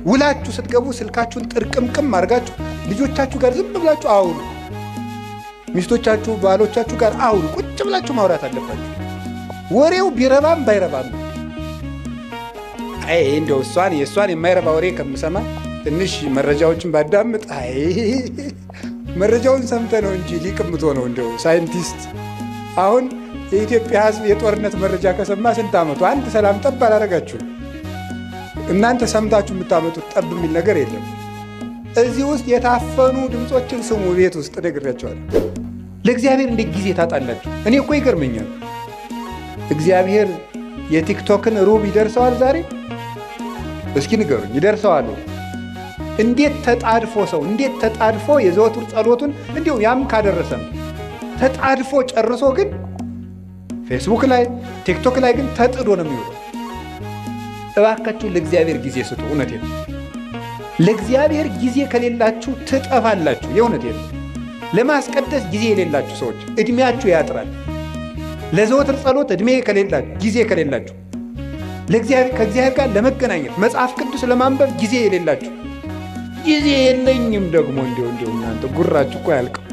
ውላችሁ ስትገቡ ስልካችሁን ጥርቅምቅም አድርጋችሁ ልጆቻችሁ ጋር ዝም ብላችሁ አውሩ። ሚስቶቻችሁ ባሎቻችሁ ጋር አውሩ። ቁጭ ብላችሁ ማውራት አለባችሁ። ወሬው ቢረባም ባይረባም እንደው የእሷን የማይረባ ወሬ ከምሰማ ትንሽ መረጃዎችን ባዳምጥ። መረጃውን ሰምተ ነው እንጂ ሊቅምቶ ነው እንደው ሳይንቲስት። አሁን የኢትዮጵያ ሕዝብ የጦርነት መረጃ ከሰማ ስንት ዓመቱ? አንድ ሰላም ጠብ አላረጋችሁ። እናንተ ሰምታችሁ የምታመጡት ጠብ የሚል ነገር የለም። እዚህ ውስጥ የታፈኑ ድምፆችን ስሙ። ቤት ውስጥ ነግሬያቸዋለሁ። ለእግዚአብሔር እንዴት ጊዜ ታጣላችሁ? እኔ እኮ ይገርመኛል። እግዚአብሔር የቲክቶክን ሩብ ይደርሰዋል ዛሬ? እስኪ ንገሩኝ፣ ይደርሰዋል? እንዴት ተጣድፎ የዘወትር ጸሎቱን እንዲሁ ያም ካደረሰም ተጣድፎ ጨርሶ ግን ፌስቡክ ላይ ቲክቶክ ላይ ግን ተጥዶ ነው የሚውለው። እባካችሁ ለእግዚአብሔር ጊዜ ስጡ። እውነቴን ነው። ለእግዚአብሔር ጊዜ ከሌላችሁ ትጠፋላችሁ። የእውነቴን ነው። ለማስቀደስ ጊዜ የሌላችሁ ሰዎች ዕድሜያችሁ ያጥራል። ለዘወትር ጸሎት ጊዜ ከሌላችሁ ከእግዚአብሔር ጋር ለመገናኘት መጽሐፍ ቅዱስ ለማንበብ ጊዜ የሌላችሁ ጊዜ የለኝም ደግሞ እንዲሁ እናንተ ጉራችሁ እኮ ያልቀው።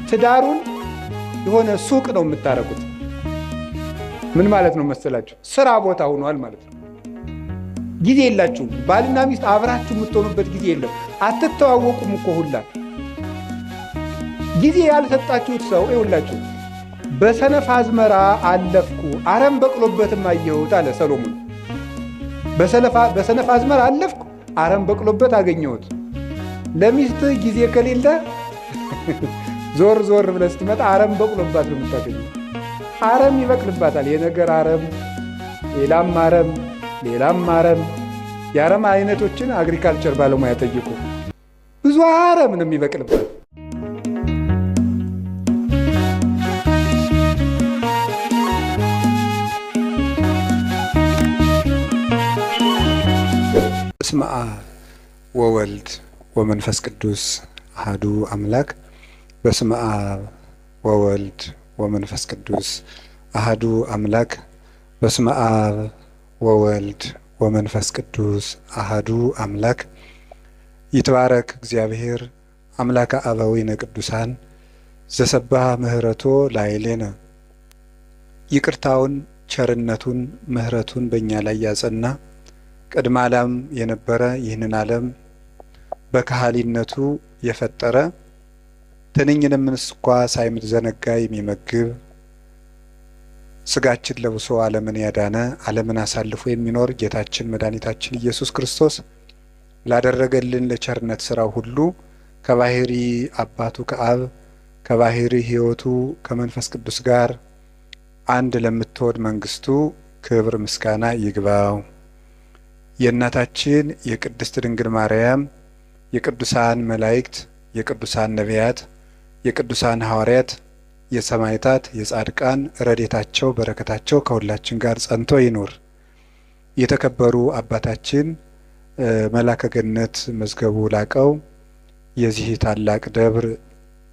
ትዳሩን የሆነ ሱቅ ነው የምታረጉት። ምን ማለት ነው መሰላችሁ? ስራ ቦታ ሆኗል ማለት ነው። ጊዜ የላችሁም። ባልና ሚስት አብራችሁ የምትሆኑበት ጊዜ የለም። አትተዋወቁም እኮ ሁላ። ጊዜ ያልሰጣችሁት ሰው ይውላችሁ። በሰነፍ አዝመራ አለፍኩ አረም በቅሎበትም አየሁት አለ ሰሎሞን። በሰነፍ አዝመራ አለፍኩ አረም በቅሎበት አገኘሁት። ለሚስትህ ጊዜ ከሌለ ዞር ዞር ብለህ ስትመጣ አረም በቅሎባት ነው የምታገኘው። አረም ይበቅልባታል። የነገር አረም፣ ሌላም አረም። የአረም አይነቶችን አግሪካልቸር ባለሙያ ጠይቁ። ብዙ አረም ነው የሚበቅልባት። በስመ አብ ወወልድ ወመንፈስ ቅዱስ አሐዱ አምላክ። በስመ አብ ወወልድ ወመንፈስ ቅዱስ አሐዱ አምላክ። በስመ አብ ወወልድ ወመንፈስ ቅዱስ አሐዱ አምላክ። ይትባረክ እግዚአብሔር አምላከ አበዊነ ቅዱሳን ዘሰብሐ ምህረቶ ላዕሌነ። ይቅርታውን ቸርነቱን ምህረቱን በእኛ ላይ ያጸና ቅድመ ዓለም የነበረ ይህንን ዓለም በካህሊነቱ የፈጠረ ትንኝንም እንኳ ሳይዘነጋ የሚመግብ ስጋችን ለብሶ ዓለምን ያዳነ ዓለምን አሳልፎ የሚኖር ጌታችን መድኃኒታችን ኢየሱስ ክርስቶስ ላደረገልን ለቸርነት ሥራው ሁሉ ከባሕሪ አባቱ ከአብ ከባሕሪ ሕይወቱ ከመንፈስ ቅዱስ ጋር አንድ ለምትወድ መንግሥቱ ክብር ምስጋና ይግባው። የእናታችን የቅድስት ድንግል ማርያም የቅዱሳን መላእክት የቅዱሳን ነቢያት የቅዱሳን ሐዋርያት የሰማዕታት የጻድቃን ረድኤታቸው በረከታቸው ከሁላችን ጋር ጸንቶ ይኑር። የተከበሩ አባታችን መላከ ገነት መዝገቡ ላቀው የዚህ ታላቅ ደብር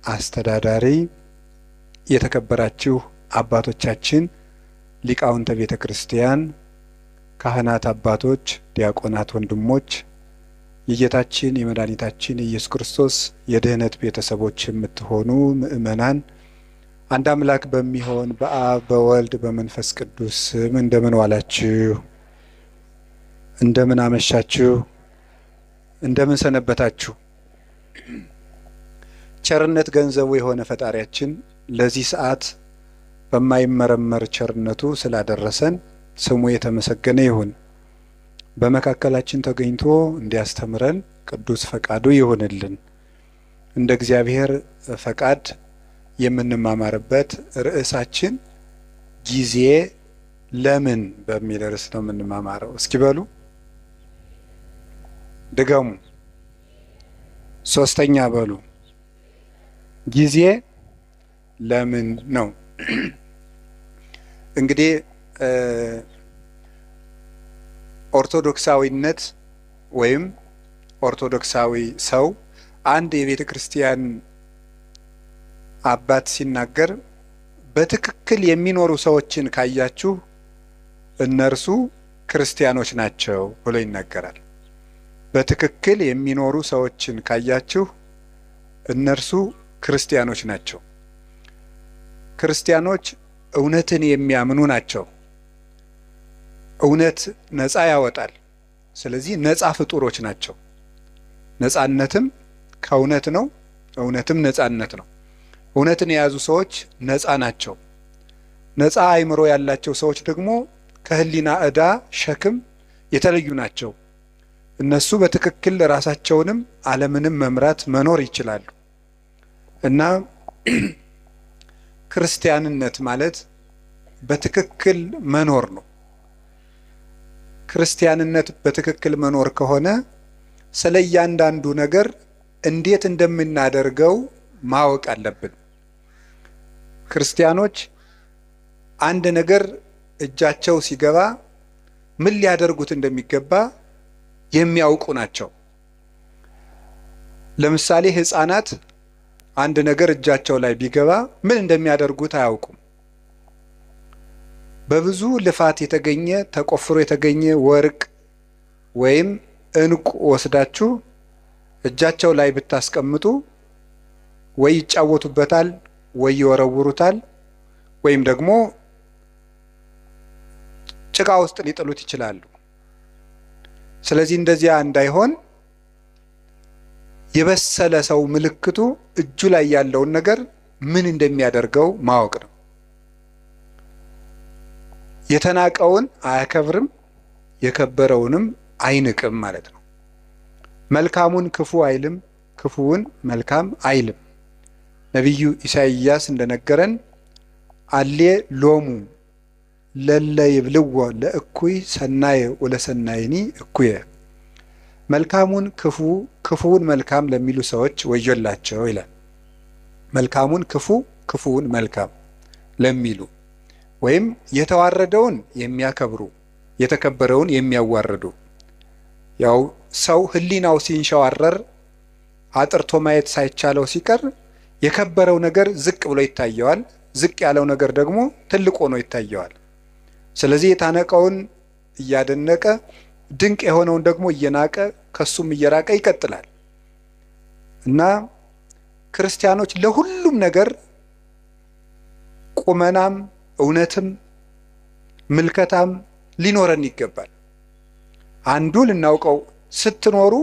አስተዳዳሪ፣ የተከበራችሁ አባቶቻችን ሊቃውንተ ቤተ ክርስቲያን፣ ካህናት አባቶች፣ ዲያቆናት ወንድሞች፣ የጌታችን የመድኃኒታችን የኢየሱስ ክርስቶስ የድኅነት ቤተሰቦች የምትሆኑ ምእመናን አንድ አምላክ በሚሆን በአብ በወልድ በመንፈስ ቅዱስ ስም እንደምን ዋላችሁ? እንደምን አመሻችሁ? እንደምን ሰነበታችሁ? ቸርነት ገንዘቡ የሆነ ፈጣሪያችን ለዚህ ሰዓት በማይመረመር ቸርነቱ ስላደረሰን ስሙ የተመሰገነ ይሁን። በመካከላችን ተገኝቶ እንዲያስተምረን ቅዱስ ፈቃዱ ይሁንልን። እንደ እግዚአብሔር ፈቃድ የምንማማርበት ርዕሳችን ጊዜ ለምን በሚል ርዕስ ነው የምንማማረው። እስኪ በሉ ድገሙ፣ ሶስተኛ በሉ። ጊዜ ለምን ነው። እንግዲህ ኦርቶዶክሳዊነት ወይም ኦርቶዶክሳዊ ሰው አንድ የቤተ ክርስቲያን አባት ሲናገር በትክክል የሚኖሩ ሰዎችን ካያችሁ እነርሱ ክርስቲያኖች ናቸው ብሎ ይናገራል። በትክክል የሚኖሩ ሰዎችን ካያችሁ እነርሱ ክርስቲያኖች ናቸው። ክርስቲያኖች እውነትን የሚያምኑ ናቸው። እውነት ነፃ ያወጣል። ስለዚህ ነፃ ፍጡሮች ናቸው። ነፃነትም ከእውነት ነው፣ እውነትም ነፃነት ነው። እውነትን የያዙ ሰዎች ነፃ ናቸው። ነፃ አእምሮ ያላቸው ሰዎች ደግሞ ከህሊና ዕዳ ሸክም የተለዩ ናቸው። እነሱ በትክክል ራሳቸውንም ዓለምንም መምራት መኖር ይችላሉ። እና ክርስቲያንነት ማለት በትክክል መኖር ነው። ክርስቲያንነት በትክክል መኖር ከሆነ ስለ እያንዳንዱ ነገር እንዴት እንደምናደርገው ማወቅ አለብን። ክርስቲያኖች አንድ ነገር እጃቸው ሲገባ ምን ሊያደርጉት እንደሚገባ የሚያውቁ ናቸው። ለምሳሌ ሕፃናት አንድ ነገር እጃቸው ላይ ቢገባ ምን እንደሚያደርጉት አያውቁም። በብዙ ልፋት የተገኘ ተቆፍሮ የተገኘ ወርቅ ወይም ዕንቁ ወስዳችሁ እጃቸው ላይ ብታስቀምጡ ወይ ይጫወቱበታል፣ ወይ ይወረውሩታል፣ ወይም ደግሞ ጭቃ ውስጥ ሊጥሉት ይችላሉ። ስለዚህ እንደዚያ እንዳይሆን የበሰለ ሰው ምልክቱ እጁ ላይ ያለውን ነገር ምን እንደሚያደርገው ማወቅ ነው። የተናቀውን አያከብርም፣ የከበረውንም አይንቅም ማለት ነው። መልካሙን ክፉ አይልም፣ ክፉውን መልካም አይልም። ነቢዩ ኢሳይያስ እንደነገረን አሌ ሎሙ ለለ ይብልዎ ለእኩይ ሰናየ ወለሰናይኒ እኩየ፣ መልካሙን ክፉ ክፉውን መልካም ለሚሉ ሰዎች ወዮላቸው ይላል። መልካሙን ክፉ ክፉውን መልካም ለሚሉ ወይም የተዋረደውን የሚያከብሩ የተከበረውን የሚያዋርዱ። ያው ሰው ህሊናው ሲንሸዋረር አጥርቶ ማየት ሳይቻለው ሲቀር የከበረው ነገር ዝቅ ብሎ ይታየዋል፣ ዝቅ ያለው ነገር ደግሞ ትልቅ ሆኖ ይታየዋል። ስለዚህ የታነቀውን እያደነቀ ድንቅ የሆነውን ደግሞ እየናቀ ከሱም እየራቀ ይቀጥላል። እና ክርስቲያኖች ለሁሉም ነገር ቁመናም እውነትም ምልከታም ሊኖረን ይገባል። አንዱ ልናውቀው ስትኖሩ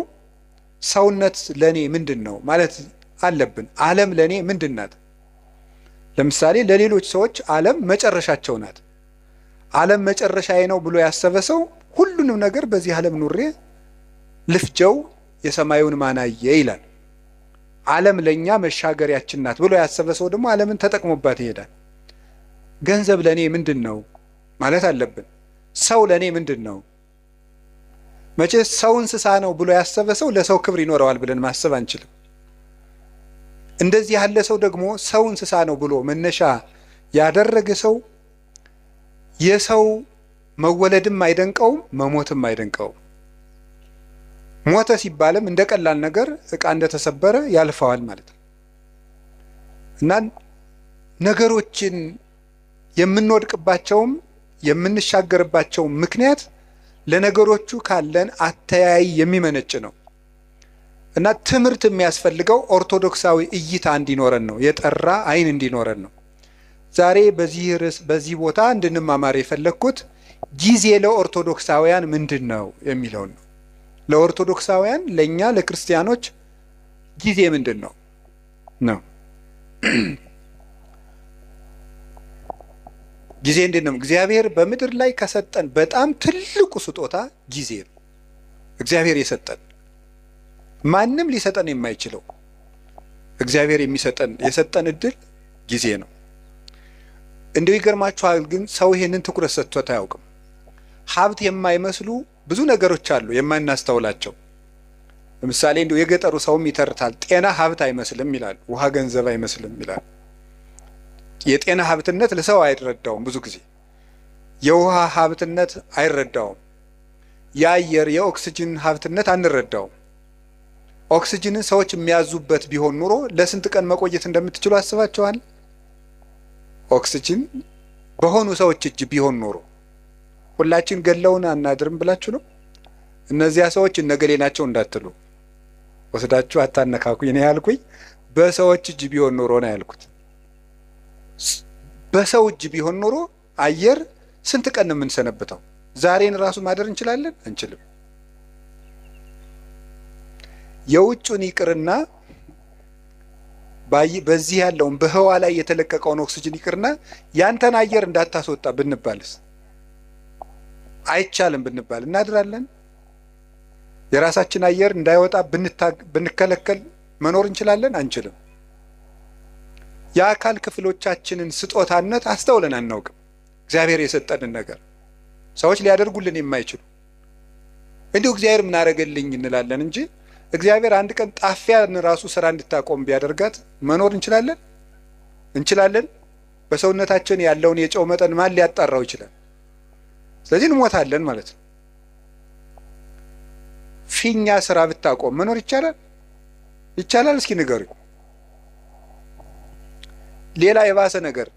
ሰውነት ለኔ ምንድነው ማለት አለብን። ዓለም ለኔ ምንድናት? ለምሳሌ ለሌሎች ሰዎች ዓለም መጨረሻቸው ናት። ዓለም መጨረሻዬ ነው ብሎ ያሰበ ሰው ሁሉንም ነገር በዚህ ዓለም ኑሬ ልፍጀው የሰማዩን ማናየ ይላል። ዓለም ለኛ መሻገሪያችን ናት ብሎ ያሰበ ሰው ደግሞ ዓለምን ተጠቅሞባት ይሄዳል። ገንዘብ ለኔ ምንድነው ማለት አለብን። ሰው ለኔ ምንድነው? መቼ ሰው እንስሳ ነው ብሎ ያሰበ ሰው ለሰው ክብር ይኖረዋል ብለን ማሰብ አንችልም። እንደዚህ ያለ ሰው ደግሞ ሰው እንስሳ ነው ብሎ መነሻ ያደረገ ሰው የሰው መወለድም አይደንቀውም፣ መሞትም አይደንቀውም። ሞተ ሲባልም እንደ ቀላል ነገር ዕቃ እንደተሰበረ ያልፈዋል ማለት ነው። እና ነገሮችን የምንወድቅባቸውም የምንሻገርባቸው ምክንያት ለነገሮቹ ካለን አተያይ የሚመነጭ ነው። እና ትምህርት የሚያስፈልገው ኦርቶዶክሳዊ እይታ እንዲኖረን ነው፣ የጠራ አይን እንዲኖረን ነው። ዛሬ በዚህ ርዕስ በዚህ ቦታ እንድንማማር የፈለግኩት ጊዜ ለኦርቶዶክሳውያን ምንድን ነው የሚለውን ነው። ለኦርቶዶክሳውያን ለእኛ ለክርስቲያኖች ጊዜ ምንድን ነው ነው ጊዜ እንዴት ነው? እግዚአብሔር በምድር ላይ ከሰጠን በጣም ትልቁ ስጦታ ጊዜ ነው። እግዚአብሔር የሰጠን ማንም ሊሰጠን የማይችለው እግዚአብሔር የሰጠን እድል ጊዜ ነው። እንደው ይገርማችኋል፣ ግን ሰው ይሄንን ትኩረት ሰጥቶት አያውቅም። ሀብት የማይመስሉ ብዙ ነገሮች አሉ የማናስተውላቸው። ለምሳሌ እንደው የገጠሩ ሰውም ይተርታል። ጤና ሀብት አይመስልም ይላል፣ ውሃ ገንዘብ አይመስልም ይላል። የጤና ሀብትነት ለሰው አይረዳውም። ብዙ ጊዜ የውሃ ሀብትነት አይረዳውም። የአየር የኦክሲጅን ሀብትነት አንረዳውም። ኦክሲጅንን ሰዎች የሚያዙበት ቢሆን ኑሮ ለስንት ቀን መቆየት እንደምትችሉ አስባችኋል? ኦክሲጅን በሆኑ ሰዎች እጅ ቢሆን ኖሮ ሁላችን ገለውን አናድርም ብላችሁ ነው? እነዚያ ሰዎች እነገሌ ናቸው እንዳትሉ ወስዳችሁ አታነካኩኝ። እኔ ያልኩኝ በሰዎች እጅ ቢሆን ኖሮ ነው ያልኩት። በሰው እጅ ቢሆን ኖሮ አየር ስንት ቀን ነው የምንሰነብተው? ዛሬን ራሱ ማደር እንችላለን? አንችልም። የውጩን ይቅርና በዚህ ያለውን በህዋ ላይ የተለቀቀውን ኦክሲጅን ይቅርና ያንተን አየር እንዳታስወጣ ብንባልስ? አይቻልም ብንባል እናድራለን? የራሳችን አየር እንዳይወጣ ብንከለከል መኖር እንችላለን? አንችልም። የአካል ክፍሎቻችንን ስጦታነት አስተውለን አናውቅም። እግዚአብሔር የሰጠንን ነገር ሰዎች ሊያደርጉልን የማይችሉ እንዲሁ እግዚአብሔር ምን አደረገልኝ እንላለን እንጂ እግዚአብሔር አንድ ቀን ጣፊያን ራሱ ስራ እንድታቆም ቢያደርጋት መኖር እንችላለን? እንችላለን? በሰውነታችን ያለውን የጨው መጠን ማን ሊያጣራው ይችላል? ስለዚህ እንሞታለን ማለት ነው። ፊኛ ስራ ብታቆም መኖር ይቻላል? ይቻላል? እስኪ ንገሩኝ። ሌላ የባሰ ነገር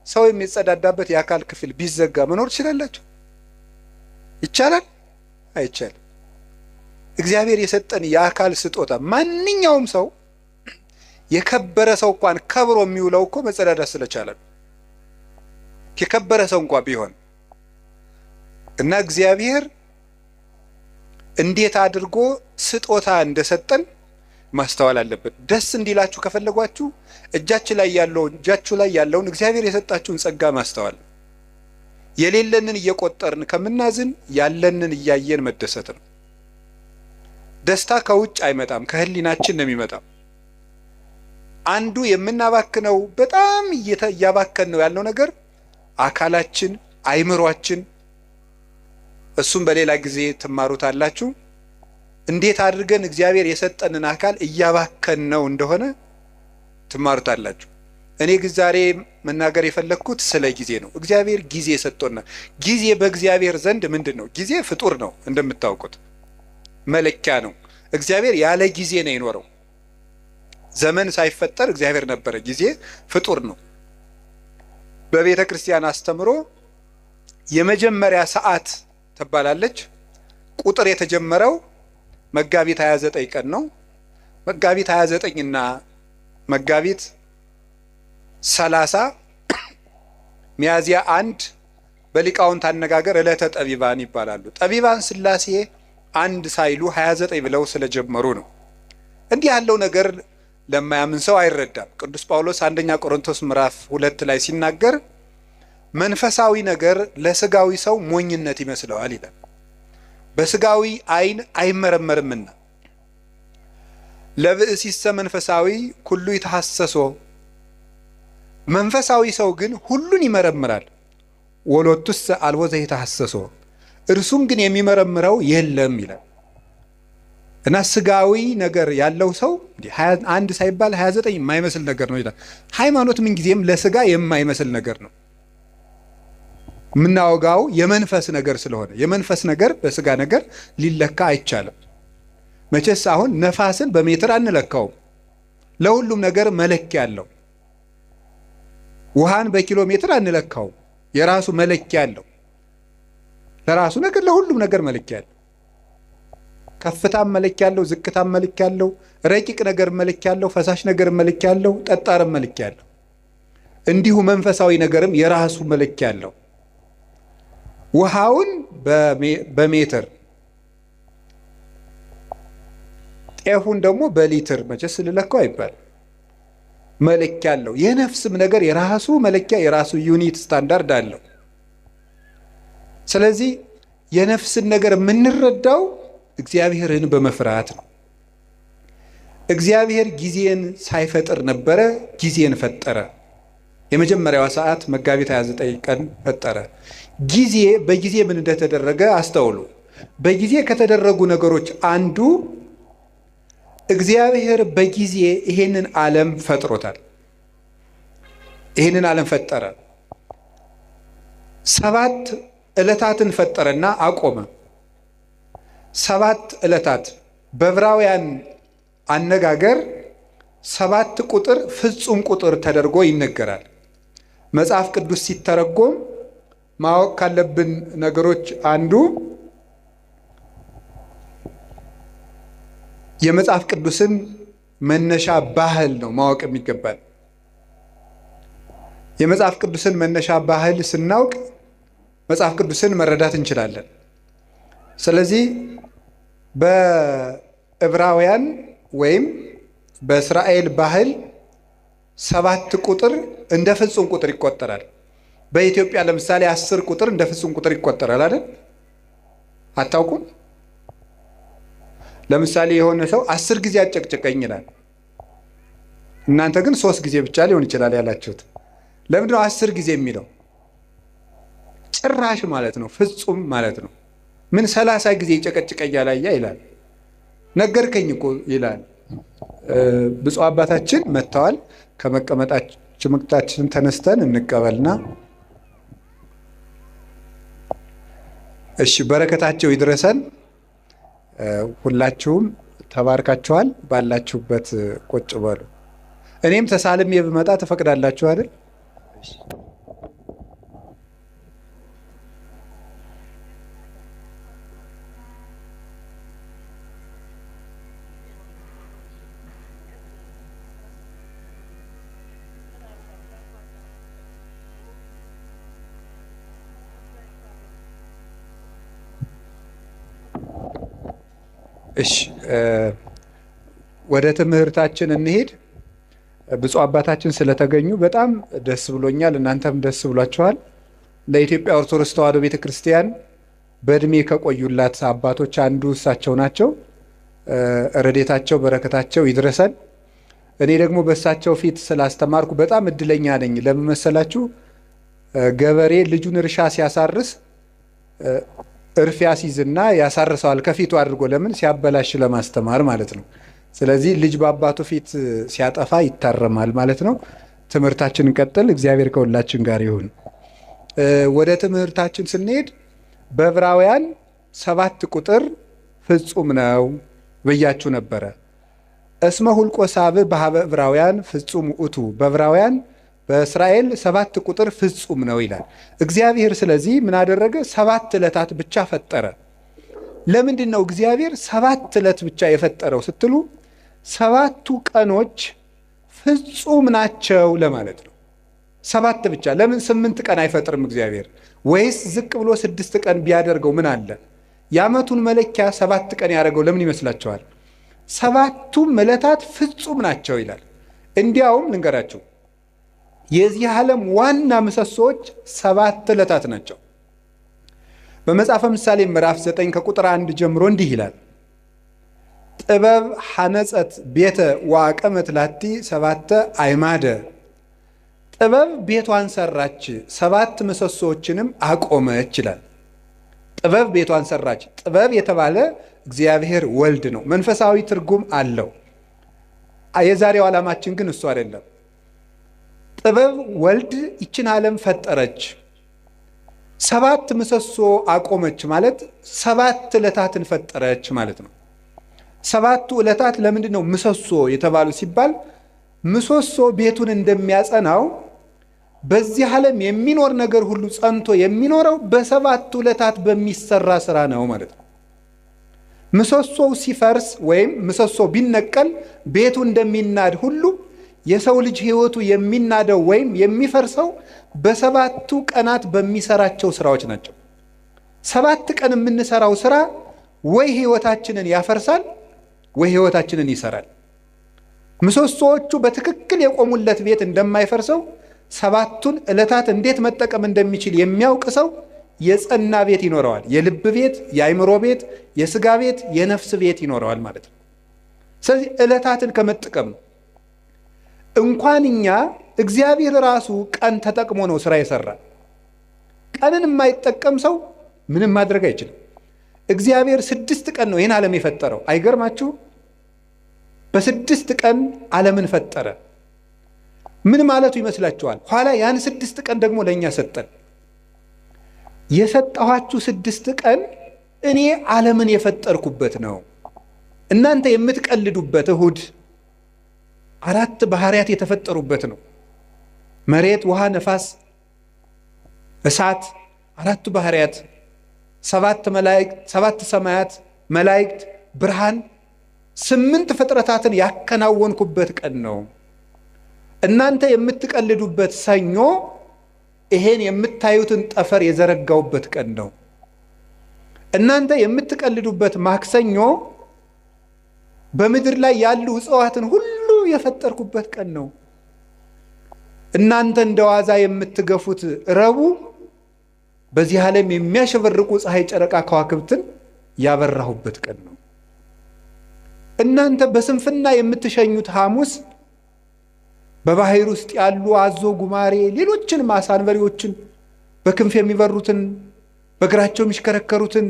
ሰው የሚጸዳዳበት የአካል ክፍል ቢዘጋ መኖር ትችላላችሁ? ይቻላል? አይቻልም። እግዚአብሔር የሰጠን የአካል ስጦታ ማንኛውም ሰው የከበረ ሰው እንኳን ከብሮ የሚውለው እኮ መጸዳዳት ስለቻለ የከበረ ሰው እንኳን ቢሆን እና እግዚአብሔር እንዴት አድርጎ ስጦታ እንደሰጠን ማስተዋል አለበት። ደስ እንዲላችሁ ከፈለጓችሁ እጃችሁ ላይ ያለውን እግዚአብሔር የሰጣችሁን ጸጋ ማስተዋል፣ የሌለንን እየቆጠርን ከምናዝን ያለንን እያየን መደሰት ነው። ደስታ ከውጭ አይመጣም፣ ከህሊናችን ነው የሚመጣው። አንዱ የምናባክነው በጣም እያባከን ነው ያልነው ነገር አካላችን፣ አይምሯችን። እሱም በሌላ ጊዜ ትማሩታላችሁ። እንዴት አድርገን እግዚአብሔር የሰጠንን አካል እያባከን ነው እንደሆነ ትማሩታላችሁ። እኔ ግን ዛሬ መናገር የፈለግኩት ስለ ጊዜ ነው። እግዚአብሔር ጊዜ ሰጥቶናል። ጊዜ በእግዚአብሔር ዘንድ ምንድን ነው? ጊዜ ፍጡር ነው፣ እንደምታውቁት መለኪያ ነው። እግዚአብሔር ያለ ጊዜ ነው የኖረው። ዘመን ሳይፈጠር እግዚአብሔር ነበረ። ጊዜ ፍጡር ነው። በቤተ ክርስቲያን አስተምሮ የመጀመሪያ ሰዓት ትባላለች። ቁጥር የተጀመረው መጋቢት 29 ቀን ነው። መጋቢት 29 እና መጋቢት 30 ሚያዝያ 1 በሊቃውንት አነጋገር ዕለተ ጠቢባን ይባላሉ። ጠቢባን ሥላሴ አንድ ሳይሉ 29 ብለው ስለጀመሩ ነው። እንዲህ ያለው ነገር ለማያምን ሰው አይረዳም። ቅዱስ ጳውሎስ አንደኛ ቆሮንቶስ ምዕራፍ 2 ላይ ሲናገር መንፈሳዊ ነገር ለስጋዊ ሰው ሞኝነት ይመስለዋል ይላል። በስጋዊ ዓይን አይመረመርምና ለብእሲሰ መንፈሳዊ ኩሉ ይተሐሰሶ፣ መንፈሳዊ ሰው ግን ሁሉን ይመረምራል። ወሎቱሰ አልቦ ዘይተሐሰሶ፣ እርሱም ግን የሚመረምረው የለም ይላል። እና ስጋዊ ነገር ያለው ሰው አንድ ሳይባል 29 የማይመስል ነገር ነው ይላል። ሃይማኖት ምንጊዜም ለስጋ የማይመስል ነገር ነው። የምናወጋው የመንፈስ ነገር ስለሆነ የመንፈስ ነገር በስጋ ነገር ሊለካ አይቻልም። መቼስ አሁን ነፋስን በሜትር አንለካውም። ለሁሉም ነገር መለኪያ አለው። ውሃን በኪሎ ሜትር አንለካውም። የራሱ መለኪያ አለው። ለራሱ ነገር ለሁሉም ነገር መለኪያ አለው። ከፍታም መለኪያ አለው፣ ዝቅታም መለኪያ አለው፣ ረቂቅ ነገር መለኪያ አለው፣ ፈሳሽ ነገር መለኪያ አለው፣ ጠጣርም መለኪያ አለው። እንዲሁ መንፈሳዊ ነገርም የራሱ መለኪያ አለው። ውሃውን በሜትር ጤፉን ደግሞ በሊትር መቼስ ልለካው አይባል፣ መለኪያ አለው። የነፍስም ነገር የራሱ መለኪያ የራሱ ዩኒት ስታንዳርድ አለው። ስለዚህ የነፍስን ነገር የምንረዳው እግዚአብሔርን በመፍራት ነው። እግዚአብሔር ጊዜን ሳይፈጥር ነበረ፣ ጊዜን ፈጠረ። የመጀመሪያዋ ሰዓት መጋቢት 29 ቀን ፈጠረ። ጊዜ በጊዜ ምን እንደተደረገ አስተውሉ። በጊዜ ከተደረጉ ነገሮች አንዱ እግዚአብሔር በጊዜ ይሄንን ዓለም ፈጥሮታል። ይሄንን ዓለም ፈጠረ። 7 ዕለታትን ፈጠረና አቆመ። 7 ዕለታት በዕብራውያን አነጋገር 7 ቁጥር ፍጹም ቁጥር ተደርጎ ይነገራል። መጽሐፍ ቅዱስ ሲተረጎም ማወቅ ካለብን ነገሮች አንዱ የመጽሐፍ ቅዱስን መነሻ ባህል ነው ማወቅ የሚገባል። የመጽሐፍ ቅዱስን መነሻ ባህል ስናውቅ መጽሐፍ ቅዱስን መረዳት እንችላለን። ስለዚህ በዕብራውያን ወይም በእስራኤል ባህል 7 ቁጥር እንደ ፍጹም ቁጥር ይቆጠራል። በኢትዮጵያ ለምሳሌ 10 ቁጥር እንደ ፍጹም ቁጥር ይቆጠራል አይደል? አታውቁም? ለምሳሌ የሆነ ሰው 10 ጊዜ አጨቅጨቀኝ ይላል። እናንተ ግን 3 ጊዜ ብቻ ሊሆን ይችላል ያላችሁት። ለምንድነው 10 ጊዜ የሚለው? ጭራሽ ማለት ነው፣ ፍጹም ማለት ነው። ምን 30 ጊዜ ጨቀጭቀኝ አላያ ይላል። ነገርከኝ እኮ ይላል። ብፁዕ አባታችን መጥተዋል። ከመቀመጣችን ተነስተን እንቀበልና እሺ፣ በረከታቸው ይድረሰን። ሁላችሁም ተባርካችኋል። ባላችሁበት ቁጭ በሉ። እኔም ተሳልሜ ብመጣ ትፈቅዳላችሁ አይደል? እሺ፣ ወደ ትምህርታችን እንሄድ። ብፁዕ አባታችን ስለተገኙ በጣም ደስ ብሎኛል። እናንተም ደስ ብሏችኋል። ለኢትዮጵያ ኦርቶዶክስ ተዋሕዶ ቤተክርስቲያን በእድሜ ከቆዩላት አባቶች አንዱ እሳቸው ናቸው። ረድኤታቸው በረከታቸው ይድረሰን። እኔ ደግሞ በእሳቸው ፊት ስላስተማርኩ በጣም እድለኛ ነኝ። ለምን መሰላችሁ? ገበሬ ልጁን እርሻ ሲያሳርስ እርፍ ያስይዝና ያሳርሰዋል ከፊቱ አድርጎ። ለምን? ሲያበላሽ ለማስተማር ማለት ነው። ስለዚህ ልጅ በአባቱ ፊት ሲያጠፋ ይታረማል ማለት ነው። ትምህርታችን እንቀጥል። እግዚአብሔር ከሁላችን ጋር ይሁን። ወደ ትምህርታችን ስንሄድ በዕብራውያን 7 ቁጥር ፍጹም ነው ብያችሁ ነበረ። እስመ ሁልቆ ሳብዕ በሀበ ዕብራውያን ፍጹም ውእቱ። በዕብራውያን በእስራኤል 7 ቁጥር ፍጹም ነው ይላል እግዚአብሔር። ስለዚህ ምን አደረገ? 7 ዕለታት ብቻ ፈጠረ። ለምንድን ነው እግዚአብሔር 7 ዕለት ብቻ የፈጠረው ስትሉ 7ቱ ቀኖች ፍጹም ናቸው ለማለት ነው። 7 ብቻ። ለምን 8 ቀን አይፈጥርም እግዚአብሔር? ወይስ ዝቅ ብሎ 6 ቀን ቢያደርገው ምን አለ? የዓመቱን መለኪያ 7 ቀን ያደረገው ለምን ይመስላችኋል? 7ቱም ዕለታት ፍጹም ናቸው ይላል። እንዲያውም ልንገራችሁ፣ የዚህ ዓለም ዋና ምሰሶዎች 7 ዕለታት ናቸው። በመጽሐፈ ምሳሌ ምዕራፍ 9 ከቁጥር 1 ጀምሮ እንዲህ ይላል፣ ጥበብ ሐነጸት ቤተ ወአቀመት ላቲ 7 አዕማደ። ጥበብ ቤቷን ሰራች 7 ምሰሶዎችንም አቆመች ይላል። ጥበብ ቤቷን ሰራች። ጥበብ የተባለ እግዚአብሔር ወልድ ነው። መንፈሳዊ ትርጉም አለው። የዛሬው ዓላማችን ግን እሱ አይደለም። ጥበብ ወልድ ይችን ዓለም ፈጠረች፣ 7 ምሰሶ አቆመች ማለት 7 ዕለታትን ፈጠረች ማለት ነው። 7ቱ ዕለታት ለምንድን ነው ምሰሶ የተባሉ ሲባል፣ ምሰሶ ቤቱን እንደሚያጸናው በዚህ ዓለም የሚኖር ነገር ሁሉ ጸንቶ የሚኖረው በ7ቱ ዕለታት በሚሰራ ስራ ነው ማለት ነው። ምሰሶው ሲፈርስ ወይም ምሰሶ ቢነቀል ቤቱ እንደሚናድ ሁሉ የሰው ልጅ ሕይወቱ የሚናደው ወይም የሚፈርሰው በ7ቱ ቀናት በሚሰራቸው ስራዎች ናቸው። 7 ቀን የምንሰራው ስራ ወይ ሕይወታችንን ያፈርሳል ወይ ሕይወታችንን ይሰራል። ምሰሶዎቹ በትክክል የቆሙለት ቤት እንደማይፈርሰው 7ቱን ዕለታት እንዴት መጠቀም እንደሚችል የሚያውቅ ሰው የጸና ቤት ይኖረዋል። የልብ ቤት፣ የአእምሮ ቤት፣ የስጋ ቤት፣ የነፍስ ቤት ይኖረዋል ማለት ነው። ስለዚህ ዕለታትን ከመጠቀም እንኳን እኛ እግዚአብሔር ራሱ ቀን ተጠቅሞ ነው ስራ የሰራ። ቀንን የማይጠቀም ሰው ምንም ማድረግ አይችልም። እግዚአብሔር 6 ቀን ነው ይህን ዓለም የፈጠረው። አይገርማችሁ? በ6 ቀን ዓለምን ፈጠረ። ምን ማለቱ ይመስላችኋል? ኋላ ያን 6 ቀን ደግሞ ለእኛ ሰጠን። የሰጠኋችሁ 6 ቀን እኔ ዓለምን የፈጠርኩበት ነው። እናንተ የምትቀልዱበት እሁድ 4 ባህሪያት የተፈጠሩበት ነው። መሬት፣ ውሃ፣ ነፋስ፣ እሳት 4 ባህሪያት፣ 7 ሰማያት፣ መላእክት፣ ብርሃን፣ 8 ፍጥረታትን ያከናወንኩበት ቀን ነው። እናንተ የምትቀልዱበት ሰኞ ይሄን የምታዩትን ጠፈር የዘረጋውበት ቀን ነው። እናንተ የምትቀልዱበት ማክሰኞ በምድር ላይ ያሉ እጽዋትን ሁሉ የፈጠርኩበት ቀን ነው። እናንተ እንደዋዛ የምትገፉት ረቡዕ በዚህ ዓለም የሚያሸበርቁ ፀሐይ፣ ጨረቃ፣ ከዋክብትን ያበራሁበት ቀን ነው። እናንተ በስንፍና የምትሸኙት ሐሙስ በባህር ውስጥ ያሉ አዞ፣ ጉማሬ፣ ሌሎችን አሳ አንበሪዎችን፣ በክንፍ የሚበሩትን፣ በእግራቸው የሚሽከረከሩትን፣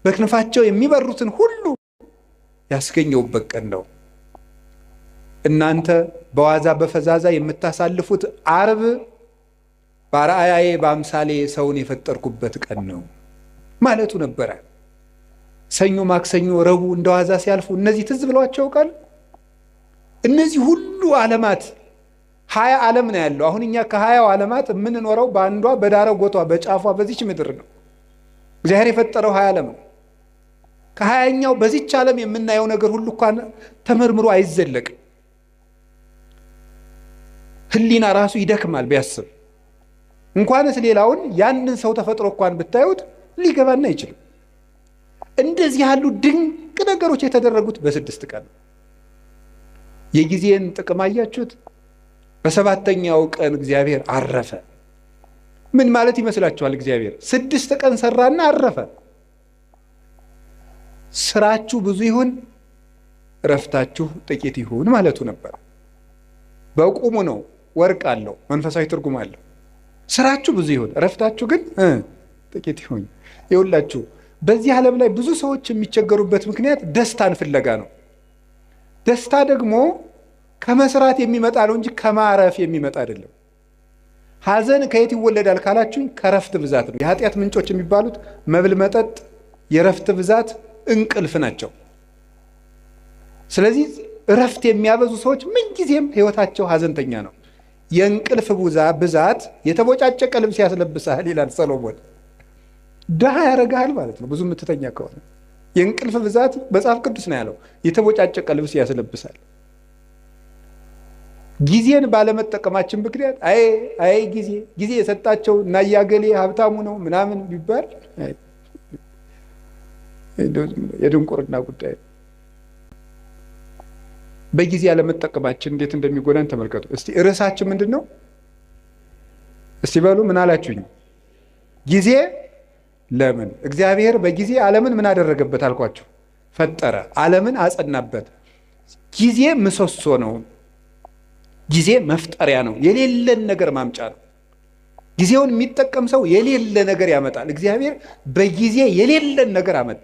በክንፋቸው የሚበሩትን ሁሉ ያስገኘውበት ቀን ነው። እናንተ በዋዛ በፈዛዛ የምታሳልፉት ዓርብ በአርአያዬ በአምሳሌ ሰውን የፈጠርኩበት ቀን ነው ማለቱ ነበረ። ሰኞ፣ ማክሰኞ፣ ረቡዕ እንደዋዛ ሲያልፉ እነዚህ ትዝ ብሏቸው ያውቃል? እነዚህ ሁሉ ዓለማት 20 ዓለም ነው ያለው። አሁን እኛ ከ20 ዓለማት የምንኖረው በአንዷ በዳረጎቷ በጫፏ በዚች ምድር ነው። እግዚአብሔር የፈጠረው 20 ዓለም ነው። ከ20ኛው በዚች ዓለም የምናየው ነገር ሁሉ እንኳን ተመርምሮ አይዘለቅም። ህሊና ራሱ ይደክማል ቢያስብ። እንኳንስ ሌላውን ያንን ሰው ተፈጥሮ እንኳን ብታዩት ሊገባና አይችልም። እንደዚህ ያሉ ድንቅ ነገሮች የተደረጉት በ6 ቀን ነው። የጊዜን ጥቅም አያችሁት? በ7ኛው ቀን እግዚአብሔር አረፈ። ምን ማለት ይመስላችኋል? እግዚአብሔር 6 ቀን ሰራና አረፈ። ስራችሁ ብዙ ይሁን እረፍታችሁ ጥቂት ይሁን ማለቱ ነበር። በቁሙ ነው። ወርቅ አለው፣ መንፈሳዊ ትርጉም አለው። ስራችሁ ብዙ ይሁን እረፍታችሁ ግን ጥቂት ይሁን። ይኸውላችሁ በዚህ ዓለም ላይ ብዙ ሰዎች የሚቸገሩበት ምክንያት ደስታን ፍለጋ ነው። ደስታ ደግሞ ከመስራት የሚመጣ ነው እንጂ ከማረፍ የሚመጣ አይደለም። ሐዘን ከየት ይወለዳል ካላችሁኝ ከረፍት ብዛት ነው። የኃጢአት ምንጮች የሚባሉት መብል፣ መጠጥ፣ የረፍት ብዛት፣ እንቅልፍ ናቸው። ስለዚህ እረፍት የሚያበዙ ሰዎች ምንጊዜም ህይወታቸው ሐዘንተኛ ነው። የእንቅልፍ ብዛት የተቦጫጨቀ ልብስ ያስለብሳል ይላል ሰሎሞን። ድሃ ያረጋል ማለት ነው ብዙ የምትተኛ ከሆነ። የእንቅልፍ ብዛት መጽሐፍ ቅዱስ ነው ያለው፣ የተቦጫጨቀ ልብስ ያስለብሳል። ጊዜን ባለመጠቀማችን ምክንያት አይ ጊዜ የሰጣቸው እና ያገሌ ሀብታሙ ነው ምናምን ቢባል የድንቁርና ጉዳይ። በጊዜ ያለመጠቀማችን እንዴት እንደሚጎዳን ተመልከቱ። እስቲ ርዕሳችን ምንድን ነው? እስቲ በሉ ምን አላችሁኝ? ጊዜ ለምን? እግዚአብሔር በጊዜ ዓለምን ምን አደረገበት አልኳችሁ? ፈጠረ። ዓለምን አጸናበት። ጊዜ ምሰሶ ነው። ጊዜ መፍጠሪያ ነው። የሌለን ነገር ማምጫ ነው። ጊዜውን የሚጠቀም ሰው የሌለ ነገር ያመጣል። እግዚአብሔር በጊዜ የሌለን ነገር አመጣ።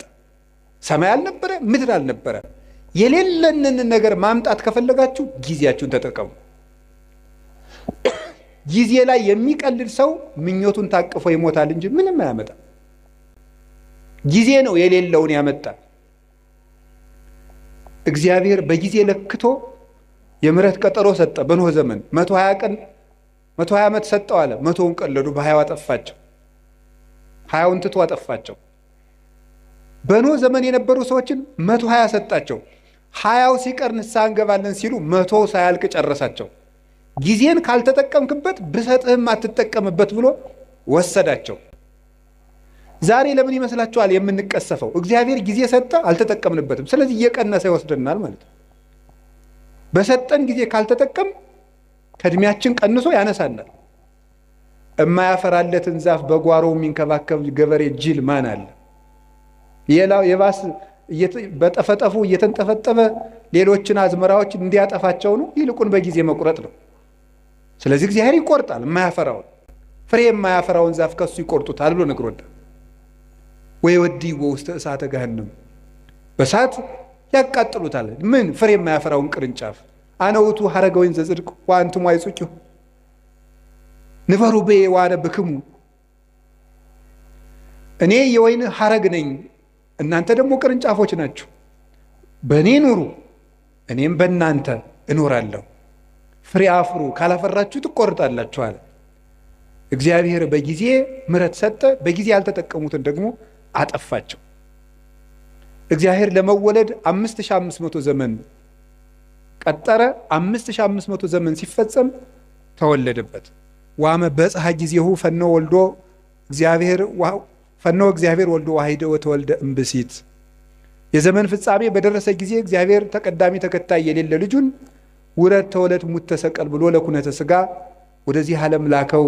ሰማይ አልነበረ፣ ምድር አልነበረ። የሌለንን ነገር ማምጣት ከፈለጋችሁ ጊዜያችሁን ተጠቀሙ። ጊዜ ላይ የሚቀልድ ሰው ምኞቱን ታቅፎ ይሞታል እንጂ ምንም አያመጣም። ጊዜ ነው የሌለውን ያመጣል። እግዚአብሔር በጊዜ ለክቶ የምሕረት ቀጠሮ ሰጠ። በኖህ ዘመን 120 ዓመት ሰጠው አለ። 100ውን ቀለዱ፣ በ20 አጠፋቸው። 20ውን ትቶ አጠፋቸው። በኖህ ዘመን የነበሩ ሰዎችን 120 ሰጣቸው። 20ው ሲቀር ንስሐ እንገባለን ሲሉ 100 ሳያልቅ ጨረሳቸው። ጊዜን ካልተጠቀምክበት ብሰጥህም አትጠቀምበት ብሎ ወሰዳቸው። ዛሬ ለምን ይመስላችኋል የምንቀሰፈው? እግዚአብሔር ጊዜ ሰጠ፣ አልተጠቀምንበትም። ስለዚህ እየቀነሰ ይወስደናል ማለት ነው። በሰጠን ጊዜ ካልተጠቀም ከእድሜያችን ቀንሶ ያነሳናል። የማያፈራለትን ዛፍ በጓሮው የሚንከባከብ ገበሬ ጅል ማን አለ? የባስ በጠፈጠፉ እየተንጠፈጠፈ ሌሎችን አዝመራዎች እንዲያጠፋቸው ነው። ይልቁን በጊዜ መቁረጥ ነው። ስለዚህ እግዚአብሔር ይቆርጣል። የማያፈራውን ፍሬ የማያፈራውን ዛፍ ከሱ ይቆርጡታል ብሎ ነግሮናል። ወይወዲዎ ውስተ እሳተ ገሃነም፣ በእሳት ያቃጥሉታል። ምን? ፍሬ የማያፈራውን ቅርንጫፍ። አነ ውእቱ ሐረገ ወይን ዘጽድቅ ወአንትሙ አይጹቂሁ ንበሩ በየ ወአነብክሙ፣ እኔ የወይን ሐረግ ነኝ፣ እናንተ ደግሞ ቅርንጫፎች ናችሁ። በእኔ ኑሩ፣ እኔም በእናንተ እኖራለሁ። ፍሬ አፍሩ፣ ካላፈራችሁ ትቆርጣላችሁ አለ። እግዚአብሔር በጊዜ ምሕረት ሰጠ፣ በጊዜ ያልተጠቀሙትን ደግሞ አጠፋቸው። እግዚአብሔር ለመወለድ 5500 ዘመን ቀጠረ። 5500 ዘመን ሲፈጸም ተወለደበት። ዋመ በጽሐ ጊዜሁ ፈኖ እግዚአብሔር ወልዶ ዋሂደ ወተወልደ እምብእሲት። የዘመን ፍጻሜ በደረሰ ጊዜ እግዚአብሔር ተቀዳሚ ተከታይ የሌለ ልጁን ውረድ ተወለድ ሙት ተሰቀል ብሎ ለኩነተ ሥጋ ወደዚህ ዓለም ላከው።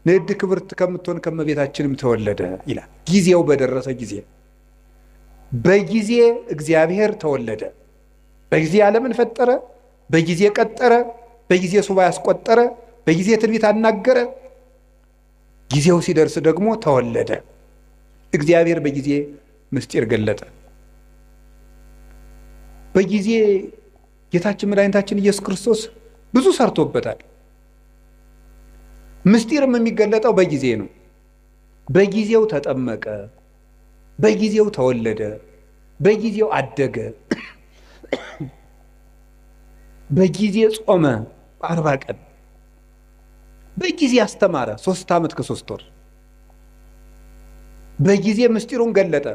ንዕድ ክብርት ከምትሆን ከመቤታችንም ተወለደ ይላል። ጊዜው በደረሰ ጊዜ በጊዜ እግዚአብሔር ተወለደ። በጊዜ ዓለምን ፈጠረ፣ በጊዜ ቀጠረ፣ በጊዜ ሱባዔ ያስቆጠረ፣ በጊዜ ትንቢት አናገረ። ጊዜው ሲደርስ ደግሞ ተወለደ። እግዚአብሔር በጊዜ ምስጢር ገለጠ። በጊዜ ጌታችን መድኃኒታችን ኢየሱስ ክርስቶስ ብዙ ሰርቶበታል። ምስጢርም የሚገለጠው በጊዜ ነው። በጊዜው ተጠመቀ፣ በጊዜው ተወለደ፣ በጊዜው አደገ፣ በጊዜ ጾመ 40 ቀን፣ በጊዜ አስተማረ 3 ዓመት ከ3 ወር፣ በጊዜ ምስጢሩን ገለጠ።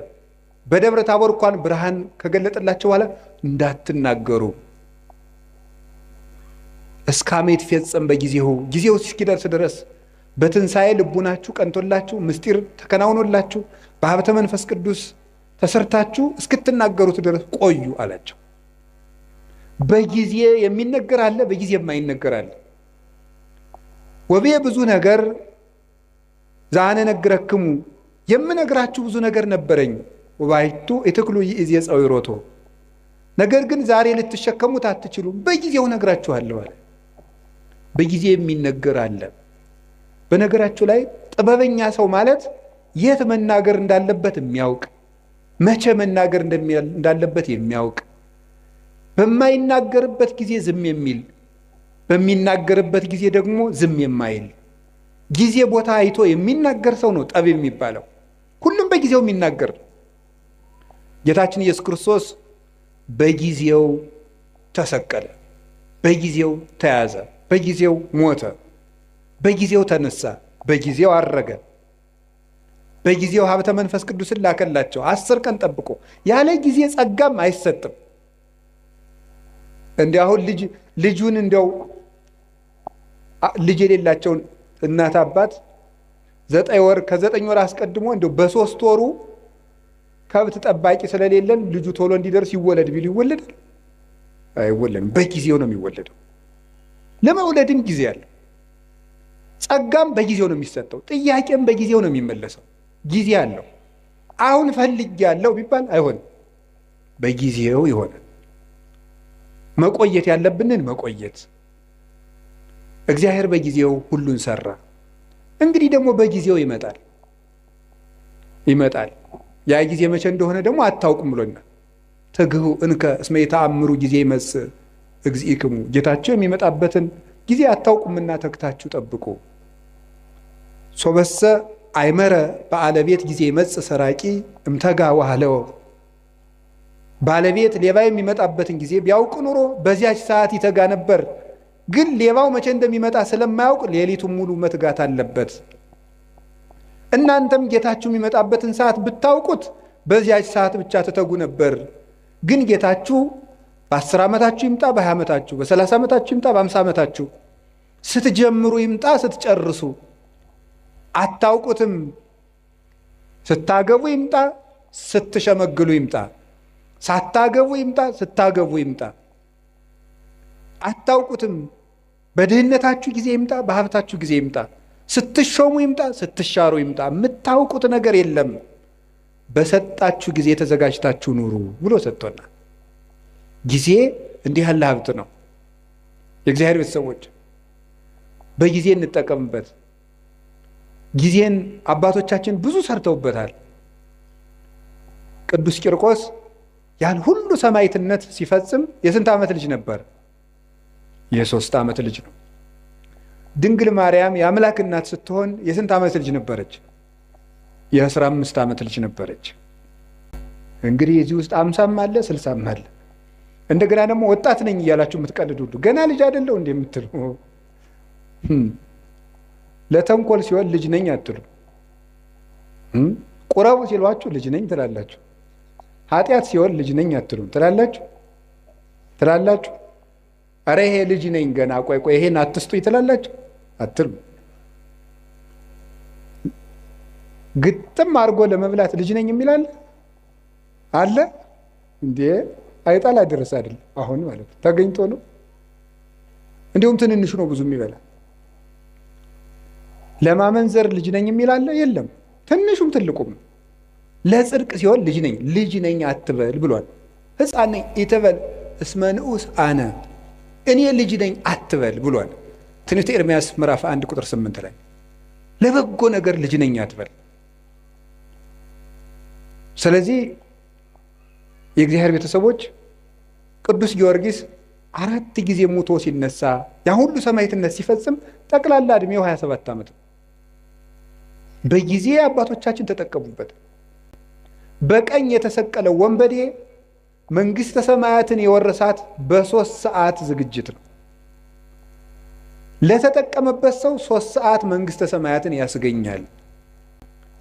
በደብረ ታቦር እንኳን ብርሃን ከገለጠላቸው በኋላ እንዳትናገሩ እስካመ ይትፌጸም በጊዜሁ፣ ጊዜው እስኪደርስ ድረስ በትንሣኤ ልቡናችሁ ቀንቶላችሁ ምስጢር ተከናውኖላችሁ በሀብተ መንፈስ ቅዱስ ተሰርታችሁ እስክትናገሩት ድረስ ቆዩ አላቸው። በጊዜ የሚነገር አለ፣ በጊዜ የማይነገር አለ። ወቤ ብዙ ነገር ዛነ ነግረክሙ፣ የምነግራችሁ ብዙ ነገር ነበረኝ። ወባይቱ ኢትክሉ ይእዜ ጸዊሮቶ፣ ነገር ግን ዛሬ ልትሸከሙት አትችሉም፣ በጊዜው ነግራችኋለሁ አለ። በጊዜ የሚነገር አለ። በነገራችሁ ላይ ጥበበኛ ሰው ማለት የት መናገር እንዳለበት የሚያውቅ፣ መቼ መናገር እንዳለበት የሚያውቅ፣ በማይናገርበት ጊዜ ዝም የሚል፣ በሚናገርበት ጊዜ ደግሞ ዝም የማይል፣ ጊዜ ቦታ አይቶ የሚናገር ሰው ነው ጠቢብ የሚባለው። ሁሉም በጊዜው የሚናገር። ጌታችን ኢየሱስ ክርስቶስ በጊዜው ተሰቀለ፣ በጊዜው ተያዘ፣ በጊዜው ሞተ፣ በጊዜው ተነሳ፣ በጊዜው አረገ፣ በጊዜው ሀብተ መንፈስ ቅዱስን ላከላቸው 10 ቀን ጠብቆ። ያለ ጊዜ ጸጋም አይሰጥም። እንዲህ አሁን ልጁን እንደው ልጅ የሌላቸውን እናት አባት 9 ወር ከ9 ወር አስቀድሞ እንደው በ3 ወሩ ከብት ጠባቂ ስለሌለን ልጁ ቶሎ እንዲደርስ ይወለድ ቢሉ ይወለዳል? አይወለድም። በጊዜው ነው የሚወለደው። ለመውለድም ጊዜ አለ። ጸጋም በጊዜው ነው የሚሰጠው። ጥያቄም በጊዜው ነው የሚመለሰው። ጊዜ አለው። አሁን ፈልጌያለሁ ቢባል አይሆንም፣ በጊዜው ይሆናል። መቆየት ያለብንን መቆየት። እግዚአብሔር በጊዜው ሁሉን ሰራ። እንግዲህ ደግሞ በጊዜው ይመጣል። ያ ጊዜ መቼ እንደሆነ ደግሞ አታውቁም ብሎናል። ትግሁ እንከ እስመ የተአምሩ ጊዜ ይመጽእ እግዚእክሙ፣ ጌታቸው የሚመጣበትን ጊዜ አታውቁምና ተግታችሁ ጠብቁ። ሶበሰ አይመረ በአለቤት ጊዜ ይመጽእ ሰራቂ እምተጋ ዋህለው፣ ባለቤት ሌባ የሚመጣበትን ጊዜ ቢያውቅ ኑሮ በዚያች ሰዓት ይተጋ ነበር። ግን ሌባው መቼ እንደሚመጣ ስለማያውቅ ሌሊቱን ሙሉ መትጋት አለበት። እናንተም ጌታችሁ የሚመጣበትን ሰዓት ብታውቁት በዚያች ሰዓት ብቻ ትተጉ ነበር። ግን ጌታችሁ በ10 ዓመታችሁ ይምጣ፣ በ20 ዓመታችሁ፣ በ30 ዓመታችሁ ይምጣ፣ በ50 ዓመታችሁ፣ ስትጀምሩ ይምጣ፣ ስትጨርሱ አታውቁትም። ስታገቡ ይምጣ፣ ስትሸመግሉ ይምጣ፣ ሳታገቡ ይምጣ፣ ስታገቡ ይምጣ፣ አታውቁትም። በድህነታችሁ ጊዜ ይምጣ፣ በሀብታችሁ ጊዜ ይምጣ፣ ስትሾሙ ይምጣ፣ ስትሻሩ ይምጣ፣ የምታውቁት ነገር የለም። በሰጣችሁ ጊዜ ተዘጋጅታችሁ ኑሩ ብሎ ሰጥቶናል። ጊዜ እንዲህ ያለ ሀብት ነው። የእግዚአብሔር ቤተሰቦች በጊዜ እንጠቀምበት። ጊዜን አባቶቻችን ብዙ ሰርተውበታል። ቅዱስ ቂርቆስ ያን ሁሉ ሰማዕትነት ሲፈጽም የስንት ዓመት ልጅ ነበር? የ3 ዓመት ልጅ ነው። ድንግል ማርያም የአምላክ እናት ስትሆን የስንት ዓመት ልጅ ነበረች? የ15 ዓመት ልጅ ነበረች። እንግዲህ የዚህ ውስጥ 50ም አለ 60ም አለ። እንደገና ደግሞ ወጣት ነኝ እያላችሁ የምትቀልዱ ሁሉ ገና ልጅ አይደለው እንደ የምትሉ ለተንኮል ሲሆን ልጅ ነኝ አትሉ። ቁረቡ ሲሏችሁ ልጅ ነኝ ትላላችሁ። ኃጢአት ሲሆን ልጅ ነኝ አትሉም ትላላችሁ። አረ ይሄ ልጅ ነኝ ገና ቆይ ይሄን አትስጡኝ ትላላችሁ አትሉም። ግጥም አድርጎ ለመብላት ልጅ ነኝ የሚላል አለ እንዴ? አይጣል አደረሰ አይደል? አሁን ማለት ተገኝቶ ነው። እንዲሁም ትንንሹ ነው ብዙ የሚበላ። ለማመንዘር ልጅ ነኝ የሚላለ የለም። ትንሹም ትልቁም ለጽድቅ ሲሆን ልጅ ነኝ አትበል ብሏል። ሕፃን ነኝ ኢትበል እስመ ንዑስ አነ፣ እኔ ልጅ ነኝ አትበል ብሏል። ትንቢተ ኤርምያስ ምዕራፍ 1 ቁጥር 8 ላይ ለበጎ ነገር ልጅ ነኝ አትበል። ስለዚህ የእግዚአብሔር ቤተሰቦች ቅዱስ ጊዮርጊስ 4 ጊዜ ሙቶ ሲነሳ ያ ሁሉ ሰማዕትነት ሲፈጽም ጠቅላላ ዕድሜው 27 ዓመት ነው። በጊዜ አባቶቻችን ተጠቀሙበት። በቀኝ የተሰቀለው ወንበዴ መንግሥተ ሰማያትን የወረሳት በ3 ሰዓት ዝግጅት ነው። ለተጠቀመበት ሰው 3 ሰዓት መንግሥተ ሰማያትን ያስገኛል።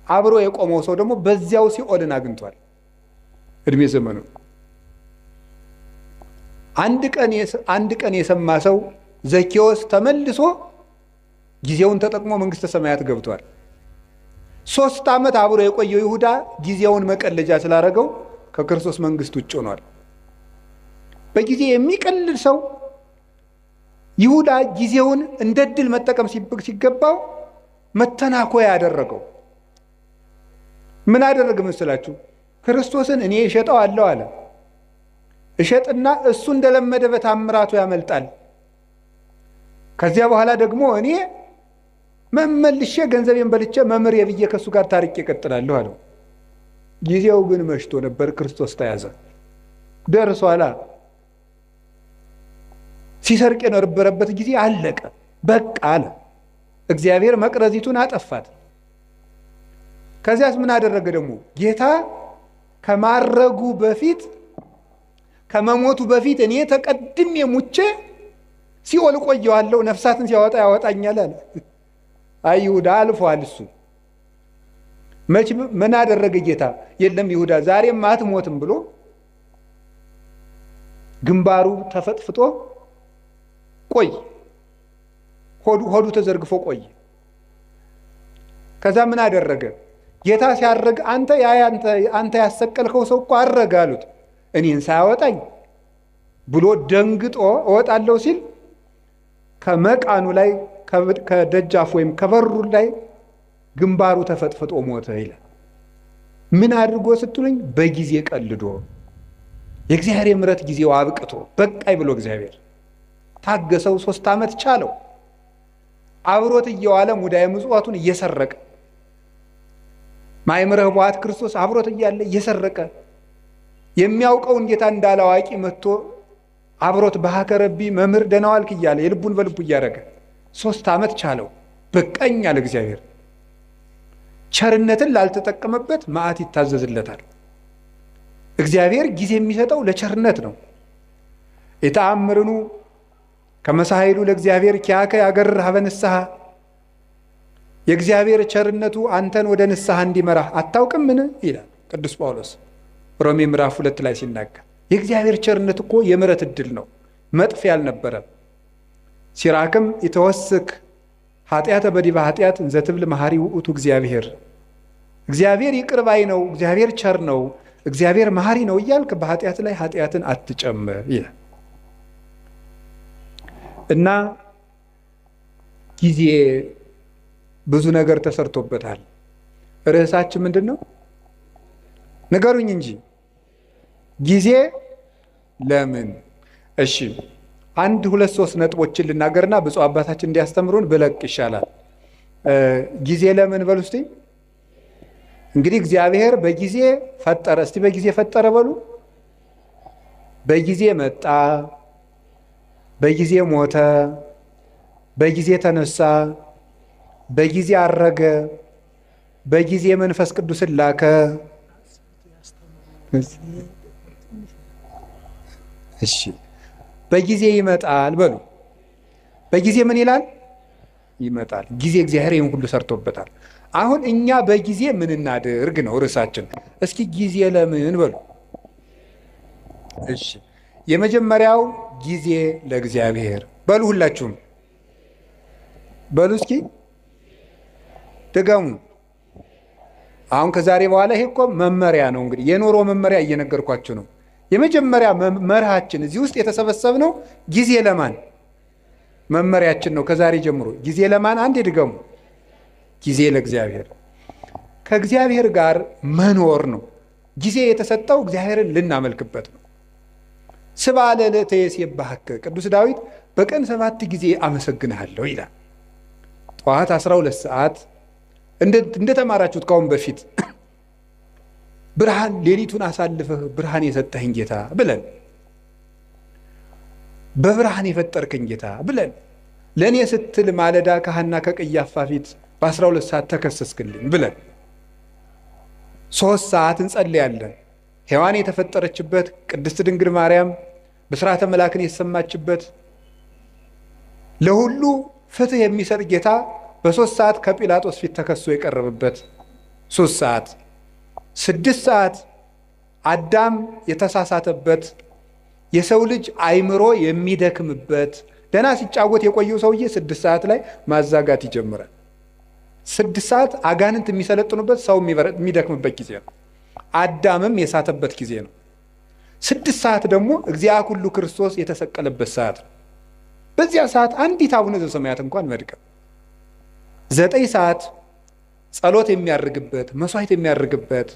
አብሮ የቆመው ሰው ደግሞ በዚያው ሲኦልን አግኝቷል እድሜ ዘመኑ። አንድ ቀን የሰማ ሰው ዘኬዎስ ተመልሶ ጊዜውን ተጠቅሞ መንግሥተ ሰማያት ገብቷል። 3 ዓመት አብሮ የቆየው ይሁዳ ጊዜውን መቀለጃ ስላደረገው ከክርስቶስ መንግሥት ውጭ ሆኗል። በጊዜ የሚቀልል ሰው ይሁዳ ጊዜውን እንደ ድል መጠቀም ሲገባው መተናኮያ ያደረገው። ምን አደረገ መስላችሁ? ክርስቶስን እኔ እሸጠዋለሁ አለ። እሸጥና እሱ እንደለመደ በታምራቱ ያመልጣል። ከዚያ በኋላ ደግሞ እኔ መመልሼ ገንዘቤን በልቼ መምሬ ብዬ ከእሱ ጋር ታርቄ እቀጥላለሁ አለው። ጊዜው ግን መሽቶ ነበር። ክርስቶስ ተያዘ። ደርሷላ። ሲሰርቅ የነበረበት ጊዜ አለቀ፣ በቃ አለ። እግዚአብሔር መቅረዚቱን አጠፋት። ከዚያስ ምን አደረገ ደግሞ? ጌታ ከማረጉ በፊት ከመሞቱ በፊት እኔ ተቀድሜ ሙቼ ሲኦል ቆየዋለሁ፣ ነፍሳትን ሲያወጣ ያወጣኛል አለ። አይ ይሁዳ አልፏል። እሱ መቼ ምን አደረገ ጌታ? የለም ይሁዳ ዛሬም አትሞትም ብሎ ግንባሩ ተፈጥፍጦ ቆይ፣ ሆዱ ተዘርግፎ ቆይ። ከዛ ምን አደረገ ጌታ ሲያረግ? አንተ ያሰቀልከው ሰው እኮ አረገ አሉት። እኔን ሳያወጣኝ ብሎ ደንግጦ እወጣለሁ ሲል ከመቃኑ ላይ ከደጃፍ ወይም ከበሩ ላይ ግንባሩ ተፈጥፍጦ ሞተ ይላል። ምን አድርጎ ስትሉኝ? በጊዜ ቀልዶ። የእግዚአብሔር የምሕረት ጊዜው አብቅቶ በቃይ ብሎ እግዚአብሔር ታገሰው። 3 ዓመት ቻለው። አብሮት እየዋለ ሙዳየ ምጽዋቱን እየሰረቀ ማእምረ ኅቡዓት ክርስቶስ አብሮት እያለ እየሰረቀ የሚያውቀውን ጌታ እንዳላዋቂ መጥቶ አብሮት በሀከረቢ መምህር ደህና ዋልክ እያለ የልቡን በልቡ እያደረገ 3 ዓመት ቻለው። በቃኝ አለ እግዚአብሔር። ቸርነትን ላልተጠቀመበት መዓት ይታዘዝለታል። እግዚአብሔር ጊዜ የሚሰጠው ለቸርነት ነው። የተአምርኑ ከመሳይሉ ለእግዚአብሔር ኪያከ ያገርህ ሀበ ንስሐ፣ የእግዚአብሔር ቸርነቱ አንተን ወደ ንስሐ እንዲመራህ አታውቅምን ይላል ቅዱስ ጳውሎስ ሮሜ ምዕራፍ 2 ላይ ሲናገር። የእግዚአብሔር ቸርነት እኮ የምሕረት ዕድል ነው፣ መጥፊያ አልነበረም። ሲራክም የተወስክ ኃጢአተ በዲበ ኃጢአት እንዘ ትብል መሐሪ ውእቱ እግዚአብሔር፣ እግዚአብሔር ይቅር ባይ ነው፣ እግዚአብሔር ቸር ነው፣ እግዚአብሔር መሐሪ ነው እያልክ በኃጢአት ላይ ኃጢአትን አትጨምር ይላል። እና ጊዜ ብዙ ነገር ተሰርቶበታል። ርዕሳችን ምንድን ነው? ንገሩኝ እንጂ ጊዜ ለምን? እሺ 1 2 3 ነጥቦችን ልናገርና ብፁዕ አባታችን እንዲያስተምሩን ብለቅ ይሻላል። ጊዜ ለምን በሉ እስቲ። እንግዲህ እግዚአብሔር በጊዜ ፈጠረ። እስቲ በጊዜ ፈጠረ በሉ። በጊዜ መጣ፣ በጊዜ ሞተ፣ በጊዜ ተነሳ፣ በጊዜ አረገ፣ በጊዜ መንፈስ ቅዱስን ላከ። እሺ በጊዜ ይመጣል በሉ። በጊዜ ምን ይላል? ይመጣል። ጊዜ እግዚአብሔር ይህን ሁሉ ሰርቶበታል። አሁን እኛ በጊዜ ምን እናድርግ ነው ርዕሳችን። እስኪ ጊዜ ለምን በሉ። እሺ የመጀመሪያው ጊዜ ለእግዚአብሔር በሉ። ሁላችሁም በሉ እስኪ ድገሙ። አሁን ከዛሬ በኋላ ይሄ እኮ መመሪያ ነው። እንግዲህ የኑሮ መመሪያ እየነገርኳችሁ ነው። የመጀመሪያ መርሃችን እዚህ ውስጥ የተሰበሰብነው ጊዜ ለማን መመሪያችን ነው። ከዛሬ ጀምሮ ጊዜ ለማን? አንድ ድገሙ። ጊዜ ለእግዚአብሔር። ከእግዚአብሔር ጋር መኖር ነው። ጊዜ የተሰጠው እግዚአብሔርን ልናመልክበት ነው። ስብሐ ለዕለተ ይሴብሐከ ቅዱስ ዳዊት በቀን 7 ጊዜ አመሰግንሃለሁ ይላል። ጠዋት 12 ሰዓት እንደተማራችሁት ካሁን በፊት ብርሃን ሌሊቱን አሳልፈህ ብርሃን የሰጠህን ጌታ ብለን፣ በብርሃን የፈጠርከኝ ጌታ ብለን፣ ለእኔ ስትል ማለዳ ከሐና ከቀያፋ ፊት በ12 ሰዓት ተከሰስክልኝ ብለን 3 ሰዓት እንጸልያለን። ሔዋን የተፈጠረችበት፣ ቅድስት ድንግል ማርያም ብስራተ መላክን የተሰማችበት፣ ለሁሉ ፍትህ የሚሰጥ ጌታ በ3 ሰዓት ከጲላጦስ ፊት ተከሶ የቀረበበት 3 ሰዓት። 6 ሰዓት አዳም የተሳሳተበት፣ የሰው ልጅ አይምሮ የሚደክምበት፣ ደህና ሲጫወት የቆየው ሰውዬ 6 ሰዓት ላይ ማዛጋት ይጀምራል። 6 ሰዓት አጋንንት የሚሰለጥኑበት፣ ሰው የሚደክምበት ጊዜ ነው። አዳምም የሳተበት ጊዜ ነው። 6 ሰዓት ደግሞ እግዚአ ኩሉ ክርስቶስ የተሰቀለበት ሰዓት ነው። በዚያ ሰዓት አንዲት አቡነ ዘበሰማያት እንኳን መድገም። 9 ሰዓት ጸሎት የሚያርግበት፣ መስዋዕት የሚያርግበት፣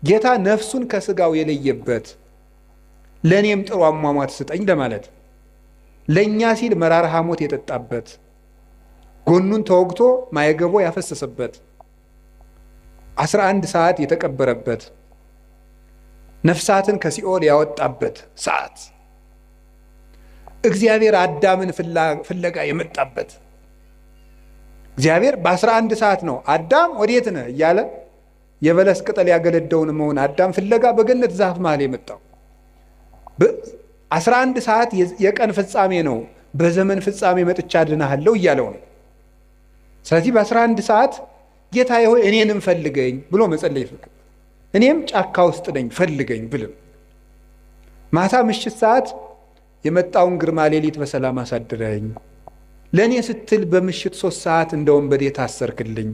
ጌታ ነፍሱን ከስጋው የለየበት፣ ለእኔም ጥሩ አሟሟት ስጠኝ ለማለት ለእኛ ሲል መራራ ሐሞት የጠጣበት፣ ጎኑን ተወግቶ ማየገቦ ያፈሰሰበት፣ 11 ሰዓት የተቀበረበት፣ ነፍሳትን ከሲኦል ያወጣበት ሰዓት፣ እግዚአብሔር አዳምን ፍለጋ የመጣበት። እግዚአብሔር በ11 ሰዓት ነው አዳም ወዴት ነህ እያለ የበለስ ቅጠል ያገለደውን መሆን አዳም ፍለጋ በገነት ዛፍ መሃል የመጣው። 11 ሰዓት የቀን ፍጻሜ ነው። በዘመን ፍጻሜ መጥቻ አድንሃለሁ እያለው ነው። ስለዚህ በ11 ሰዓት ጌታዬ ሆይ እኔንም ፈልገኝ ብሎ መጸለይ ይፈልጋል። እኔም ጫካ ውስጥ ነኝ ፈልገኝ ብልም። ማታ ምሽት ሰዓት የመጣውን ግርማ ሌሊት በሰላም አሳድረኝ፣ ለእኔ ስትል በምሽት 3 ሰዓት እንደ ወንበዴ ታሰርክልኝ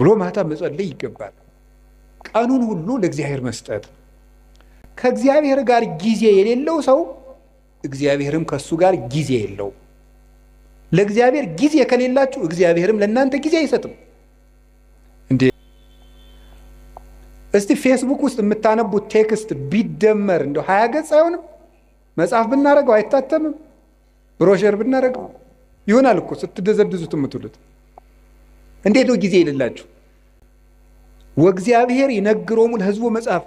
ብሎ ማታ መጸለይ ይገባል። ቀኑን ሁሉ ለእግዚአብሔር መስጠት። ከእግዚአብሔር ጋር ጊዜ የሌለው ሰው እግዚአብሔርም ከእሱ ጋር ጊዜ የለው። ለእግዚአብሔር ጊዜ ከሌላችሁ እግዚአብሔርም ለእናንተ ጊዜ አይሰጥም። እንዴ እስቲ ፌስቡክ ውስጥ የምታነቡት ቴክስት ቢደመር እንደው 20 ገጽ አይሆንም? መጽሐፍ ብናረገው አይታተምም? ብሮሸር ብናረገው ይሆናል እኮ ስትደዘድዙት የምትሉት። እንዴት ነው ጊዜ የሌላችሁ? ወእግዚአብሔር ይነግሮሙ ለሕዝቡ መጽሐፍ።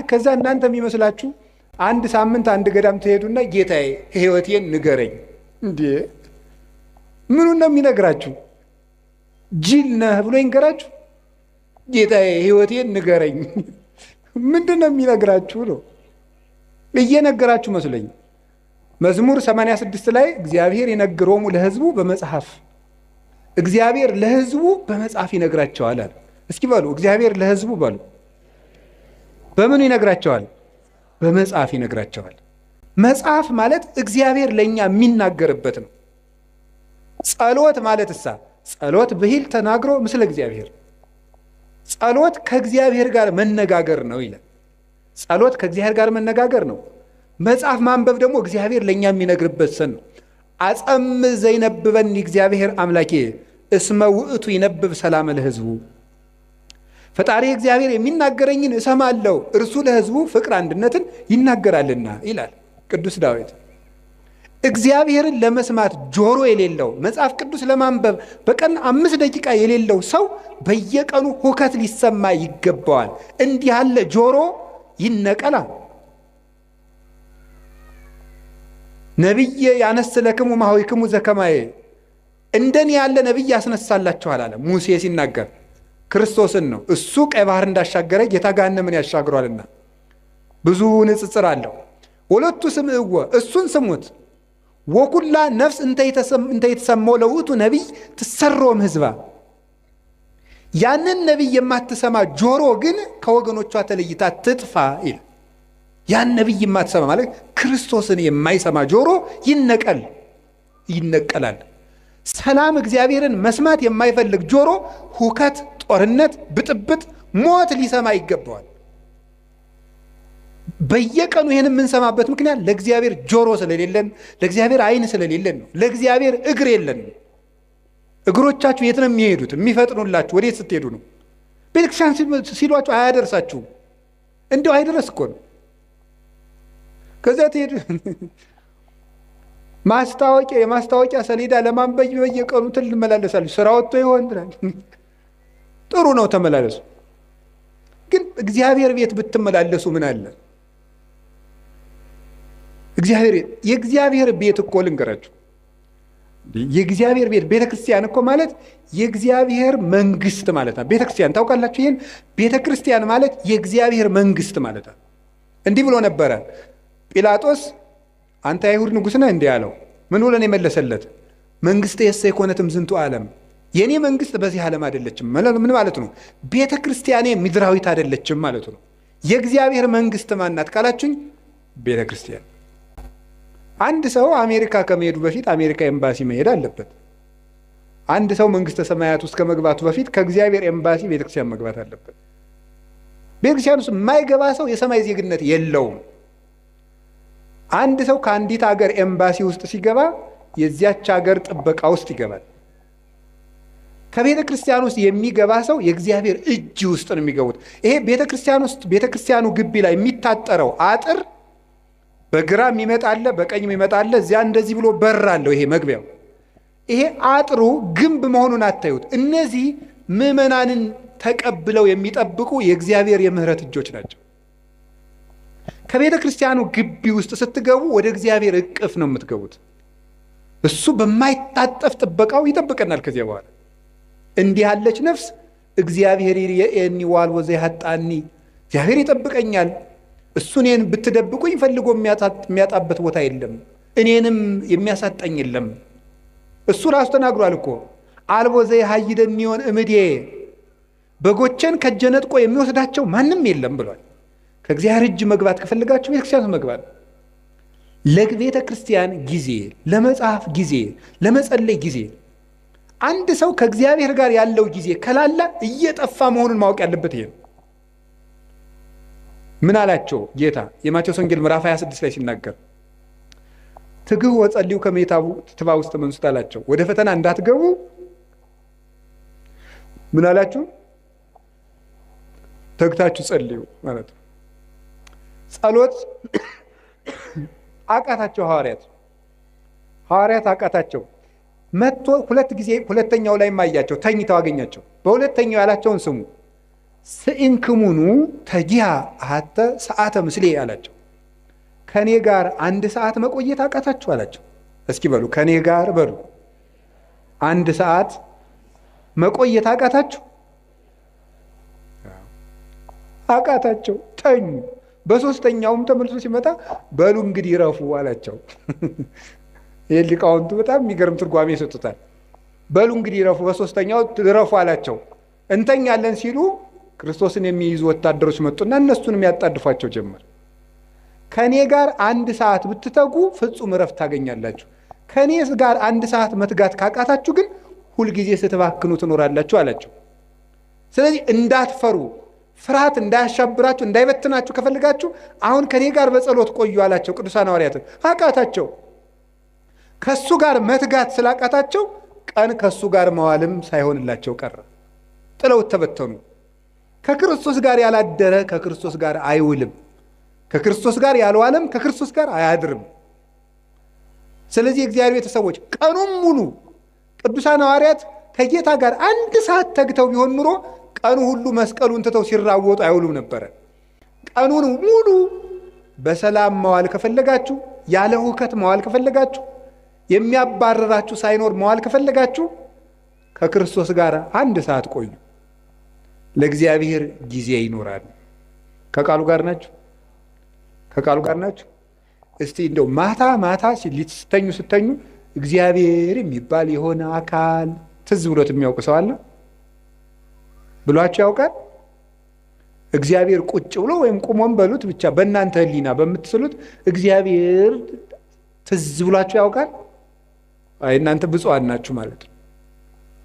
ከዛ እናንተ የሚመስላችሁ አንድ ሳምንት አንድ ገዳም ትሄዱና ጌታዬ ሕይወቴን ንገረኝ። እንዴ ምኑን ነው የሚነግራችሁ? ጅል ነህ ብሎ ይንገራችሁ? ጌታዬ ሕይወቴን ንገረኝ ምንድን ነው የሚነግራችሁ ነው? እየነገራችሁ መስለኝ። መዝሙር 86 ላይ እግዚአብሔር ይነግሮሙ ለሕዝቡ በመጽሐፍ፣ እግዚአብሔር ለሕዝቡ በመጽሐፍ ይነግራቸዋል አለ። እስኪ በሉ እግዚአብሔር ለሕዝቡ በሉ። በምኑ ይነግራቸዋል? በመጽሐፍ ይነግራቸዋል። መጽሐፍ ማለት እግዚአብሔር ለእኛ የሚናገርበት ነው። ጸሎት ማለት ጸሎት ብሂል ተናግሮ ምስለ እግዚአብሔር፣ ጸሎት ከእግዚአብሔር ጋር መነጋገር ነው ይላል። ጸሎት ከእግዚአብሔር ጋር መነጋገር ነው። መጽሐፍ ማንበብ ደግሞ እግዚአብሔር ለእኛ የሚነግርበት ሰን ነው። አጸም ዘይነብበን እግዚአብሔር አምላኬ እስመ ውእቱ ይነብብ ሰላም ለሕዝቡ። ፈጣሪ እግዚአብሔር የሚናገረኝን እሰማለሁ፣ እርሱ ለሕዝቡ ፍቅር አንድነትን ይናገራልና ይላል ቅዱስ ዳዊት። እግዚአብሔርን ለመስማት ጆሮ የሌለው፣ መጽሐፍ ቅዱስ ለማንበብ በቀን 5 ደቂቃ የሌለው ሰው በየቀኑ ሁከት ሊሰማ ይገባዋል። እንዲህ ያለ ጆሮ ይነቀላል። ነቢየ ያነስለክሙ ማኅበይክሙ ዘከማየ፣ እንደኔ ያለ ነቢይ ያስነሳላችኋል አለ ሙሴ ሲናገር ክርስቶስን ነው። እሱ ቀይ ባህር እንዳሻገረ ጌታ ገሃነምን ያሻግሯልና ብዙ ንጽጽር አለው። ወለቱ ስምዕዎ፣ እሱን ስሙት። ወኩላ ነፍስ እንተ የተሰማው ለውእቱ ነቢይ ትሰሮም ህዝባ። ያንን ነቢይ የማትሰማ ጆሮ ግን ከወገኖቿ ተለይታ ትጥፋ ይል። ያን ነቢይ የማትሰማ ማለት ክርስቶስን የማይሰማ ጆሮ ይነቀላል። ሰላም እግዚአብሔርን መስማት የማይፈልግ ጆሮ ሁከት፣ ጦርነት፣ ብጥብጥ፣ ሞት ሊሰማ ይገባዋል። በየቀኑ ይህን የምንሰማበት ምክንያት ለእግዚአብሔር ጆሮ ስለሌለን፣ ለእግዚአብሔር ዓይን ስለሌለን ነው። ለእግዚአብሔር እግር የለን። እግሮቻችሁ የት ነው የሚሄዱት? የሚፈጥኑላችሁ ወዴት ስትሄዱ ነው? ቤተክርስቲያን ሲሏችሁ አያደርሳችሁም። እንዲሁ አይደረስ እኮ ነው። ከዚያ ትሄዱ የማስታወቂያ ሰሌዳ ለማንበብ በየቀኑ ትመላለሳለች። ስራ ወጥቶ ይሆን ጥሩ ነው፣ ተመላለሱ። ግን እግዚአብሔር ቤት ብትመላለሱ ምን አለ? የእግዚአብሔር ቤት እኮ ልንገራችሁ፣ የእግዚአብሔር ቤት ቤተክርስቲያን እኮ ማለት የእግዚአብሔር መንግስት ማለት ነው። ቤተክርስቲያን ታውቃላችሁ? ይህን ቤተክርስቲያን ማለት የእግዚአብሔር መንግስት ማለት ነው። እንዲህ ብሎ ነበረ ጲላጦስ፣ አንተ አይሁድ ንጉሥ ነህ እንዲህ አለው። ምን ብሎ ነው የመለሰለት? መንግስት የሰ የኮነትም ዝንቱ ዓለም፣ የኔ መንግስት በዚህ ዓለም አይደለችም። ምን ማለት ነው? ቤተ ክርስቲያኔ ምድራዊት አይደለችም ማለት ነው። የእግዚአብሔር መንግስት ማናት ካላችሁኝ፣ ቤተ ክርስቲያን። አንድ ሰው አሜሪካ ከመሄዱ በፊት አሜሪካ ኤምባሲ መሄድ አለበት። አንድ ሰው መንግስተ ሰማያት ውስጥ ከመግባቱ በፊት ከእግዚአብሔር ኤምባሲ ቤተክርስቲያን መግባት አለበት። ቤተክርስቲያን ውስጥ የማይገባ ሰው የሰማይ ዜግነት የለውም። አንድ ሰው ከአንዲት ሀገር ኤምባሲ ውስጥ ሲገባ የዚያች ሀገር ጥበቃ ውስጥ ይገባል። ከቤተ ክርስቲያን ውስጥ የሚገባ ሰው የእግዚአብሔር እጅ ውስጥ ነው የሚገቡት። ይሄ ቤተ ክርስቲያኑ ግቢ ላይ የሚታጠረው አጥር በግራ የሚመጣለ በቀኝ የሚመጣለ፣ እዚያ እንደዚህ ብሎ በር አለው። ይሄ መግቢያው፣ ይሄ አጥሩ ግንብ መሆኑን አታዩት። እነዚህ ምዕመናንን ተቀብለው የሚጠብቁ የእግዚአብሔር የምህረት እጆች ናቸው። ከቤተ ክርስቲያኑ ግቢ ውስጥ ስትገቡ ወደ እግዚአብሔር እቅፍ ነው የምትገቡት። እሱ በማይታጠፍ ጥበቃው ይጠብቀናል። ከዚያ በኋላ እንዲህ ያለች ነፍስ እግዚአብሔር ይርኤኒ ወአልቦ ዘያሐጣኒ፣ እግዚአብሔር ይጠብቀኛል፣ እሱ እኔን ብትደብቁኝ ፈልጎ የሚያጣበት ቦታ የለም፣ እኔንም የሚያሳጣኝ የለም። እሱ ራሱ ተናግሯል እኮ አልቦ ዘያሐይደኒ እምኔ፣ በጎቼን ከእጄ ነጥቆ የሚወስዳቸው ማንም የለም ብሏል። ከእግዚአብሔር እጅ መግባት ከፈልጋችሁ ቤተክርስቲያን መግባት፣ ለቤተ ክርስቲያን ጊዜ፣ ለመጽሐፍ ጊዜ፣ ለመጸለይ ጊዜ። አንድ ሰው ከእግዚአብሔር ጋር ያለው ጊዜ ከላላ እየጠፋ መሆኑን ማወቅ ያለበት ይሄ ነው። ምን አላቸው ጌታ? የማቴዎስ ወንጌል ምዕራፍ 26 ላይ ሲናገር ትግሁ ወጸልዩ ከመ ትባኡ ውስተ መንሱት አላቸው። ወደ ፈተና እንዳትገቡ ምን አላችሁ? ተግታችሁ ጸልዩ ማለት ነው። ጸሎት አቃታቸው ሐዋርያት አቃታቸው። መጥቶ ሁለት ጊዜ ሁለተኛው ላይ ማያቸው ተኝተው አገኛቸው። በሁለተኛው ያላቸውን ስሙ። ስኢንክሙኑ ተጊሃ አሐተ ሰዓተ ምስሌ አላቸው። ከኔ ጋር አንድ ሰዓት መቆየት አቃታችሁ አላቸው። እስኪ በሉ ከኔ ጋር በሉ አንድ ሰዓት መቆየት አቃታችሁ? አቃታቸው፣ ተኙ። በሶስተኛውም ተመልሶ ሲመጣ በሉ እንግዲህ ረፉ አላቸው። ይህ ሊቃውንቱ በጣም የሚገርም ትርጓሜ ይሰጡታል። በሉ እንግዲህ ረፉ፣ በሶስተኛው ረፉ አላቸው። እንተኛለን ሲሉ ክርስቶስን የሚይዙ ወታደሮች መጡና እነሱን የሚያጣድፏቸው ጀመር። ከኔ ጋር አንድ ሰዓት ብትተጉ ፍጹም እረፍት ታገኛላችሁ። ከኔ ጋር አንድ ሰዓት መትጋት ካቃታችሁ ግን ሁልጊዜ ስትባክኑ ትኖራላችሁ አላቸው። ስለዚህ እንዳትፈሩ፣ ፍርሃት እንዳያሻብራችሁ፣ እንዳይበትናችሁ ከፈልጋችሁ አሁን ከኔ ጋር በጸሎት ቆዩ አላቸው። ቅዱሳን ሐዋርያትን አቃታቸው። ከሱ ጋር መትጋት ስላቃታቸው ቀን ከሱ ጋር መዋልም ሳይሆንላቸው ቀረ። ጥለውት ተበተኑ። ከክርስቶስ ጋር ያላደረ ከክርስቶስ ጋር አይውልም፣ ከክርስቶስ ጋር ያልዋለም ከክርስቶስ ጋር አያድርም። ስለዚህ የእግዚአብሔር ቤተሰቦች ቀኑን ሙሉ ቅዱሳን ሐዋርያት ከጌታ ጋር አንድ ሰዓት ተግተው ቢሆን ኑሮ ቀኑ ሁሉ መስቀሉን ትተው ሲራወጡ አይውሉም ነበረ። ቀኑን ሙሉ በሰላም መዋል ከፈለጋችሁ፣ ያለ ሁከት መዋል ከፈለጋችሁ፣ የሚያባረራችሁ ሳይኖር መዋል ከፈለጋችሁ ከክርስቶስ ጋር አንድ ሰዓት ቆዩ። ለእግዚአብሔር ጊዜ ይኖራል። ከቃሉ ጋር ናችሁ? ከቃሉ ጋር ናችሁ? እስቲ እንደው ማታ ስተኙ እግዚአብሔር የሚባል የሆነ አካል ትዝ ብሎት የሚያውቅ ሰው አለ ብሏችሁ ያውቃል? እግዚአብሔር ቁጭ ብሎ ወይም ቁሞም በሉት ብቻ በእናንተ ህሊና በምትስሉት እግዚአብሔር ትዝ ብሏችሁ ያውቃል? አይ እናንተ ብፁዓን ናችሁ ማለት ነው።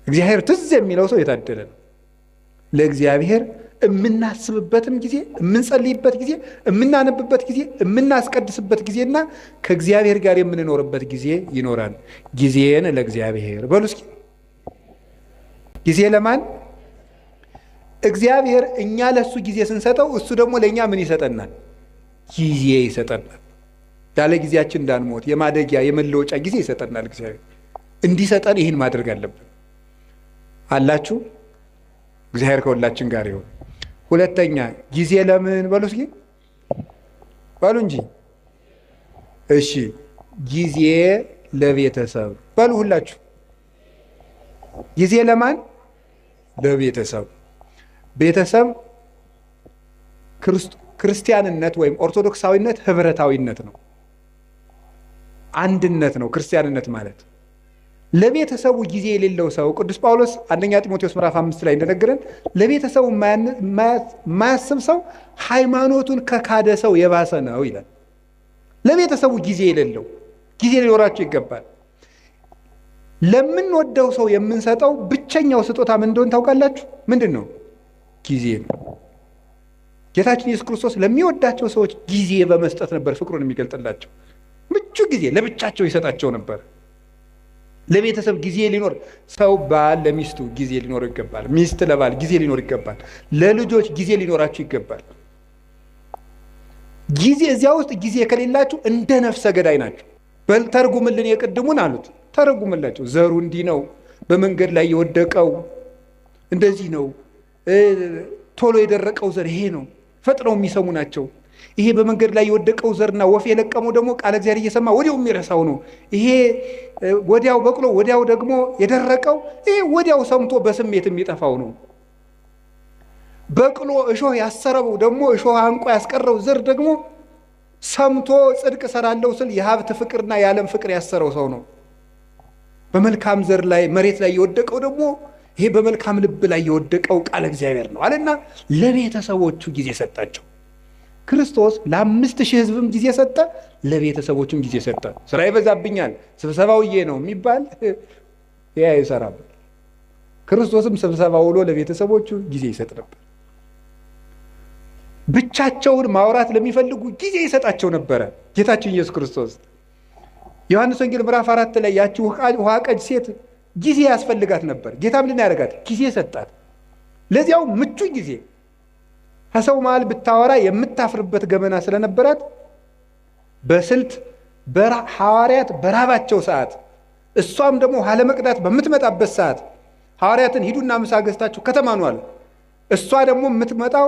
እግዚአብሔር ትዝ የሚለው ሰው የታደለ ነው። ለእግዚአብሔር የምናስብበትም ጊዜ፣ የምንጸልይበት ጊዜ፣ የምናነብበት ጊዜ፣ የምናስቀድስበት ጊዜና ከእግዚአብሔር ጋር የምንኖርበት ጊዜ ይኖራል። ጊዜን ለእግዚአብሔር በሉ እስኪ። ጊዜ ለማን? እግዚአብሔር እኛ ለሱ ጊዜ ስንሰጠው እሱ ደግሞ ለኛ ምን ይሰጠናል? ጊዜ ይሰጠናል። ያለ ጊዜያችን እንዳንሞት የማደጊያ የመለወጫ ጊዜ ይሰጠናል። እግዚአብሔር እንዲሰጠን ይህን ማድረግ አለብን። አላችሁ? እግዚአብሔር ከሁላችን ጋር ይሁን። ሁለተኛ ጊዜ ለምን በሉ እስኪ በሉ እንጂ። እሺ ጊዜ ለቤተሰብ በሉ ሁላችሁ። ጊዜ ለማን? ለቤተሰብ። ቤተሰብ ክርስቲያንነት ወይም ኦርቶዶክሳዊነት ህብረታዊነት ነው፣ አንድነት ነው ክርስቲያንነት ማለት። ለቤተሰቡ ጊዜ የሌለው ሰው ቅዱስ ጳውሎስ አንደኛ ጢሞቴዎስ ምዕራፍ 5 ላይ እንደነገረን ለቤተሰቡ የማያስብ ሰው ሃይማኖቱን ከካደ ሰው የባሰ ነው ይላል። ለቤተሰቡ ጊዜ የሌለው፣ ጊዜ ሊኖራቸው ይገባል። ለምንወደው ሰው የምንሰጠው ብቸኛው ስጦታ ምን እንደሆነ ታውቃላችሁ? ምንድን ነው? ጊዜ ነው። ጌታችን ኢየሱስ ክርስቶስ ለሚወዳቸው ሰዎች ጊዜ በመስጠት ነበር ፍቅሩን የሚገልጥላቸው። ምቹ ጊዜ ለብቻቸው ይሰጣቸው ነበር። ለቤተሰብ ጊዜ ሊኖር፣ ሰው ባል ለሚስቱ ጊዜ ሊኖር ይገባል። ሚስት ለባል ጊዜ ሊኖር ይገባል። ለልጆች ጊዜ ሊኖራችሁ ይገባል። ጊዜ እዚያ ውስጥ ጊዜ ከሌላችሁ እንደ ነፍሰ ገዳይ ናቸው። በል ተርጉምልን የቅድሙን አሉት። ተረጉምላቸው። ዘሩ እንዲህ ነው፣ በመንገድ ላይ የወደቀው እንደዚህ ነው፣ ቶሎ የደረቀው ዘር ይሄ ነው፣ ፈጥነው የሚሰሙ ናቸው። ይሄ በመንገድ ላይ የወደቀው ዘርና ወፍ የለቀመው ደግሞ ቃለ እግዚአብሔር እየሰማ ወዲያው የሚረሳው ነው። ይሄ ወዲያው በቅሎ ወዲያው ደግሞ የደረቀው ይሄ ወዲያው ሰምቶ በስሜት የሚጠፋው ነው። በቅሎ እሾህ ያሰረው ደግሞ እሾህ አንቆ ያስቀረው ዘር ደግሞ ሰምቶ ጽድቅ ሰራለው ስል የሀብት ፍቅርና የዓለም ፍቅር ያሰረው ሰው ነው። በመልካም ዘር ላይ መሬት ላይ የወደቀው ደግሞ ይሄ በመልካም ልብ ላይ የወደቀው ቃለ እግዚአብሔር ነው አለና ለቤተሰቦቹ ጊዜ ሰጣቸው። ክርስቶስ ለ5000 ሕዝብም ጊዜ ሰጠ፣ ለቤተሰቦቹም ጊዜ ሰጠ። ስራ ይበዛብኛል ስብሰባውዬ ነው የሚባል ያ ይሰራል። ክርስቶስም ስብሰባ ውሎ ለቤተሰቦቹ ጊዜ ይሰጥ ነበር። ብቻቸውን ማውራት ለሚፈልጉ ጊዜ ይሰጣቸው ነበረ ጌታችን ኢየሱስ ክርስቶስ። ዮሐንስ ወንጌል ምዕራፍ 4 ላይ ያቺ ውሃ ቀጅ ሴት ጊዜ ያስፈልጋት ነበር። ጌታ ምንድን ያደርጋት? ጊዜ ሰጣት። ለዚያው ምቹ ጊዜ። ከሰው መሃል ብታወራ የምታፍርበት ገመና ስለነበራት በስልት ሐዋርያት በራባቸው ሰዓት፣ እሷም ደግሞ ውሃ ለመቅዳት በምትመጣበት ሰዓት ሐዋርያትን ሂዱና ምሳ ገዝታችሁ ከተማ ኑ አለ። እሷ ደግሞ የምትመጣው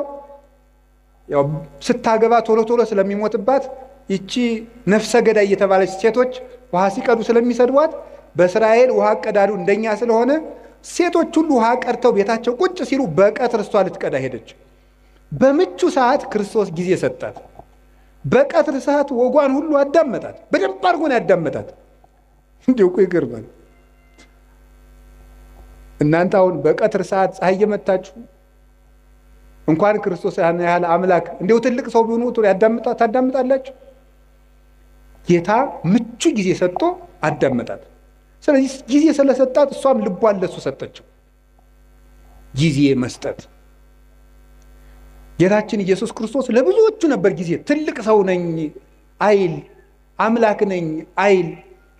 ያው ስታገባ ቶሎ ቶሎ ስለሚሞትባት ይቺ ነፍሰ ገዳይ የተባለች ሴቶች ውሃ ሲቀዱ ስለሚሰድቧት በእስራኤል ውሃ ቀዳዱ እንደኛ ስለሆነ ሴቶች ሁሉ ውሃ ቀድተው ቤታቸው ቁጭ ሲሉ በቀትር እሷ ልትቀዳ ሄደች። በምቹ ሰዓት ክርስቶስ ጊዜ ሰጣት። በቀትር ሰዓት ወጓን ሁሉ አዳመጣት። በደንብ አድርጎ ነው ያዳመጣት። እንዲሁ እኮ ይገርማል። እናንተ አሁን በቀትር ሰዓት ፀሐይ እየመታችሁ እንኳን ክርስቶስ ያህል አምላክ እንዲሁ ትልቅ ሰው ቢሆኑ ታዳምጣላችሁ? ጌታ ምቹ ጊዜ ሰጥቶ አዳመጣት። ስለዚህ ጊዜ ስለሰጣት እሷም ልቧን ለሱ ሰጠችው። ጊዜ መስጠት። ጌታችን ኢየሱስ ክርስቶስ ለብዙዎቹ ነበር ጊዜ። ትልቅ ሰው ነኝ አይል፣ አምላክ ነኝ አይል፣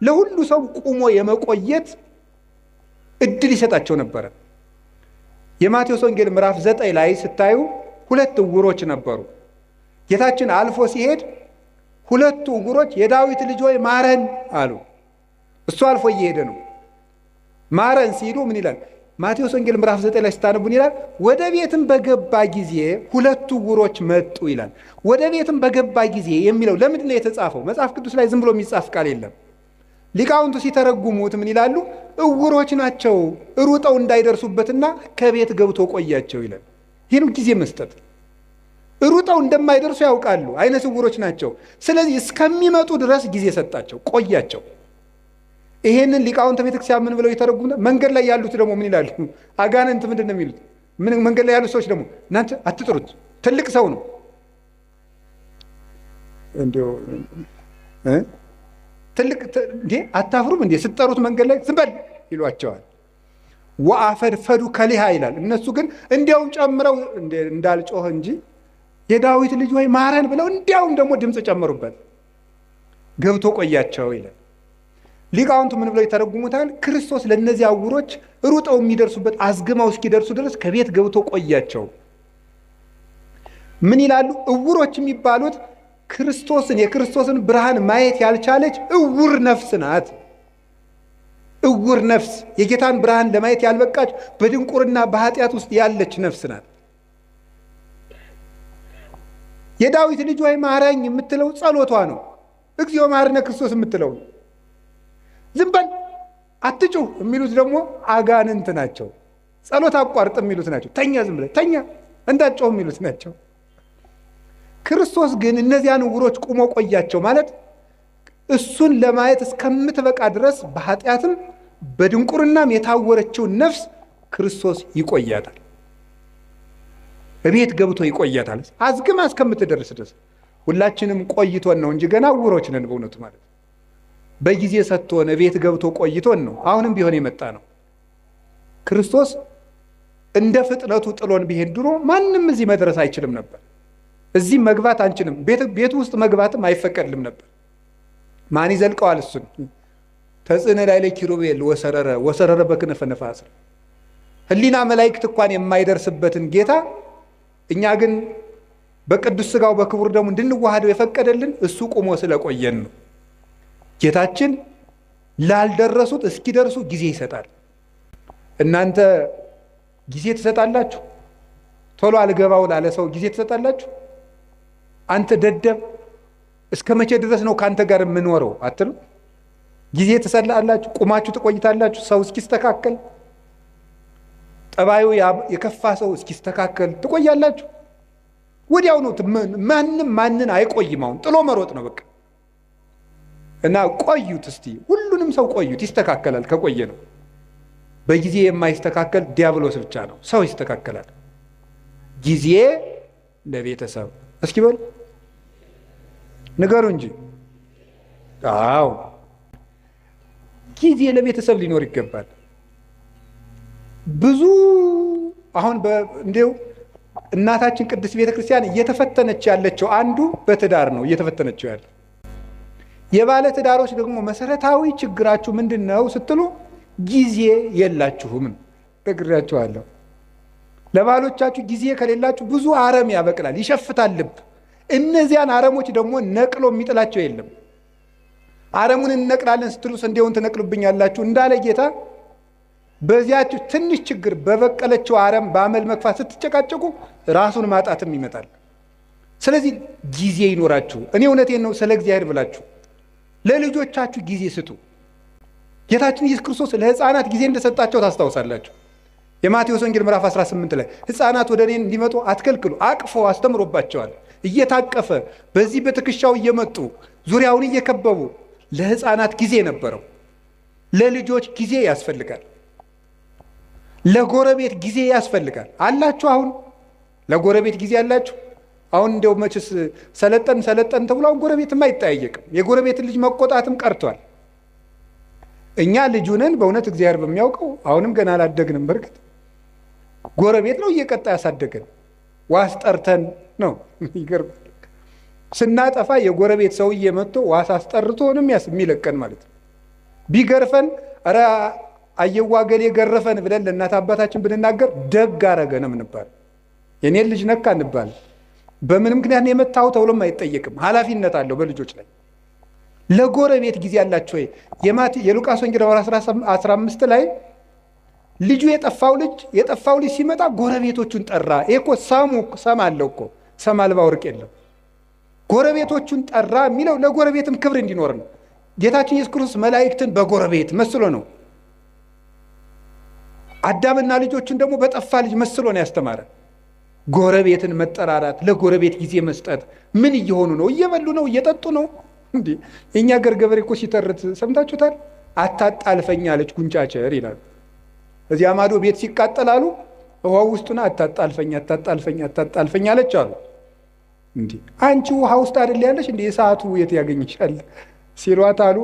ለሁሉ ሰው ቁሞ የመቆየት እድል ይሰጣቸው ነበረ። የማቴዎስ ወንጌል ምዕራፍ 9 ላይ ስታዩ 2 ዕውሮች ነበሩ። ጌታችን አልፎ ሲሄድ 2 ዕውሮች የዳዊት ልጅ ሆይ ማረን አሉ። እሱ አልፎ እየሄደ ነው። ማረን ሲሉ ምን ይላል? ማቴዎስ ወንጌል ምዕራፍ 9 ላይ ስታነቡን ይላል ወደ ቤትም በገባ ጊዜ 2 ዕውሮች መጡ ይላል። ወደ ቤትም በገባ ጊዜ የሚለው ለምንድን ነው የተጻፈው? መጽሐፍ ቅዱስ ላይ ዝም ብሎ የሚጻፍ ቃል የለም። ሊቃውንቱ ሲተረጉሙት ምን ይላሉ? ዕውሮች ናቸው ሩጠው እንዳይደርሱበትና ከቤት ገብቶ ቆያቸው ይላል። ይህ ነው ጊዜ መስጠት። ሩጠው እንደማይደርሱ ያውቃሉ። አይነ ስውሮች ናቸው። ስለዚህ እስከሚመጡ ድረስ ጊዜ ሰጣቸው፣ ቆያቸው። ይሄንን ሊቃውንተ ቤተክርስቲያን ምን ብለው ይተረጉሙታል? መንገድ ላይ ያሉት ደግሞ ምን ይላሉ? አጋንንት ምንድን ነው የሚሉት? መንገድ ላይ ያሉት ሰዎች ደግሞ እናንተ አትጥሩት፣ ትልቅ ሰው ነው እንዲሁ ትልቅ እንዴ አታፍሩም እንዴ ስትጠሩት መንገድ ላይ ዝም በል ይሏቸዋል። ወአፈድፈዱ ከሊሃ ይላል። እነሱ ግን እንዲያውም ጨምረው እንዳልጮህ እንጂ የዳዊት ልጅ ወይ ማረን ብለው እንዲያውም ደግሞ ድምፅ ጨመሩበት። ገብቶ ቆያቸው ይላል። ሊቃውንቱ ምን ብለው ይተረጉሙታል? ክርስቶስ ለእነዚህ ዕውሮች ሩጠው የሚደርሱበት አዝግማው እስኪደርሱ ድረስ ከቤት ገብቶ ቆያቸው። ምን ይላሉ? ዕውሮች የሚባሉት የክርስቶስን ብርሃን ማየት ያልቻለች ዕውር ነፍስ ናት። ዕውር ነፍስ የጌታን ብርሃን ለማየት ያልበቃች በድንቁርና በኃጢአት ውስጥ ያለች ነፍስ ናት። የዳዊት ልጅ ወይ ማረኝ የምትለው ጸሎቷ ነው። እግዚኦ መሐረነ ክርስቶስ የምትለው ዝም በል አትጩህ የሚሉት ደግሞ አጋንንት ናቸው። ጸሎት አቋርጥ የሚሉት ናቸው። ተኛ፣ ዝም ብለህ ተኛ እንዳትጮህ የሚሉት ናቸው። ክርስቶስ ግን እነዚያን ዕውሮች ቁሞ ቆያቸው ማለት እሱን ለማየት እስከምትበቃ ድረስ በኃጢአትም በድንቁርናም የታወረችውን ነፍስ ክርስቶስ ይቆያታል። እቤት ገብቶ ይቆያታል አዝግማ እስከምትደርስ ድረስ። ሁላችንም ቆይቶን ነው እንጂ ገና ዕውሮች ነን በእውነቱ ማለት በጊዜ ሰጥቶን እቤት ገብቶ ቆይቶን ነው አሁንም ቢሆን የመጣ ነው። ክርስቶስ እንደ ፍጥነቱ ጥሎን ቢሄድ ድሮ ማንም እዚህ መድረስ አይችልም ነበር። እዚህ መግባት አንችልም። ቤቱ ውስጥ መግባትም አይፈቀድልም ነበር። ማን ይዘልቀዋል? እሱን ተጽዕነ ላዕለ ኪሩቤል ወሰረረ በክነፈ ነፋስ። ህሊና መላእክት እንኳን የማይደርስበትን ጌታ እኛ ግን በቅዱስ ሥጋው በክቡር ደሙ እንድንዋሃደው የፈቀደልን እሱ ቁሞ ስለቆየን ነው። ጌታችን ላልደረሱት እስኪደርሱ ጊዜ ይሰጣል። እናንተ ጊዜ ትሰጣላችሁ? ቶሎ አልገባው ላለ ሰው ጊዜ ትሰጣላችሁ? አንተ ደደብ እስከ መቼ ድረስ ነው ከአንተ ጋር የምኖረው አትሉ? ጊዜ ትሰጣላችሁ? ቁማችሁ ትቆይታላችሁ? ሰው እስኪስተካከል፣ ጠባዩ የከፋ ሰው እስኪስተካከል ትቆያላችሁ? ወዲያው ነው። ማንም ማንን አይቆይም። አሁን ጥሎ መሮጥ ነው በቃ። እና ቆዩት እስቲ፣ ሁሉንም ሰው ቆዩት፣ ይስተካከላል ከቆየ ነው። በጊዜ የማይስተካከል ዲያብሎስ ብቻ ነው። ሰው ይስተካከላል። ጊዜ ለቤተሰብ እስኪ በሉ ንገሩ እንጂ። አዎ ጊዜ ለቤተሰብ ሊኖር ይገባል። ብዙ አሁን እንዴው እናታችን ቅድስት ቤተክርስቲያን እየተፈተነች ያለችው አንዱ በትዳር ነው እየተፈተነችው ያለ። የባለ ትዳሮች ደግሞ መሰረታዊ ችግራችሁ ምንድን ነው ስትሉ ጊዜ የላችሁም። ነግሬያችኋለሁ። ለባሎቻችሁ ጊዜ ከሌላችሁ ብዙ አረም ያበቅላል፣ ይሸፍታል ልብ። እነዚያን አረሞች ደግሞ ነቅሎ የሚጥላቸው የለም። አረሙን እንነቅላለን ስትሉ ስንዴውን ትነቅሉብኛላችሁ እንዳለ ጌታ በዚያችሁ ትንሽ ችግር በበቀለችው አረም በአመል መግፋት ስትጨቃጨቁ ራሱን ማጣትም ይመጣል። ስለዚህ ጊዜ ይኖራችሁ። እኔ እውነቴን ነው። ስለ እግዚአብሔር ብላችሁ ለልጆቻችሁ ጊዜ ስጡ። ጌታችን ኢየሱስ ክርስቶስ ለሕፃናት ጊዜ እንደሰጣቸው ታስታውሳላችሁ። የማቴዎስ ወንጌል ምዕራፍ 18 ላይ ሕፃናት ወደ እኔ እንዲመጡ አትከልክሉ፣ አቅፎ አስተምሮባቸዋል። እየታቀፈ በዚህ በትከሻው እየመጡ ዙሪያውን እየከበቡ ለሕፃናት ጊዜ ነበረው። ለልጆች ጊዜ ያስፈልጋል። ለጎረቤት ጊዜ ያስፈልጋል። አላችሁ? አሁን ለጎረቤት ጊዜ አላችሁ? አሁን እንደው መችስ ሰለጠን ተብሎ አሁን ጎረቤትም አይጠያየቅም። የጎረቤትን ልጅ መቆጣትም ቀርቷል። እኛ ልጁ ነን በእውነት እግዚአብሔር በሚያውቀው አሁንም ገና አላደግንም። በርግጥ ጎረቤት ነው እየቀጣ ያሳደገን። ዋስ ጠርተን ነው። ይገርማል። ስናጠፋ የጎረቤት ሰውዬ መጥቶ ዋስ አስጠርቶንም የሚለቀን ማለት ነው። ቢገርፈን ኧረ አየዋ ገሌ ገረፈን ብለን ለእናት አባታችን ብንናገር ደግ አረገ ነው የምንባል። የኔን ልጅ ነካ እንባል። በምን ምክንያት ነው የመታው ተብሎም አይጠየቅም። ኃላፊነት አለው በልጆች ላይ። ለጎረቤት ጊዜ አላችሁ ወይ? የሉቃስ ወንጌል 15 ላይ ልጁ የጠፋው ልጅ ሲመጣ ጎረቤቶቹን ጠራ። ይሄ እኮ ሰም አለው እኮ ሰም አልባ ወርቅ የለም። ጎረቤቶቹን ጠራ የሚለው ለጎረቤትም ክብር እንዲኖር ነው። ጌታችን ኢየሱስ ክርስቶስ መላእክትን በጎረቤት መስሎ ነው። አዳምና ልጆቹን ደግሞ በጠፋ ልጅ መስሎ ነው ያስተማረ። ጎረቤትን መጠራራት፣ ለጎረቤት ጊዜ መስጠት። ምን እየሆኑ ነው? እየበሉ ነው? እየጠጡ ነው? እንዴ የእኛ ሀገር ገበሬ እኮ ሲተርት ሰምታችሁታል? አታጣልፈኝ አለች ጉንጫቸር ይላሉ። እዚያ ማዶ ቤት ሲቃጠላሉ ውሃ ውስጡና አታጣልፈኝ አታጣልፈኝ አታጣልፈኝ አለች አሉ። እንዴ አንቺ ውሃ ውስጥ አይደል ያለሽ እንዴ እሳቱ የት ያገኝሻል ሲሏት አሉ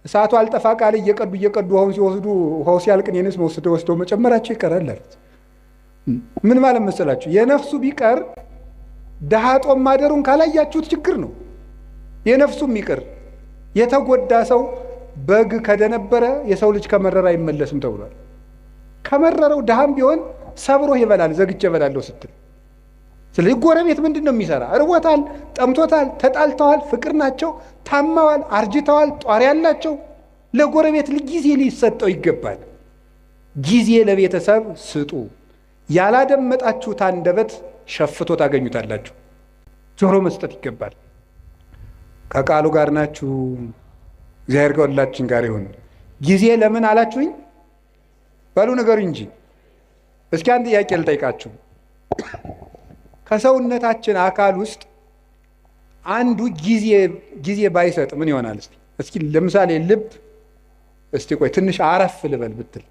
እሳቱ አልጠፋ ቃል እየቀዱ ውሃውን ሲወስዱ ውሃው ሲያልቅ እኔንስ ወስደው መጨመራቸው ይቀራል አለች። ምን ማለት መሰላችሁ? የነፍሱ ቢቀር ድሃ ጦም ማደሩን ካላያችሁት ችግር ነው። የነፍሱም ይቅር የተጎዳ ሰው በግ ከደነበረ የሰው ልጅ ከመረረ አይመለስም ተብሏል። ከመረረው ድሃም ቢሆን ሰብሮ ይበላል ዘግቼ እበላለሁ ስትል። ስለዚህ ጎረቤት ምንድን ነው የሚሰራ? እርቦታል፣ ጠምቶታል፣ ተጣልተዋል፣ ፍቅር ናቸው፣ ታማዋል፣ አርጅተዋል፣ ጧሪ ያላቸው። ለጎረቤት ጊዜ ሊሰጠው ይገባል። ጊዜ ለቤተሰብ ስጡ። ያላደመጣችሁት አንደበት ሸፍቶ ታገኙታላችሁ። ጆሮ መስጠት ይገባል። ከቃሉ ጋር ናችሁ። እግዚአብሔር ከሁላችን ጋር ይሁን። ጊዜ ለምን አላችሁኝ? በሉ ንገሩኝ እንጂ። እስኪ አንድ ጥያቄ ልጠይቃችሁ። ከሰውነታችን አካል ውስጥ አንዱ ጊዜ ባይሰጥ ምን ይሆናል? እስኪ ለምሳሌ ልብ፣ እስቲ ቆይ ትንሽ አረፍ ልበል ብትል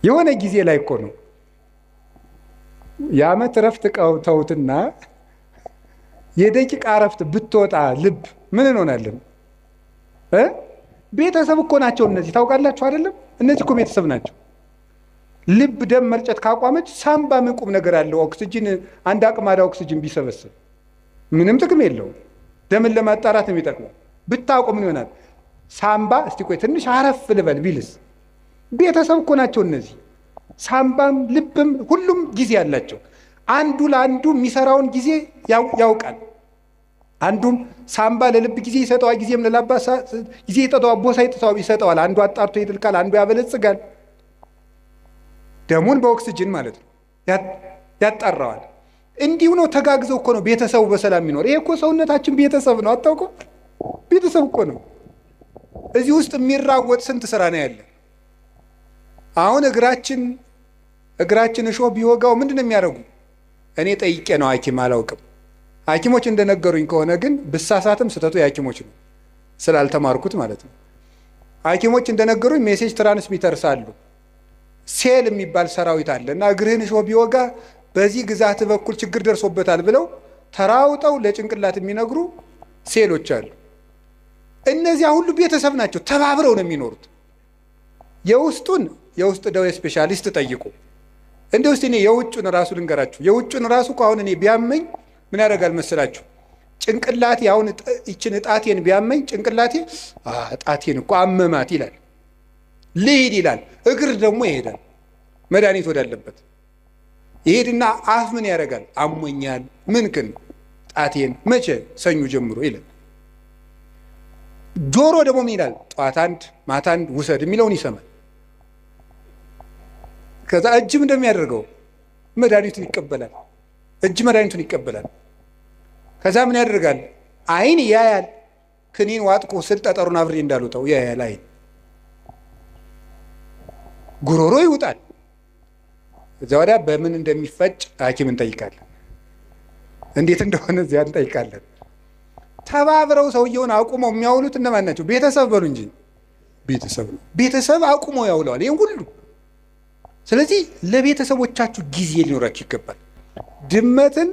የሆነ ጊዜ ላይ እኮ ነው የዓመት እረፍት ተውትና የደቂቃ እረፍት ብትወጣ ልብ ምን እንሆናለን? ቤተሰብ እኮ ናቸው እነዚህ። ታውቃላችሁ አይደለም? እነዚህ እኮ ቤተሰብ ናቸው። ልብ ደም መርጨት ካቋመች ሳምባ ምን ቁም ነገር አለው? ኦክሲጅን አንድ አቅማዳ ኦክሲጅን ቢሰበስብ ምንም ጥቅም የለውም። ደምን ለማጣራት ነው የሚጠቅመው። ብታውቁ ምን ይሆናል? ሳምባ እስቲ ቆይ ትንሽ አረፍ ልበል ቢልስ? ቤተሰብ እኮ ናቸው እነዚህ። ሳምባም ልብም ሁሉም ጊዜ አላቸው። አንዱ ለአንዱ የሚሰራውን ጊዜ ያውቃል። አንዱም ሳምባ ለልብ ጊዜ ይሰጠዋል፣ ጊዜም ለላባ ጊዜ ይሰጠዋል፣ ቦሳ ይሰጠዋል። አንዱ አጣርቶ ይጥልቃል፣ አንዱ ያበለጽጋል። ደሙን በኦክሲጅን ማለት ነው ያጣራዋል። እንዲሁ ነው። ተጋግዘው እኮ ነው ቤተሰቡ በሰላም የሚኖር። ይሄ እኮ ሰውነታችን ቤተሰብ ነው። አታውቁም? ቤተሰብ እኮ ነው። እዚህ ውስጥ የሚራወጥ ስንት ስራ ነው ያለ። አሁን እግራችን እሾህ ቢወጋው ምንድን ነው የሚያደርጉ? እኔ ጠይቄ ነው ሐኪም አላውቅም። ሐኪሞች እንደነገሩኝ ከሆነ ግን ብሳሳትም ስህተቱ የሐኪሞች ነው ስላልተማርኩት ማለት ነው። ሐኪሞች እንደነገሩኝ ሜሴጅ ትራንስሚተርስ አሉ። ሴል የሚባል ሰራዊት አለ እና እግርህን እሾህ ቢወጋ በዚህ ግዛት በኩል ችግር ደርሶበታል ብለው ተራውጠው ለጭንቅላት የሚነግሩ ሴሎች አሉ። እነዚያ ሁሉ ቤተሰብ ናቸው። ተባብረው ነው የሚኖሩት። የውስጥ ደዌ ስፔሻሊስት ጠይቁ። እንደ ውስጥ እኔ የውጩን ራሱ ልንገራችሁ። የውጩን ራሱ አሁን እኔ ቢያመኝ ምን ያደርጋል መሰላችሁ? ጭንቅላቴ አሁን ይችን ጣቴን ቢያመኝ ጭንቅላቴ ጣቴን እኮ አመማት ይላል፣ ልሂድ ይላል። እግር ደግሞ ይሄዳል መድኃኒት ወዳለበት ይሄድና አፍ ምን ያደርጋል? አሞኛል ምንክን ጣቴን መቼ ሰኞ ጀምሮ ይላል። ጆሮ ደግሞ ምን ይላል? ጠዋት አንድ ማታ አንድ ውሰድ የሚለውን ይሰማል። ከዛ እጅም እንደሚያደርገው መድኃኒቱን ይቀበላል። እጅ መድኃኒቱን ይቀበላል። ከዛ ምን ያደርጋል? አይን ያያል። ክኒን ዋጥቆ ስል ጠጠሩን አብሬ እንዳልወጣው ያያል አይን። ጉሮሮ ይውጣል። እዛ ወዲያ በምን እንደሚፈጭ ሐኪም እንጠይቃለን። እንዴት እንደሆነ እዚያ እንጠይቃለን። ተባብረው ሰውየውን አቁመው የሚያውሉት እነማን ናቸው? ቤተሰብ በሉ እንጂ ቤተሰብ ነው። ቤተሰብ አቁመው ያውለዋል ይህን ሁሉ። ስለዚህ ለቤተሰቦቻችሁ ጊዜ ሊኖራችሁ ይገባል። ድመትን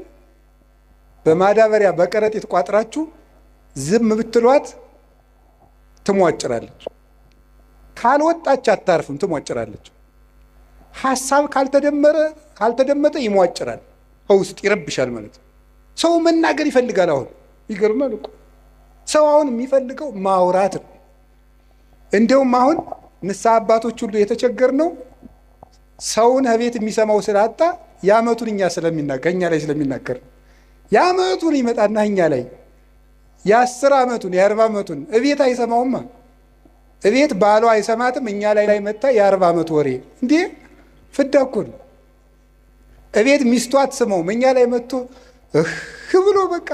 በማዳበሪያ በከረጢት ቋጥራችሁ ዝም ብትሏት ትሟጭራለች። ካልወጣች አታርፍም፣ ትሟጭራለች። ሐሳብ ካልተደመጠ ይሟጭራል፣ ውስጥ ይረብሻል ማለት ነው። ሰው መናገር ይፈልጋል። አሁን ይገርማል እኮ ሰው አሁን የሚፈልገው ማውራት ነው። እንዲያውም አሁን ንስሐ አባቶች ሁሉ የተቸገር ነው ሰውን ቤት የሚሰማው ስላጣ የዓመቱን ከእኛ ላይ ስለሚናገር የዓመቱን ይመጣና እኛ ላይ የ10 ዓመቱን የ40 ዓመቱን እቤት አይሰማውማ። እቤት ባሏ አይሰማትም፣ እኛ ላይ መጣ የ40 ዓመት ወሬ እንዴ ፍዳ እኮ ነው። እቤት ሚስቱ አትሰማውም፣ እኛ ላይ መጥቶ ብሎ በቃ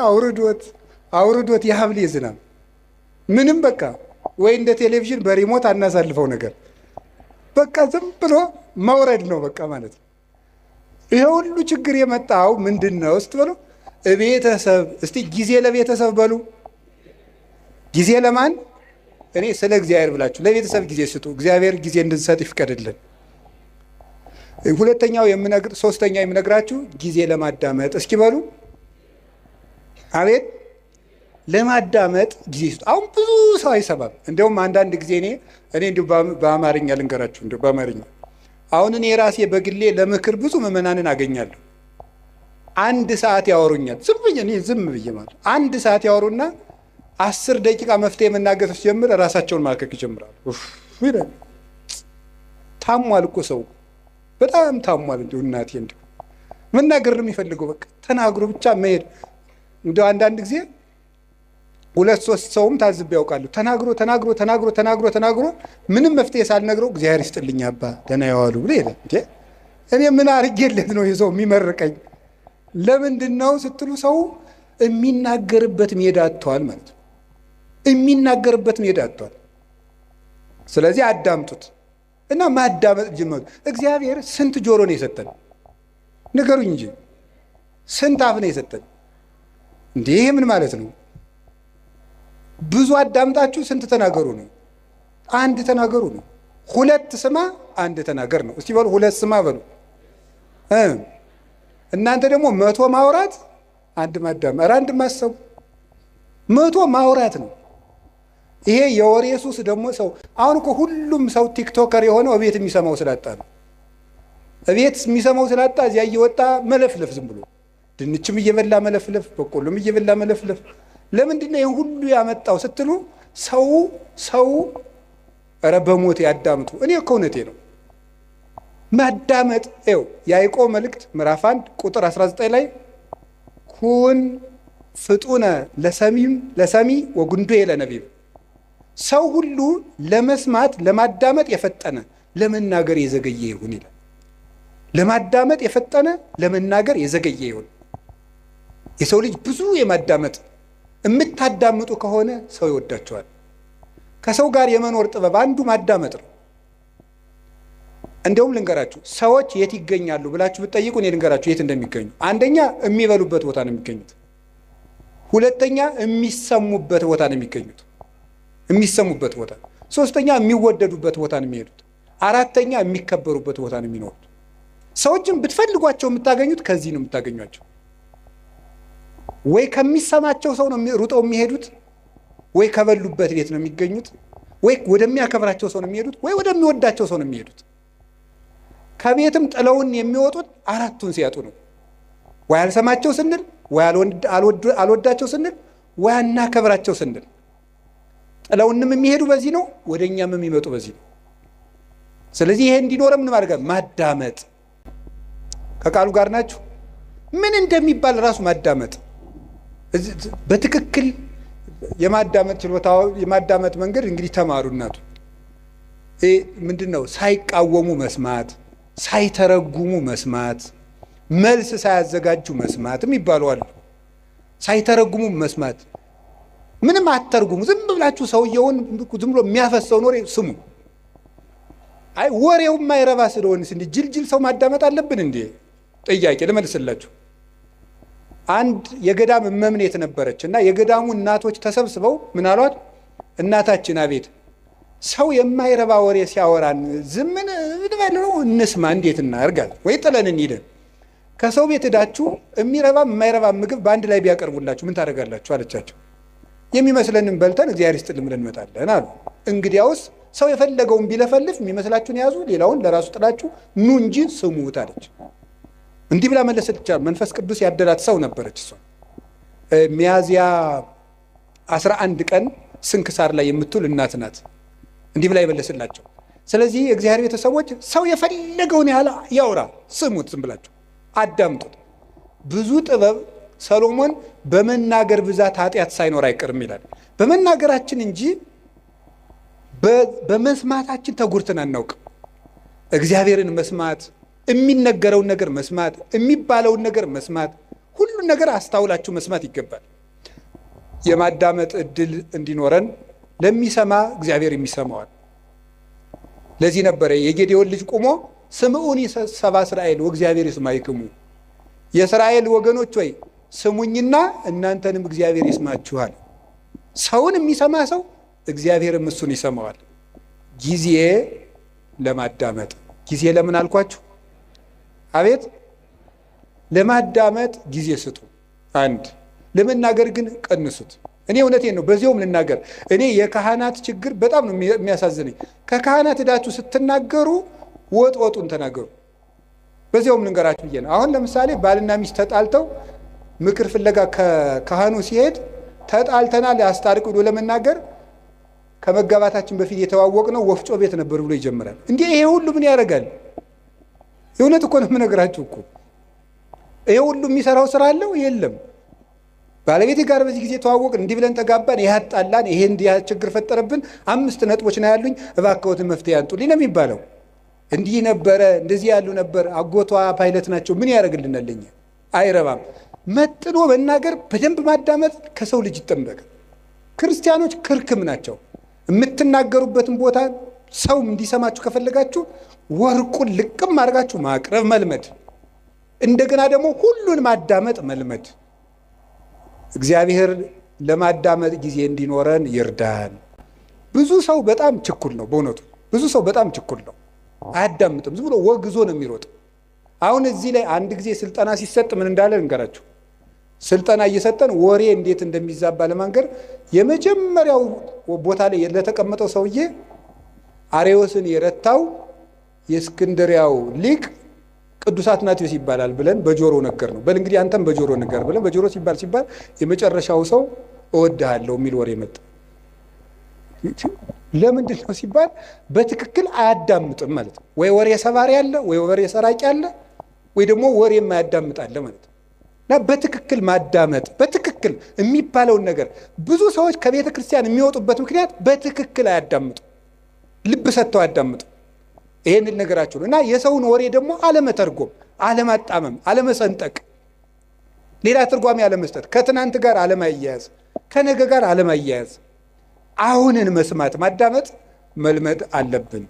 አውርዶት የሀብሌ ዝናብ ምንም በቃ ወይ እንደ ቴሌቪዥን በሪሞት አናሳልፈው ነገር በቃ ዝም ብሎ መውረድ ነው በቃ ማለት ነው። ይሄ ሁሉ ችግር የመጣው ምንድን ነው ስትበሉ ቤተሰብ። እስቲ ጊዜ ለቤተሰብ በሉ። ጊዜ ለማን? እኔ ስለ እግዚአብሔር ብላችሁ ለቤተሰብ ጊዜ ስጡ። እግዚአብሔር ጊዜ እንድንሰጥ ይፍቀድልን። ሶስተኛ የምነግራችሁ ጊዜ ለማዳመጥ እስኪ በሉ። አቤት ለማዳመጥ ጊዜ ስጡ። አሁን ብዙ ሰው አይሰማም። እንዲያውም አንዳንድ ጊዜ እኔ እንዲሁ በአማርኛ ልንገራችሁ፣ እንዲሁ በአማርኛ አሁን እኔ ራሴ በግሌ ለምክር ብዙ ምዕመናንን አገኛለሁ። 1 ሰዓት ያወሩኛል። ዝም ብዬ ማለት 1 ሰዓት ያወሩና 10 ደቂቃ መፍትሄ መናገር ሲጀምር ራሳቸውን ማከክ ይጀምራሉ። ታሟል እኮ ሰው በጣም ታሟል። እንዲሁ እናቴ እንዲሁ መናገር ነው የሚፈልገው። በቃ ተናግሮ ብቻ መሄድ። እንዲሁ አንዳንድ ጊዜ 2-3 ሰውም ታዝብ ያውቃሉ። ተናግሮ ምንም መፍትሄ ሳልነግረው እግዚአብሔር ይስጥልኝ አባ ደህና ያዋሉ ብሎ ይላል። እኔ ምን አድርጌለት ነው የሰው የሚመርቀኝ? ለምንድን ነው ስትሉ ሰው የሚናገርበት ሜዳ አጥቷል ማለት ነው። የሚናገርበት ሜዳ አጥቷል። ስለዚህ አዳምጡት እና ማዳመጥ ጀመሩ። እግዚአብሔር ስንት ጆሮ ነው የሰጠን? ንገሩኝ እንጂ ስንት አፍ ነው የሰጠን? ይሄ ምን ማለት ነው? ብዙ አዳምጣችሁ ስንት ተናገሩ ነው? 1 ተናገሩ ነው። 2 ስማ 1 ተናገር ነው። እስቲ በሉ 2 ስማ በሉ። እናንተ ደግሞ 100 ማውራት 1 ማዳመጥ። ኧረ 1 ማሰቡ 100 ማውራት ነው። ይሄ የወሬ ሱስ ደግሞ ሰው አሁን እኮ ሁሉም ሰው ቲክቶከር የሆነው እቤት የሚሰማው ስላጣ ነው። እቤት የሚሰማው ስላጣ እዚያ እየወጣ መለፍለፍ፣ ዝም ብሎ ድንችም እየበላ መለፍለፍ፣ በቆሎም እየበላ መለፍለፍ። ለምንድን ነው ይህን ሁሉ ያመጣው ስትሉ ሰው ኧረ በሞት ያዳምጡ። እኔ እኮ እውነቴ ነው። ማዳመጥ ይኸው ያዕቆብ መልእክት ምዕራፍ 1 ቁጥር 19 ላይ ኩን ፍጡነ ለሰሚ ወጉንዱየ ለነቢብ፣ ሰው ሁሉ ለመስማት ለማዳመጥ የፈጠነ ለመናገር የዘገየ ይሁን ይላል። ለማዳመጥ የፈጠነ ለመናገር የዘገየ ይሁን። የሰው ልጅ ብዙ የማዳመጥ የምታዳምጡ ከሆነ ሰው ይወዳቸዋል። ከሰው ጋር የመኖር ጥበብ አንዱ ማዳመጥ ነው። እንደውም ልንገራችሁ፣ ሰዎች የት ይገኛሉ ብላችሁ ብትጠይቁ እኔ ልንገራችሁ የት እንደሚገኙ። አንደኛ የሚበሉበት ቦታ ነው የሚገኙት። ሁለተኛ የሚሰሙበት ቦታ ነው የሚገኙት፣ የሚሰሙበት ቦታ። ሶስተኛ የሚወደዱበት ቦታ ነው የሚሄዱት። አራተኛ የሚከበሩበት ቦታ ነው የሚኖሩት። ሰዎችን ብትፈልጓቸው የምታገኙት ከዚህ ነው የምታገኟቸው። ወይ ከሚሰማቸው ሰው ነው ሩጠው የሚሄዱት፣ ወይ ከበሉበት ቤት ነው የሚገኙት፣ ወይ ወደሚያከብራቸው ሰው ነው የሚሄዱት፣ ወይ ወደሚወዳቸው ሰው ነው የሚሄዱት። ከቤትም ጥለውን የሚወጡት 4ቱን ሲያጡ ነው። ወይ አልሰማቸው ስንል፣ ወይ አልወዳቸው ስንል፣ ወይ አናከብራቸው ስንል። ጥለውንም የሚሄዱ በዚህ ነው፣ ወደኛም የሚመጡ በዚህ ነው። ስለዚህ ይሄ እንዲኖረ ምን ማድረግ? ማዳመጥ። ከቃሉ ጋር ናችሁ? ምን እንደሚባል ራሱ ማዳመጥ በትክክል የማዳመጥ ችሎታ የማዳመጥ መንገድ እንግዲህ ተማሩ። እናቱ ምንድን ነው? ሳይቃወሙ መስማት፣ ሳይተረጉሙ መስማት፣ መልስ ሳያዘጋጁ መስማት የሚባሉ አሉ። ሳይተረጉሙ መስማት፣ ምንም አትተርጉሙ። ዝም ብላችሁ ሰውየውን ዝም ብሎ የሚያፈሰውን ወሬ ስሙ። አይ ወሬው የማይረባ ስለሆነስ እንዴ ጅልጅል ሰው ማዳመጥ አለብን እንዴ? ጥያቄ ልመልስላችሁ። አንድ የገዳም እመምኔት ነበረች እና የገዳሙ እናቶች ተሰብስበው ምን አሏት? እናታችን አቤት ሰው የማይረባ ወሬ ሲያወራን ዝምን ብለው እንስማ፣ እንዴት እናርጋል? ወይ ጥለን እንሂደን። ከሰው ቤት ሄዳችሁ የሚረባ የማይረባ ምግብ በአንድ ላይ ቢያቀርቡላችሁ ምን ታደርጋላችሁ አለቻቸው። የሚመስለንን በልተን እግዚአብሔር ይስጥልን ብለን እንመጣለን አሉ። እንግዲያውስ ሰው የፈለገውን ቢለፈልፍ የሚመስላችሁን ያዙ፣ ሌላውን ለራሱ ጥላችሁ ኑ እንጂ ስሙት አለች። እንዲህ ብላ መለሰች። መንፈስ ቅዱስ ያደላት ሰው ነበረች። እሷ ሚያዝያ 11 ቀን ስንክሳር ላይ የምትውል እናት ናት። እንዲህ ብላ ይመለስላቸው። ስለዚህ የእግዚአብሔር ቤተሰቦች ሰው የፈለገውን ያህል ያውራ፣ ስሙት፣ ዝም ብላችሁ አዳምጡት። ብዙ ጥበብ ሰሎሞን በመናገር ብዛት ኃጢአት ሳይኖር አይቀርም ይላል። በመናገራችን እንጂ በመስማታችን ተጉርተን አናውቅም። እግዚአብሔርን መስማት፣ የሚነገረውን ነገር መስማት፣ የሚባለውን ነገር መስማት፣ ሁሉን ነገር አስተውላችሁ መስማት ይገባል። የማዳመጥ እድል እንዲኖረን ለሚሰማ እግዚአብሔር የሚሰማዋል። ለዚህ ነበረ የጌዴዎን ልጅ ቆሞ ስምዑኒ ሰብአ እስራኤል ወእግዚአብሔር ይስማዕክሙ፣ የእስራኤል ወገኖች ወይ ስሙኝና እናንተንም እግዚአብሔር ይስማችኋል። ሰውን የሚሰማ ሰው እግዚአብሔርም እሱን ይሰማዋል። ጊዜ ለማዳመጥ ጊዜ ለምን አልኳችሁ? አቤት ለማዳመጥ ጊዜ ስጡ። አንድ ለመናገር ግን ቀንሱት። እኔ እውነቴን ነው፣ በዚያውም ልናገር። እኔ የካህናት ችግር በጣም ነው የሚያሳዝነኝ። ከካህናት ሄዳችሁ ስትናገሩ ወጡን ተናገሩ። በዚያውም ልንገራችሁ ብዬ ነው። አሁን ለምሳሌ ባልና ሚስት ተጣልተው ምክር ፍለጋ ከካህኑ ሲሄድ ተጣልተናል አስታርቁ ብሎ ለመናገር ከመጋባታችን በፊት የተዋወቅነው ወፍጮ ቤት ነበር ብሎ ይጀምራል። እንዴ ይሄ ሁሉ ምን ያደርጋል? የእውነት እኮ ነው የምነግራችሁ እኮ። ይሄ ሁሉ የሚሰራው ስራ አለው የለም? ባለቤቴ ጋር በዚህ ጊዜ ተዋወቅን፣ እንዲህ ብለን ተጋባን፣ ይሄ አጣላን፣ ይሄ እንዲህ ችግር ፈጠረብን፣ 5 ነጥቦች ነው ያሉኝ፣ እባክዎትን መፍትሄ ያንጡልኝ ነው የሚባለው። እንዲህ ነበረ፣ እንደዚህ ያሉ ነበር፣ አጎቷ ፓይለት ናቸው፣ ምን ያደርግልናል? ለኛ አይረባም። መጥኖ መናገር፣ በደንብ ማዳመጥ ከሰው ልጅ ይጠበቃል። ክርስቲያኖች ክርክም ናቸው። የምትናገሩበትን ቦታ ሰው እንዲሰማችሁ ከፈለጋችሁ ወርቁን ልቅም አድርጋችሁ ማቅረብ መልመድ፣ እንደገና ደግሞ ሁሉን ማዳመጥ መልመድ። እግዚአብሔር ለማዳመጥ ጊዜ እንዲኖረን ይርዳን። ብዙ ሰው በጣም ችኩል ነው። በእውነቱ ብዙ ሰው በጣም ችኩል ነው፣ አያዳምጥም። ዝም ብሎ ወግዞ ነው የሚሮጥ። አሁን እዚህ ላይ አንድ ጊዜ ስልጠና ሲሰጥ ምን እንዳለ እንገራችሁ። ስልጠና እየሰጠን ወሬ እንዴት እንደሚዛባ ለማንገር የመጀመሪያው ቦታ ላይ ለተቀመጠው ሰውዬ አርዮስን የረታው የእስክንድሪያው ሊቅ ቅዱስ አትናቴዎስ ይባላል ብለን በጆሮ ነገር ነው። በል እንግዲህ አንተም በጆሮ ነገር ብለን በጆሮ ሲባል የመጨረሻው ሰው እወድሃለሁ የሚል ወሬ መጣ። ለምንድን ነው ሲባል በትክክል አያዳምጥም ማለት ነው። ወይ ወሬ ሰባሪ አለ፣ ወይ ወሬ ሰራቂ አለ፣ ወይ ደግሞ ወሬ የማያዳምጥ አለ ማለት ነው። እና በትክክል ማዳመጥ፣ በትክክል የሚባለውን ነገር ብዙ ሰዎች ከቤተ ክርስቲያን የሚወጡበት ምክንያት በትክክል አያዳምጡ፣ ልብ ሰጥተው አያዳምጡ። ይሄን ነገራችሁ ነው። እና የሰውን ወሬ ደግሞ አለመተርጎም፣ አለማጣመም፣ አለመሰንጠቅ፣ ሌላ ትርጓሜ አለመስጠት፣ ከትናንት ጋር አለማያያዝ፣ ከነገ ጋር አለማያያዝ፣ አሁንን መስማት ማዳመጥ መልመድ አለብን።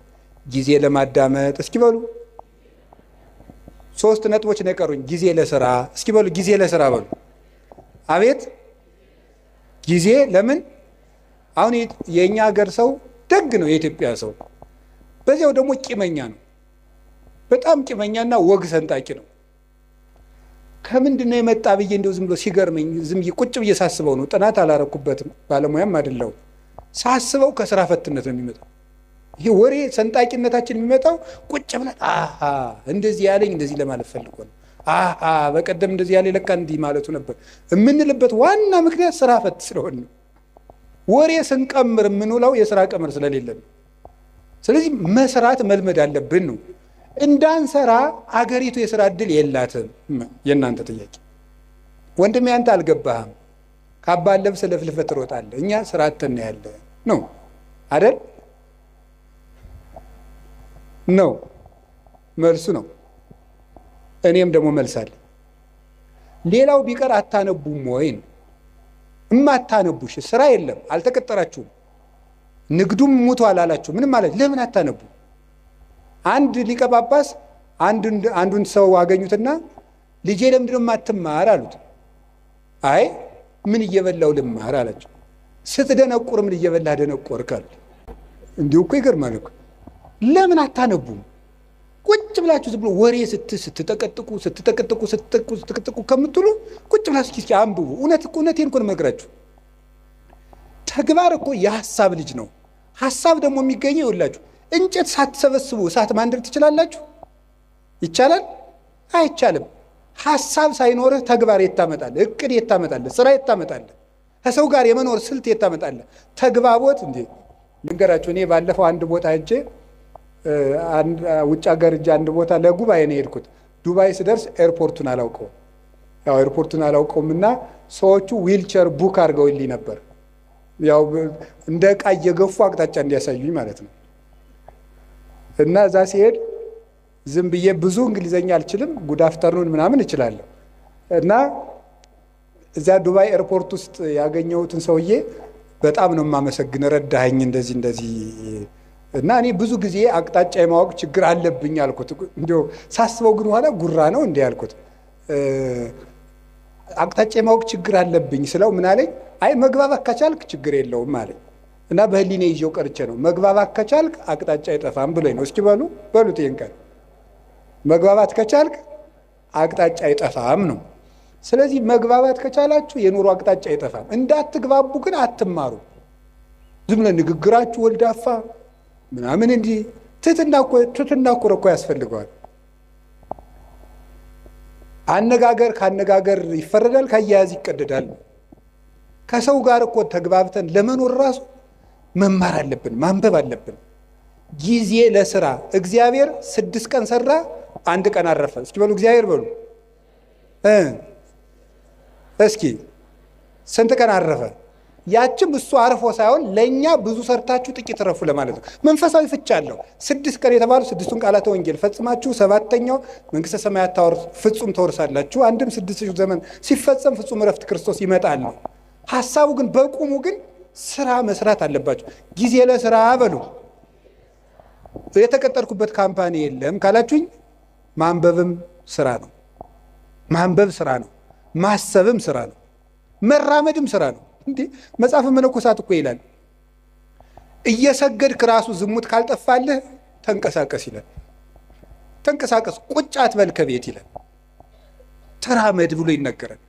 ጊዜ ለማዳመጥ እስኪ በሉ 3 ነጥቦች ነው የቀሩኝ። ጊዜ ለስራ እስኪ በሉ ጊዜ ለስራ በሉ። አቤት ጊዜ ለምን? አሁን የኛ ሀገር ሰው ደግ ነው፣ የኢትዮጵያ ሰው በዚያው ደግሞ ቂመኛ ነው። በጣም ቂመኛና ወግ ሰንጣቂ ነው። ከምንድን ነው የመጣ ብዬ እንደው ዝም ብሎ ሲገርመኝ ዝም ብዬ ቁጭ ብዬ ሳስበው ነው። ጥናት አላረኩበትም፣ ባለሙያም አይደለሁም። ሳስበው ከስራ ፈትነት ነው የሚመጣው። ይሄ ወሬ ሰንጣቂነታችን የሚመጣው ቁጭ ብለን እንደዚህ ያለኝ እንደዚህ ለማለት ፈልጎ ነው፣ በቀደም እንደዚህ ያለ ለካ እንዲህ ማለቱ ነበር የምንልበት ዋና ምክንያት ስራ ፈት ስለሆነ ነው። ወሬ ስንቀምር የምንውለው የስራ ቀመር ስለሌለን ነው። ስለዚህ መስራት መልመድ አለብን ነው። እንዳንሰራ አገሪቱ የስራ እድል የላትም። የእናንተ ጥያቄ ወንድሜ፣ አንተ አልገባህም። ካባን ለብሰ ለፍልፈት ትሮጣለህ፣ እኛ ስራ አተን ያለ ነው አይደል? ነው መልሱ ነው። እኔም ደግሞ መልሳለሁ። ሌላው ቢቀር አታነቡም ወይ ነው። እማታነቡሽ ስራ የለም፣ አልተቀጠራችሁም፣ ንግዱም ሙቷል አላችሁ። ምንም ማለት ለምን አታነቡ? አንድ ሊቀ ጳጳስ አንዱን ሰው አገኙትና ልጄ ለምንድነው የማትማር አሉት። አይ ምን እየበላው ልማር አላቸው። ስትደነቁር ምን እየበላህ ደነቆርክ አሉት። እንዲሁ እኮ ይገርማል እኮ። ለምን አታነቡም? ቁጭ ብላችሁ ዝም ብሎ ወሬ ስትጠቀጥቁ ከምትሉ ቁጭ ብላችሁ እስኪ አንብቡ። እውነቴን እኮ ነው የምነግራችሁ። ተግባር እኮ የሐሳብ ልጅ ነው። ሐሳብ ደግሞ የሚገኘው ይኸውላችሁ፣ እንጨት ሳትሰበስቡ እሳት ማንደድ ትችላላችሁ? ይቻላል? አይቻልም። ሐሳብ ሳይኖርህ ተግባር የታመጣለህ? እቅድ የታመጣለህ? ስራ የታመጣለህ? ከሰው ጋር የመኖር ስልት የታመጣለህ? ተግባቦት እንዴ! ልንገራችሁ። እኔ ባለፈው አንድ ቦታ ሄጄ ውጭ ሀገር ሄጄ አንድ ቦታ ለጉባኤ ነው የሄድኩት። ዱባይ ስደርስ ኤርፖርቱን አላውቀውም። ያው ኤርፖርቱን አላውቀውም እና ሰዎቹ ዊልቸር ቡክ አድርገውልኝ ነበር። ያው እንደ ዕቃ እየገፉ አቅጣጫ እንዲያሳዩኝ ማለት ነው። እና እዛ ሲሄድ ዝም ብዬ ብዙ እንግሊዘኛ አልችልም፣ ጉድ አፍተርኑን ምናምን እችላለሁ። እና እዚያ ዱባይ ኤርፖርት ውስጥ ያገኘሁትን ሰውዬ በጣም ነው የማመሰግን፣ ረዳኸኝ፣ እንደዚህ እና እኔ ብዙ ጊዜ አቅጣጫ የማወቅ ችግር አለብኝ አልኩት። እንዲያው ሳስበው ግን ኋላ ጉራ ነው እንዲህ ያልኩት። አቅጣጫ የማወቅ ችግር አለብኝ ስለው ምን አለኝ? አይ መግባባት ከቻልክ ችግር የለውም አለኝ። እና በህሊኔ ይዤው ቀርቼ ነው መግባባት ከቻልክ አቅጣጫ አይጠፋም ብሎኝ ነው። እስኪ በሉት ይሄን ቃል መግባባት ከቻልክ አቅጣጫ አይጠፋም ነው። ስለዚህ መግባባት ከቻላችሁ የኑሮ አቅጣጫ አይጠፋም። እንዳትግባቡ ግን አትማሩ። ዝም ብለን ንግግራችሁ ወልዳፋ ምናምን እንዲህ ትህትና እኮ ያስፈልገዋል። አነጋገር ካነጋገር ይፈረዳል፣ ከአያያዝ ይቀደዳል። ከሰው ጋር እኮ ተግባብተን ለመኖር ራሱ መማር አለብን፣ ማንበብ አለብን። ጊዜ ለስራ እግዚአብሔር 6 ቀን ሰራ፣ 1 ቀን አረፈ። እስኪ በሉ እግዚአብሔር በሉ እስኪ ስንት ቀን አረፈ? ያችም እሱ አርፎ ሳይሆን ለእኛ ብዙ ሰርታችሁ ጥቂት ረፉ ለማለት ነው። መንፈሳዊ ፍቻ አለው። 6 ቀን የተባሉ 6ቱን ቃላተ ወንጌል ፈጽማችሁ 7ኛው መንግሥተ ሰማያት ፍጹም ተወርሳላችሁ። አንድም 6000 ዘመን ሲፈጸም ፍጹም እረፍት ክርስቶስ ይመጣል ነው ሐሳቡ። ግን በቁሙ ግን ስራ መስራት አለባችሁ። ጊዜ ለስራ በሉ። የተቀጠርኩበት ካምፓኒ የለም ካላችሁኝ ማንበብም ስራ ነው። ማንበብ ስራ ነው። ማሰብም ስራ ነው። መራመድም ስራ ነው። እንዴ መጽሐፈ መነኮሳት እኮ ይላል እየሰገድክ ራሱ ዝሙት ካልጠፋልህ ተንቀሳቀስ ይላል። ተንቀሳቀስ፣ ቁጭ አትበል ከቤት ይላል። ተራመድ ብሎ ይነገራል።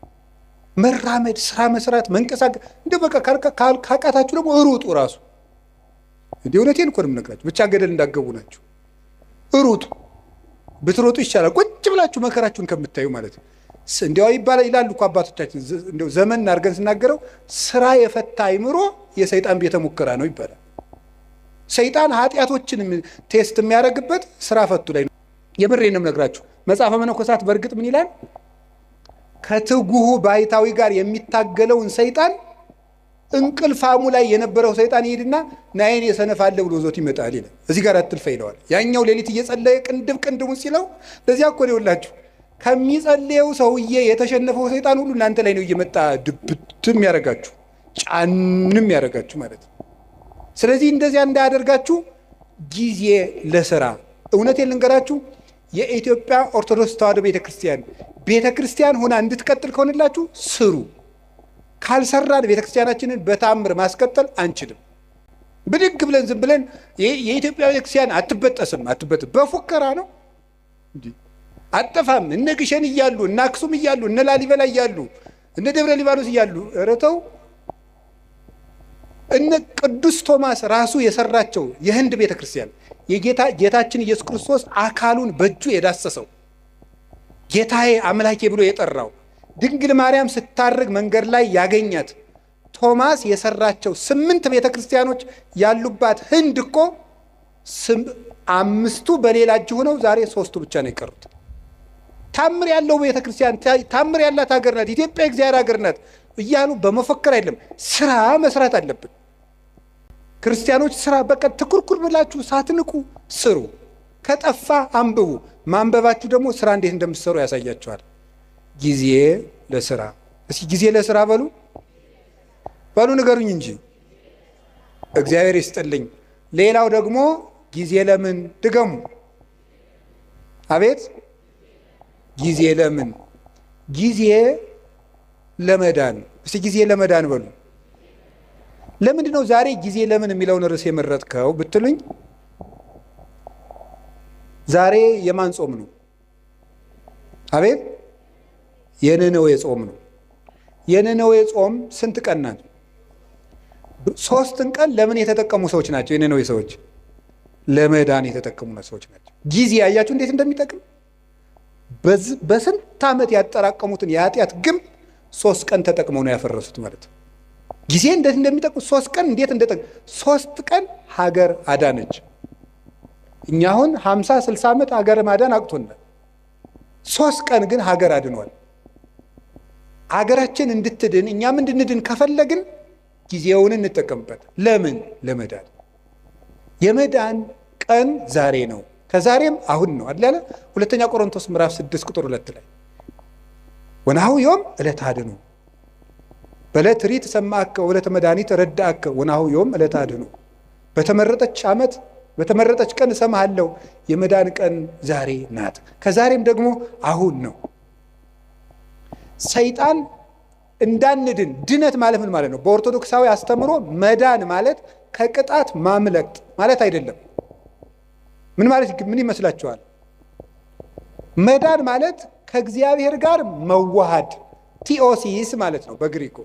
መራመድ፣ ስራ መስራት፣ መንቀሳቀስ። እንደ በቃ ካቃታችሁ ደግሞ ሩጡ ራሱ። እንዴ እውነቴን እኮ ነው የምነግራችሁ። ብቻ ገደል እንዳገቡ ናችሁ። ሩጡ። ብትሮጡ ይሻላል ቁጭ ብላችሁ መከራችሁን ከምታዩ ማለት ነው። እንዲያው ይላሉ እኮ አባቶቻችን። እንዲያው ዘመን አድርገን ስናገረው ስራ የፈታ አይምሮ የሰይጣን ቤተ ሙከራ ነው ይባላል። ሰይጣን ኃጢአቶችን ቴስት የሚያደርግበት ስራ ፈቱ ላይ ነው። የምሬንም ነግራችሁ መጽሐፈ መነኮሳት በእርግጥ ምን ይላል? ከትጉሁ ባይታዊ ጋር የሚታገለውን ሰይጣን እንቅልፋሙ ላይ የነበረው ሰይጣን ይሄድና ናይን የሰነፋለ ብሎ ዞት ይመጣል ይላል። እዚህ ጋር አትልፈ ይለዋል። ያኛው ሌሊት እየጸለየ ቅንድቡን ሲለው ለዚያ እኮ ነው ይውላችሁ ከሚጸልየው ሰውዬ የተሸነፈው ሰይጣን ሁሉ እናንተ ላይ ነው እየመጣ ድብትም ያደርጋችሁ፣ ጫንም ያደርጋችሁ ማለት ነው። ስለዚህ እንደዚያ እንዳያደርጋችሁ ጊዜ ለስራ። እውነቴን ልንገራችሁ የኢትዮጵያ ኦርቶዶክስ ተዋሕዶ ቤተክርስቲያን ሆና እንድትቀጥል ከሆነላችሁ ስሩ። ካልሰራን ቤተክርስቲያናችንን በተአምር ማስቀጠል አንችልም። ብድግ ብለን ዝም ብለን የኢትዮጵያ ቤተክርስቲያን አትበጠስም በፉከራ ነው እንዴ? አጠፋም። እነ ግሸን እያሉ እነ አክሱም እያሉ እነ ላሊበላ እያሉ እነ ደብረ ሊባኖስ እያሉ ረተው እነ ቅዱስ ቶማስ ራሱ የሰራቸው የህንድ ቤተክርስቲያን ጌታችን ኢየሱስ ክርስቶስ አካሉን በእጁ የዳሰሰው ጌታዬ አምላኬ ብሎ የጠራው ድንግል ማርያም ስታርግ መንገድ ላይ ያገኛት ቶማስ የሰራቸው 8 ቤተክርስቲያኖች ያሉባት ህንድ እኮ 5ቱ በሌላ እጅ ሆነው ዛሬ 3ቱ ብቻ ነው የቀሩት። ታምር ያለው ቤተክርስቲያን ታምር ያላት ሀገር ናት ኢትዮጵያ፣ እግዚአብሔር ሀገር ናት እያሉ በመፈከር አይደለም፣ ስራ መስራት አለብን። ክርስቲያኖች ስራ በቃ ትኩርኩር ብላችሁ ሳትንቁ ስሩ። ከጠፋ አንብቡ። ማንበባችሁ ደግሞ ስራ እንዴት እንደምትሰሩ ያሳያችኋል። ጊዜ ለስራ። እስኪ ጊዜ ለስራ በሉ ንገሩኝ እንጂ እግዚአብሔር ይስጥልኝ። ሌላው ደግሞ ጊዜ ለምን ድገሙ። አቤት ጊዜ ለምን? ጊዜ ለመዳን። እስቲ ጊዜ ለመዳን በሉ። ለምንድን ነው ዛሬ ጊዜ ለምን የሚለውን ርዕስ የመረጥከው ብትሉኝ፣ ዛሬ የማን ጾም ነው? አቤት የነነዌ ጾም ነው። የነነዌ ጾም ስንት ቀን ናት? 3 ቀን ለምን የተጠቀሙ ሰዎች ናቸው? የነነዌ ሰዎች ለመዳን የተጠቀሙ ሰዎች ናቸው። ጊዜ አያችሁ እንዴት እንደሚጠቅም። በስንት ዓመት ያጠራቀሙትን የኃጢአት ግም 3 ቀን ተጠቅመው ነው ያፈረሱት ማለት ነው። ጊዜ እንዴት እንደሚጠቅም 3 ቀን እንዴት እንደጠቅም 3 ቀን ሀገር አዳነች። እኛ አሁን 50-60 ዓመት ሀገር ማዳን አቅቶናል። 3 ቀን ግን ሀገር አድኗል። ሀገራችን እንድትድን እኛም እንድንድን ከፈለግን ጊዜውን እንጠቀምበት። ለምን? ለመዳን። የመዳን ቀን ዛሬ ነው። ከዛሬም አሁን ነው አይደል? 2ኛ ቆሮንቶስ ምዕራፍ 6 ቁጥር 2 ላይ ወናሁ ዮም ዕለተ አድኅኖ በዕለተ ሪት ሰማዕከ ወዕለተ መድኃኒት ረዳእከ ወናሁ ዮም ዕለተ አድኅኖ። በተመረጠች ዓመት በተመረጠች ቀን እሰማሃለሁ። የመዳን ቀን ዛሬ ናት። ከዛሬም ደግሞ አሁን ነው። ሰይጣን እንዳንድን ድነት ማለት ምን ማለት ነው? በኦርቶዶክሳዊ አስተምሮ መዳን ማለት ከቅጣት ማምለጥ ማለት አይደለም። ምን ማለት ምን ይመስላችኋል? መዳን ማለት ከእግዚአብሔር ጋር መዋሃድ፣ ቲኦሲስ ማለት ነው በግሪኩ።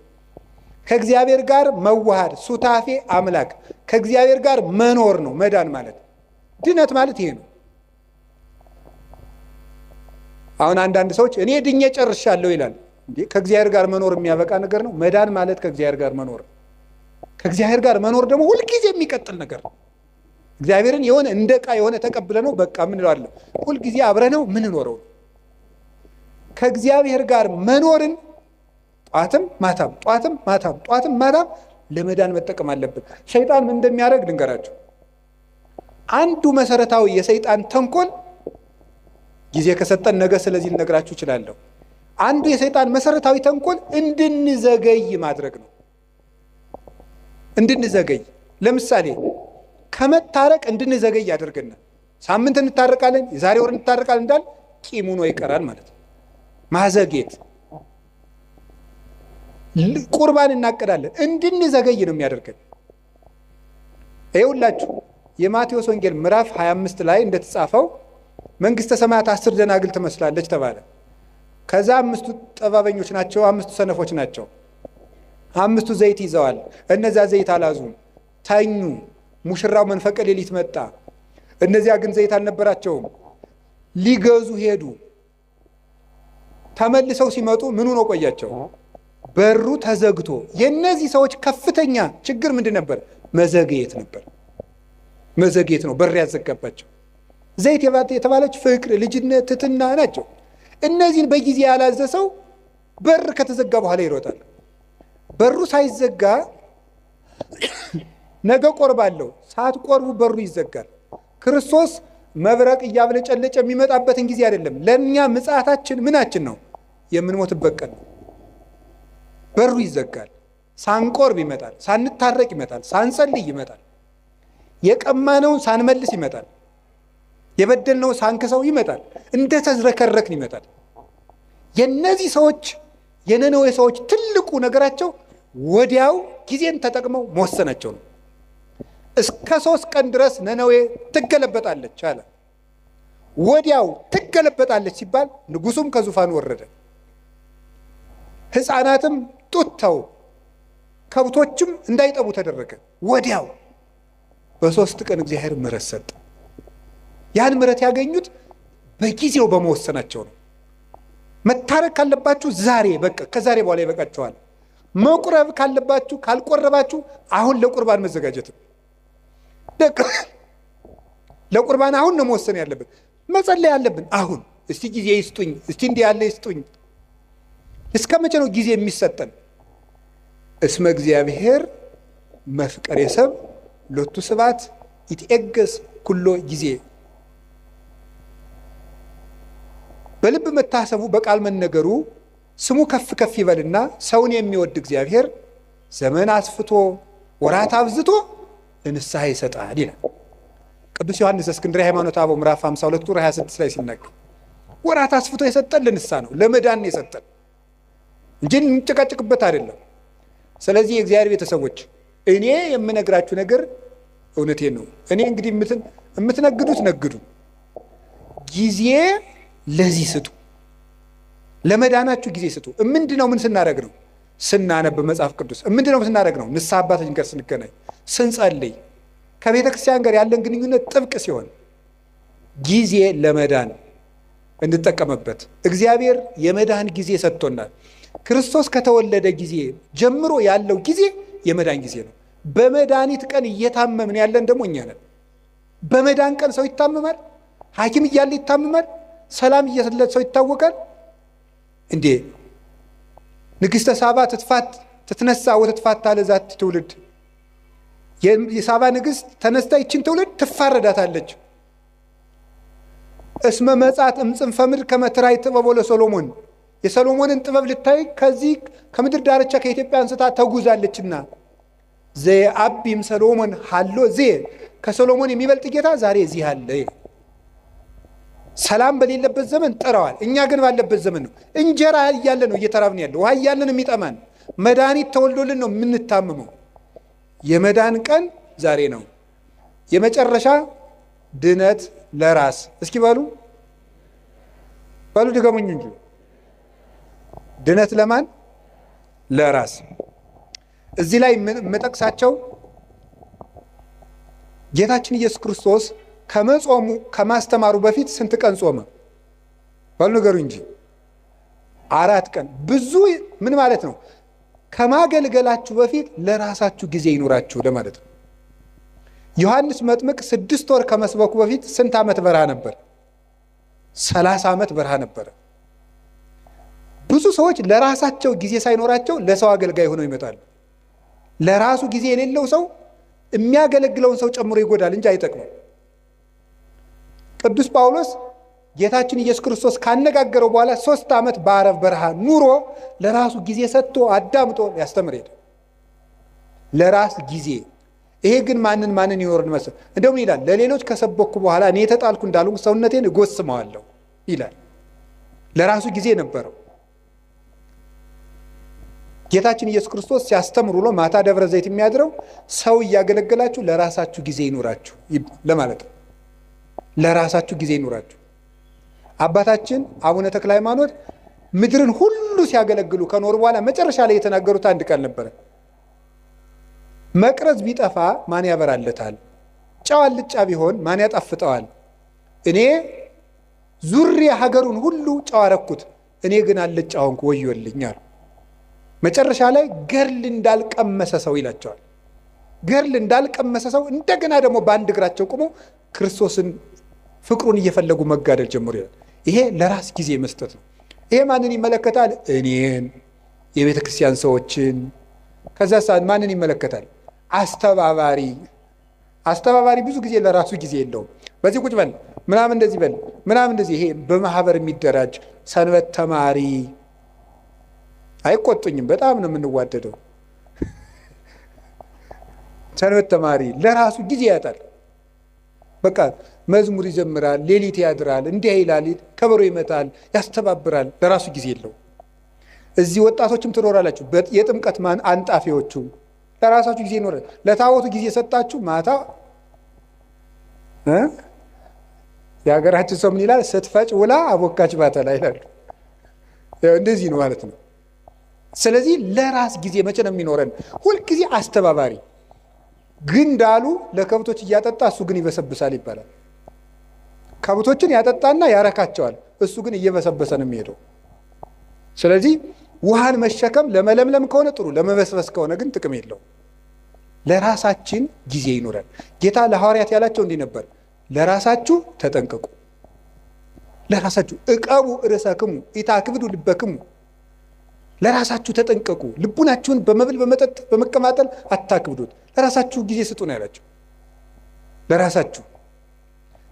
ከእግዚአብሔር ጋር መዋሃድ፣ ሱታፌ አምላክ፣ ከእግዚአብሔር ጋር መኖር ነው መዳን ማለት። ድነት ማለት ይሄ ነው። አሁን አንዳንድ ሰዎች እኔ ድኜ ጨርሻለሁ ይላል። እንዴ ከእግዚአብሔር ጋር መኖር የሚያበቃ ነገር ነው? መዳን ማለት ከእግዚአብሔር ጋር መኖር። ከእግዚአብሔር ጋር መኖር ደግሞ ሁልጊዜ የሚቀጥል ነገር ነው። እግዚአብሔርን የሆነ እንደ ዕቃ የሆነ ተቀብለ ነው በቃ ምን እላለሁ ሁልጊዜ አብረነው ምን ኖረው። ከእግዚአብሔር ጋር መኖርን ጧትም ማታም ጧትም ማታም ጧትም ማታም ለመዳን መጠቀም አለብን። ሰይጣን ምን እንደሚያደርግ ልንገራችሁ። አንዱ መሰረታዊ የሰይጣን ተንኮል ጊዜ ከሰጠን ነገ ስለዚህ ልነግራችሁ እችላለሁ። አንዱ የሰይጣን መሰረታዊ ተንኮል እንድንዘገይ ማድረግ ነው። እንድንዘገይ ለምሳሌ ከመታረቅ እንድንዘገይ ያደርገናል። ሳምንት እንታረቃለን፣ የዛሬ ወር እንታረቃለን እንዳል ቂም ሆኖ ይቀራል ማለት ነው። ማዘጌት። ቁርባን እናቀዳለን፣ እንድንዘገይ ነው የሚያደርገን። ይኸውላችሁ የማቴዎስ ወንጌል ምዕራፍ 25 ላይ እንደተጻፈው መንግስተ ሰማያት 10 ደናግል ትመስላለች ተባለ። ከዛ 5ቱ ጠባበኞች ናቸው፣ 5ቱ ሰነፎች ናቸው። 5ቱ ዘይት ይዘዋል፣ እነዛ ዘይት አላዙም፣ ተኙ። ሙሽራው መንፈቀ ሌሊት መጣ፣ እነዚያ ግን ዘይት አልነበራቸውም። ሊገዙ ሄዱ። ተመልሰው ሲመጡ ምኑ ነው ቆያቸው? በሩ ተዘግቶ። የነዚህ ሰዎች ከፍተኛ ችግር ምንድን ነበር? መዘግየት ነበር። መዘግየት ነው በር ያዘጋባቸው። ዘይት የተባለች ፍቅር፣ ልጅነት፣ ትሕትና ናቸው። እነዚህን በጊዜ ያላዘሰው በር ከተዘጋ በኋላ ይሮጣል። በሩ ሳይዘጋ ነገ ቆርባለሁ፣ ሳትቆርቡ በሩ ይዘጋል። ክርስቶስ መብረቅ እያብለጨለጨ የሚመጣበትን ጊዜ አይደለም። ለእኛ ምጽአታችን ምናችን ነው? የምንሞትበት ቀን ነው። በሩ ይዘጋል። ሳንቆርብ ይመጣል፣ ሳንታረቅ ይመጣል፣ ሳንጸልይ ይመጣል፣ የቀማነውን ሳንመልስ ይመጣል፣ የበደልነው ሳንክሰው ይመጣል፣ እንደ ተዝረከረክን ይመጣል። የነዚህ ሰዎች የነነዌ ሰዎች ትልቁ ነገራቸው ወዲያው ጊዜን ተጠቅመው መወሰናቸው ነው። እስከ 3 ቀን ድረስ ነነዌ ትገለበጣለች አለ። ወዲያው ትገለበጣለች ሲባል ንጉሱም ከዙፋኑ ወረደ፣ ሕፃናትም ጡት ተው፣ ከብቶችም እንዳይጠቡ ተደረገ። ወዲያው በ3 ቀን እግዚአብሔር ምሕረት ሰጠ። ያን ምሕረት ያገኙት በጊዜው በመወሰናቸው ነው። መታረቅ ካለባችሁ ዛሬ በቃ ከዛሬ በኋላ ይበቃችኋል። መቁረብ ካለባችሁ ካልቆረባችሁ አሁን ለቁርባን መዘጋጀት ነው። ለቁርባን አሁን ነው መወሰን ያለብን። መጸለይ ያለብን አሁን። እስቲ ጊዜ ይስጡኝ፣ እስቲ እንዲህ ያለ ይስጡኝ። እስከ መቼ ነው ጊዜ የሚሰጠን? እስመ እግዚአብሔር መፍቀሬ ሰብ ሎቱ ስብሐት ይትዔገስ ኩሎ ጊዜ። በልብ መታሰቡ በቃል መነገሩ ስሙ ከፍ ከፍ ይበልና ሰውን የሚወድ እግዚአብሔር ዘመን አስፍቶ ወራት አብዝቶ ለንስሐ ይሰጣል ይላል ቅዱስ ዮሐንስ እስክንድርያ ሃይማኖተ አበው ምዕራፍ 52 ቁጥር 26 ላይ ሲናገር ወራት አስፍቶ የሰጠን ለንስሐ ነው፣ ለመዳን የሰጠን እንጂ እንጨቃጭቅበት አይደለም። ስለዚህ የእግዚአብሔር ቤተሰቦች እኔ የምነግራችሁ ነገር እውነቴን ነው። እኔ እንግዲህ የምትነግዱት ነግዱ፣ ጊዜ ለዚህ ስጡ፣ ለመዳናችሁ ጊዜ ስጡ። ምንድነው? ምን ስናደርግ ነው? ስናነብ መጽሐፍ ቅዱስ። ምንድነው ስናደርግ ነው? ንስሐ አባታችን ጋር ስንገናኝ፣ ስንጸልይ፣ ከቤተ ክርስቲያን ጋር ያለን ግንኙነት ጥብቅ ሲሆን ጊዜ ለመዳን እንጠቀምበት። እግዚአብሔር የመዳን ጊዜ ሰጥቶናል። ክርስቶስ ከተወለደ ጊዜ ጀምሮ ያለው ጊዜ የመዳን ጊዜ ነው። በመድኃኒት ቀን እየታመምን ያለን ደግሞ እኛ ነን። በመዳን ቀን ሰው ይታመማል። ሐኪም እያለ ይታመማል። ሰላም እየሰለት ሰው ይታወቃል እንዴ? ንግሥተ ሳባ ትትነሳ ወትትፋታ ለዛት ትውልድ። የሳባ ንግሥት ተነስታ ይችን ትውልድ ትፋረዳታለች። እስመ መጻት እምጽንፈ ምድር ከመ ትራይ ጥበቦ ለሰሎሞን። የሰሎሞንን ጥበብ ልታይ ከዚህ ከምድር ዳርቻ ከኢትዮጵያ አንስታ ተጉዛለችና ዘአቢም ሰሎሞን ሃሎ ዜ ከሰሎሞን የሚበልጥ ጌታ ዛሬ እዚህ አለ። ሰላም በሌለበት ዘመን ጥረዋል። እኛ ግን ባለበት ዘመን ነው። እንጀራ እያለ ነው እየተራብን ያለው። ውሃ እያለ ነው የሚጠማን። መድኃኒት ተወልዶልን ነው የምንታመመው። የመዳን ቀን ዛሬ ነው። የመጨረሻ ድነት ለራስ እስኪ በሉ ድገሙኝ እንጂ ድነት ለማን? ለራስ። እዚህ ላይ የምጠቅሳቸው ጌታችን ኢየሱስ ክርስቶስ ከመጾሙ ከማስተማሩ በፊት ስንት ቀን ጾመ? በሉ ንገሩ እንጂ 4 ቀን። ብዙ ምን ማለት ነው? ከማገልገላችሁ በፊት ለራሳችሁ ጊዜ ይኑራችሁ ለማለት ነው። ዮሐንስ መጥምቅ 6 ወር ከመስበኩ በፊት ስንት ዓመት በረሃ ነበር? 30 ዓመት በረሃ ነበረ። ብዙ ሰዎች ለራሳቸው ጊዜ ሳይኖራቸው ለሰው አገልጋይ ሆነው ይመጣሉ። ለራሱ ጊዜ የሌለው ሰው የሚያገለግለውን ሰው ጨምሮ ይጎዳል እንጂ አይጠቅምም። ቅዱስ ጳውሎስ ጌታችን ኢየሱስ ክርስቶስ ካነጋገረው በኋላ 3 ዓመት በአረብ በረሃ ኑሮ ለራሱ ጊዜ ሰጥቶ አዳምጦ ያስተምር ሄደ። ለራስ ጊዜ። ይሄ ግን ማንን ይኖርን መሰል? እንደውም ይላል ለሌሎች ከሰበኩ በኋላ እኔ የተጣልኩ እንዳልሆንኩ ሰውነቴን እጎስመዋለሁ ይላል። ለራሱ ጊዜ ነበረው። ጌታችን ኢየሱስ ክርስቶስ ሲያስተምር ውሎ ማታ ደብረ ዘይት የሚያድረው ሰው እያገለገላችሁ ለራሳችሁ ጊዜ ይኑራችሁ ለማለት ነው። ለራሳችሁ ጊዜ ይኑራችሁ። አባታችን አቡነ ተክለ ሃይማኖት ምድርን ሁሉ ሲያገለግሉ ከኖሩ በኋላ መጨረሻ ላይ የተናገሩት አንድ ቃል ነበረ። መቅረዝ ቢጠፋ ማን ያበራለታል? ጨው አልጫ ቢሆን ማን ያጣፍጠዋል? እኔ ዙሪያ ሀገሩን ሁሉ ጨው አረኩት፣ እኔ ግን አልጫ ሆንኩ፣ ወዮልኝ አሉ። መጨረሻ ላይ ገርል እንዳልቀመሰ ሰው ይላቸዋል። ገርል እንዳልቀመሰ ሰው እንደገና ደግሞ በአንድ እግራቸው ቆሞ ክርስቶስን ፍቅሩን እየፈለጉ መጋደል ጀምሮ ይላል። ይሄ ለራስ ጊዜ መስጠት ነው። ይሄ ማንን ይመለከታል? እኔን፣ የቤተ ክርስቲያን ሰዎችን። ከዛ ሰዓት ማንን ይመለከታል? አስተባባሪ ብዙ ጊዜ ለራሱ ጊዜ የለውም። በዚህ ቁጭ በል ምናምን እንደዚህ በል ምናምን እንደዚህ። ይሄ በማህበር የሚደራጅ ሰንበት ተማሪ አይቆጡኝም፣ በጣም ነው የምንዋደደው። ሰንበት ተማሪ ለራሱ ጊዜ ያጣል። በቃ መዝሙር ይዘምራል፣ ሌሊት ያድራል፣ እንዲህ ይላል፣ ከበሮ ይመታል፣ ያስተባብራል። ለራሱ ጊዜ የለው። እዚህ ወጣቶችም ትኖራላችሁ፣ የጥምቀት አንጣፊዎቹ ለራሳችሁ ጊዜ ይኖራል። ለታቦቱ ጊዜ ሰጣችሁ፣ ማታ የሀገራችን ሰው ምን ይላል? ስትፈጭ ውላ አቦካች ባተላ ይላሉ። እንደዚህ ነው ማለት ነው። ስለዚህ ለራስ ጊዜ መቼ ነው የሚኖረን? ሁልጊዜ አስተባባሪ ግን እንዳሉ ለከብቶች እያጠጣ እሱ ግን ይበሰብሳል ይባላል። ከብቶችን ያጠጣና ያረካቸዋል፣ እሱ ግን እየበሰበሰ ነው የሚሄደው። ስለዚህ ውሃን መሸከም ለመለምለም ከሆነ ጥሩ፣ ለመበስበስ ከሆነ ግን ጥቅም የለው። ለራሳችን ጊዜ ይኖረን። ጌታ ለሐዋርያት ያላቸው እንዲህ ነበር፣ ለራሳችሁ ተጠንቀቁ፣ ለራሳችሁ እቀቡ ርእሰክሙ ኢታክብዱ ልበክሙ። ለራሳችሁ ተጠንቀቁ፣ ልቡናችሁን በመብል በመጠጥ በመቀማጠል አታክብዱት፣ ለራሳችሁ ጊዜ ስጡ ነው ያላቸው። ለራሳችሁ።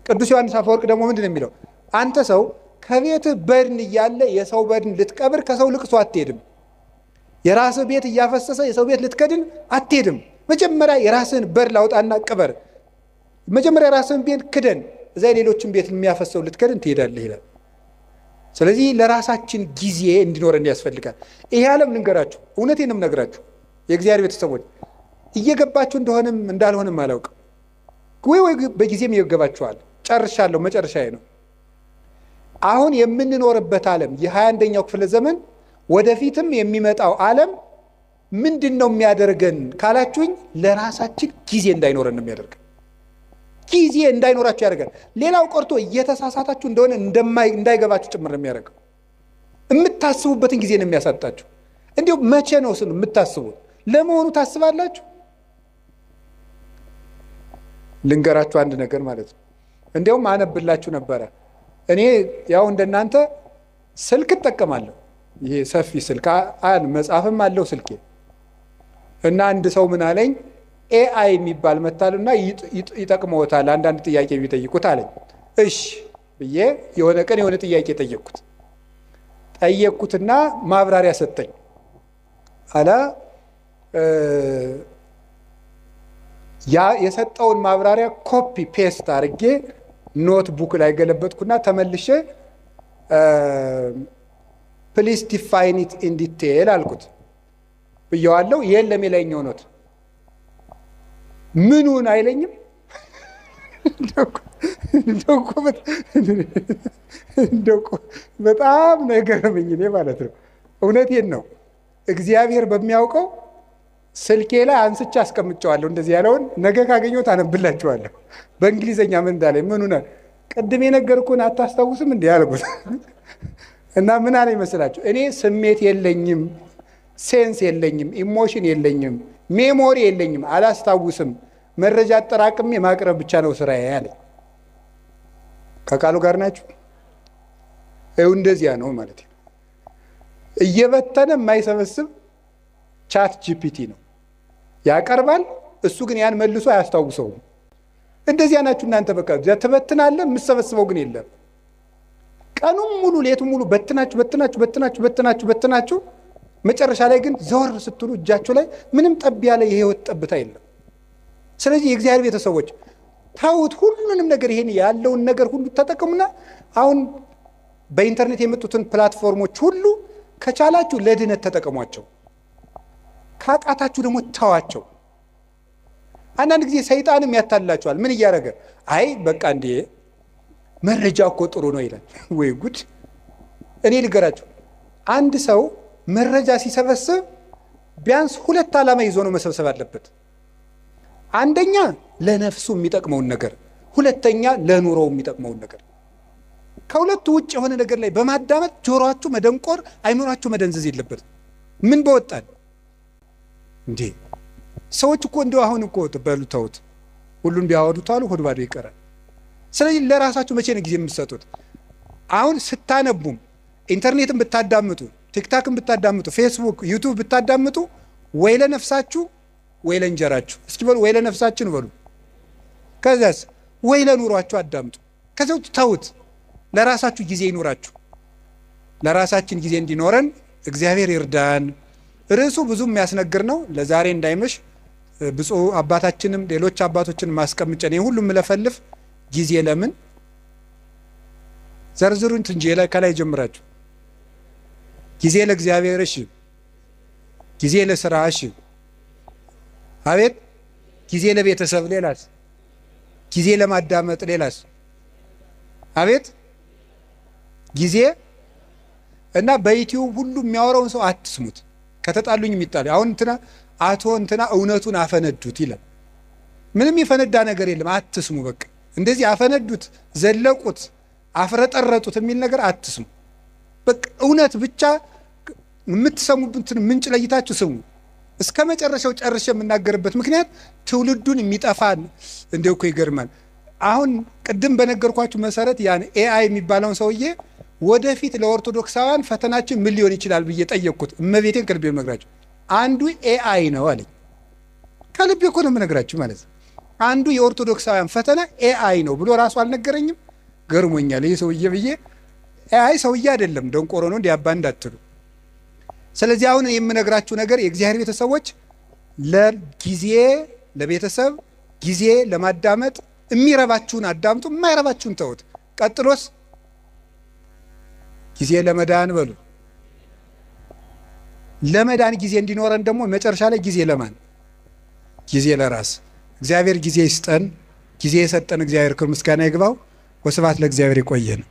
ቅዱስ ዮሐንስ አፈወርቅ ደግሞ ምንድን ነው የሚለው? አንተ ሰው ከቤትህ በድን እያለ የሰው በድን ልትቀብር ከሰው ልቅሶ አትሄድም። የራስህ ቤት እያፈሰሰ የሰው ቤት ልትከድን አትሄድም። መጀመሪያ የራስህን በድን ላውጣና ቅበር። መጀመሪያ የራስህን ቤት ክደን፣ እዛ የሌሎችን ቤት የሚያፈሰው ልትከድን ትሄዳለህ ይላል። ስለዚህ ለራሳችን ጊዜ እንዲኖረን ያስፈልጋል። ይሄ ዓለም ልንገራችሁ፣ እውነቴንም ነግራችሁ የእግዚአብሔር ቤተሰቦች እየገባችሁ እንደሆነም እንዳልሆንም አላውቅም፣ ወይ በጊዜም ይገባችኋል። ጨርሻለሁ፣ መጨረሻዬ ነው። አሁን የምንኖርበት ዓለም የ21ኛው ክፍለ ዘመን ወደፊትም የሚመጣው ዓለም ምንድን ነው የሚያደርገን ካላችሁኝ፣ ለራሳችን ጊዜ እንዳይኖረን ነው የሚያደርገን። ጊዜ እንዳይኖራችሁ ያደርጋል። ሌላው ቀርቶ እየተሳሳታችሁ እንደሆነ እንዳይገባችሁ ጭምር ነው የሚያደርገው። የምታስቡበትን ጊዜ ነው የሚያሳጣችሁ። እንዲሁ መቼ ነው ስኑ የምታስቡት? ለመሆኑ ታስባላችሁ? ልንገራችሁ አንድ ነገር ማለት ነው። እንዲያውም አነብላችሁ ነበረ። እኔ ያው እንደናንተ ስልክ እጠቀማለሁ። ይሄ ሰፊ ስልክ መጽሐፍም አለው ስልኬ። እና አንድ ሰው ምን አለኝ፣ ኤአይ የሚባል መታልና ይጠቅመዎታል አንዳንድ ጥያቄ ቢጠይቁት አለኝ። እሺ ብዬ የሆነ ቀን የሆነ ጥያቄ ጠየቅኩትና ማብራሪያ ሰጠኝ። አላ ያ የሰጠውን ማብራሪያ ኮፒ ፔስት አድርጌ ኖትቡክ ላይ ገለበጥኩና ተመልሼ ፕሊስ ዲፋይን ኢት ኢን ዲቴል አልኩት ብየዋለሁ። የለም የላይኛው ኖት ምኑን አይለኝም። በጣም ነው የገረመኝ እኔ ማለት ነው። እውነቴን ነው። እግዚአብሔር በሚያውቀው ስልኬ ላይ አንስቼ አስቀምጨዋለሁ። እንደዚህ ያለውን ነገ ካገኘሁት አነብላችኋለሁ። በእንግሊዘኛ ምን እንዳለኝ ምኑን ቅድም የነገርኩህን አታስታውስም እንዲህ ያልኩት እና ምን አለ ይመስላችሁ? እኔ ስሜት የለኝም፣ ሴንስ የለኝም፣ ኢሞሽን የለኝም፣ ሜሞሪ የለኝም፣ አላስታውስም። መረጃ አጠራቅሜ ማቅረብ ብቻ ነው ስራዬ ያለኝ። ከቃሉ ጋር ናችሁ? ይኸው እንደዚያ ነው ማለት ነው። እየበተነ የማይሰበስብ ቻት ጂፒቲ ነው። ያቀርባል፣ እሱ ግን ያን መልሶ አያስታውሰውም። እንደዚያ ናችሁ እናንተ። በቃ ትበትናለህ፣ የምትሰበስበው ግን የለም። ቀኑን ሙሉ ሌቱን ሙሉ በትናችሁ መጨረሻ ላይ ግን ዘወር ስትሉ እጃችሁ ላይ ምንም ጠብ ያለ የህይወት ጠብታ የለም። ስለዚህ የእግዚአብሔር ቤተሰቦች ታውት ሁሉንም ነገር ይሄን ያለውን ነገር ሁሉ ተጠቀሙና አሁን በኢንተርኔት የመጡትን ፕላትፎርሞች ሁሉ ከቻላችሁ ለድነት ተጠቀሟቸው፣ ካቃታችሁ ደግሞ ተዋቸው። አንዳንድ ጊዜ ሰይጣንም ያታልላችኋል። ምን እያደረገ አይ በቃ እንዴ መረጃ እኮ ጥሩ ነው ይላል። ወይ ጉድ! እኔ ልገራችሁ፣ አንድ ሰው መረጃ ሲሰበስብ ቢያንስ ሁለት ዓላማ ይዞ ነው መሰብሰብ አለበት። አንደኛ ለነፍሱ የሚጠቅመውን ነገር፣ ሁለተኛ ለኑሮው የሚጠቅመውን ነገር። ከሁለቱ ውጭ የሆነ ነገር ላይ በማዳመጥ ጆሮአችሁ መደንቆር፣ አይምሯችሁ መደንዘዝ የለበትም። ምን በወጣን እንዴ! ሰዎች እኮ እንደው አሁን እኮ በሉ ተውት፣ ሁሉን ቢያወዱት አሉ ሆድ ባዶ ይቀራል። ስለዚህ ለራሳችሁ መቼ ነው ጊዜ የምትሰጡት? አሁን ስታነቡም ኢንተርኔትን ብታዳምጡ፣ ቲክታክን ብታዳምጡ፣ ፌስቡክ፣ ዩቱብ ብታዳምጡ ወይ ለነፍሳችሁ ወይ ለእንጀራችሁ። እስኪ በሉ ወይ ለነፍሳችን በሉ። ከዚያስ ወይ ለኑሯችሁ አዳምጡ። ከዚያው ተውት። ለራሳችሁ ጊዜ ይኑራችሁ። ለራሳችን ጊዜ እንዲኖረን እግዚአብሔር ይርዳን። ርዕሱ ብዙ የሚያስነግር ነው። ለዛሬ እንዳይመሽ ብፁዕ አባታችንም ሌሎች አባቶችን ማስቀምጨን ይሄ ሁሉ ምለፈልፍ ጊዜ ለምን ዘርዝሩን እንጂ ከላይ ጀምራችሁ ጊዜ ለእግዚአብሔር፣ እሺ፣ ጊዜ ለስራ፣ እሺ፣ አቤት፣ ጊዜ ለቤተሰብ፣ ሌላስ? ጊዜ ለማዳመጥ፣ ሌላስ? አቤት፣ ጊዜ እና በዩቲዩብ ሁሉ የሚያወራውን ሰው አትስሙት። ከተጣሉኝ የሚጣሉ አሁን እንትና አቶ እንትና እውነቱን አፈነዱት ይላል። ምንም የፈነዳ ነገር የለም። አትስሙ። በቃ እንደዚህ አፈነዱት፣ ዘለቁት፣ አፍረጠረጡት የሚል ነገር አትስሙ። በቃ እውነት ብቻ የምትሰሙበትን ምንጭ ለይታችሁ ስሙ። እስከ መጨረሻው ጨርሼ የምናገርበት ምክንያት ትውልዱን የሚጠፋን እንደው እኮ ይገርማል። አሁን ቅድም በነገርኳችሁ መሰረት ያን ኤአይ የሚባለውን ሰውዬ ወደፊት ለኦርቶዶክሳውያን ፈተናችን ምን ሊሆን ይችላል ብዬ ጠየቅኩት። እመቤቴን ከልቤ የምነግራችሁ አንዱ ኤአይ ነው አለኝ። ከልቤ እኮ ነው የምነግራችሁ ማለት ነው። አንዱ የኦርቶዶክሳውያን ፈተና ኤአይ ነው ብሎ ራሱ አልነገረኝም። ገርሞኛል ይህ ሰውዬ ብዬ። ኤአይ ሰውዬ አይደለም፣ ደንቆሮ ነው እንዲያባ እንዳትሉ። ስለዚህ አሁን የምነግራችሁ ነገር የእግዚአብሔር ቤተሰቦች ለጊዜ ለቤተሰብ ጊዜ ለማዳመጥ የሚረባችሁን አዳምጡ፣ የማይረባችሁን ተውት። ቀጥሎስ ጊዜ ለመዳን በሉ። ለመዳን ጊዜ እንዲኖረን ደግሞ መጨረሻ ላይ ጊዜ ለማን? ጊዜ ለራስ። እግዚአብሔር ጊዜ ይስጠን። ጊዜ የሰጠን እግዚአብሔር ክብር ምስጋና ይግባው። ወስብሐት ለእግዚአብሔር። ይቆየን።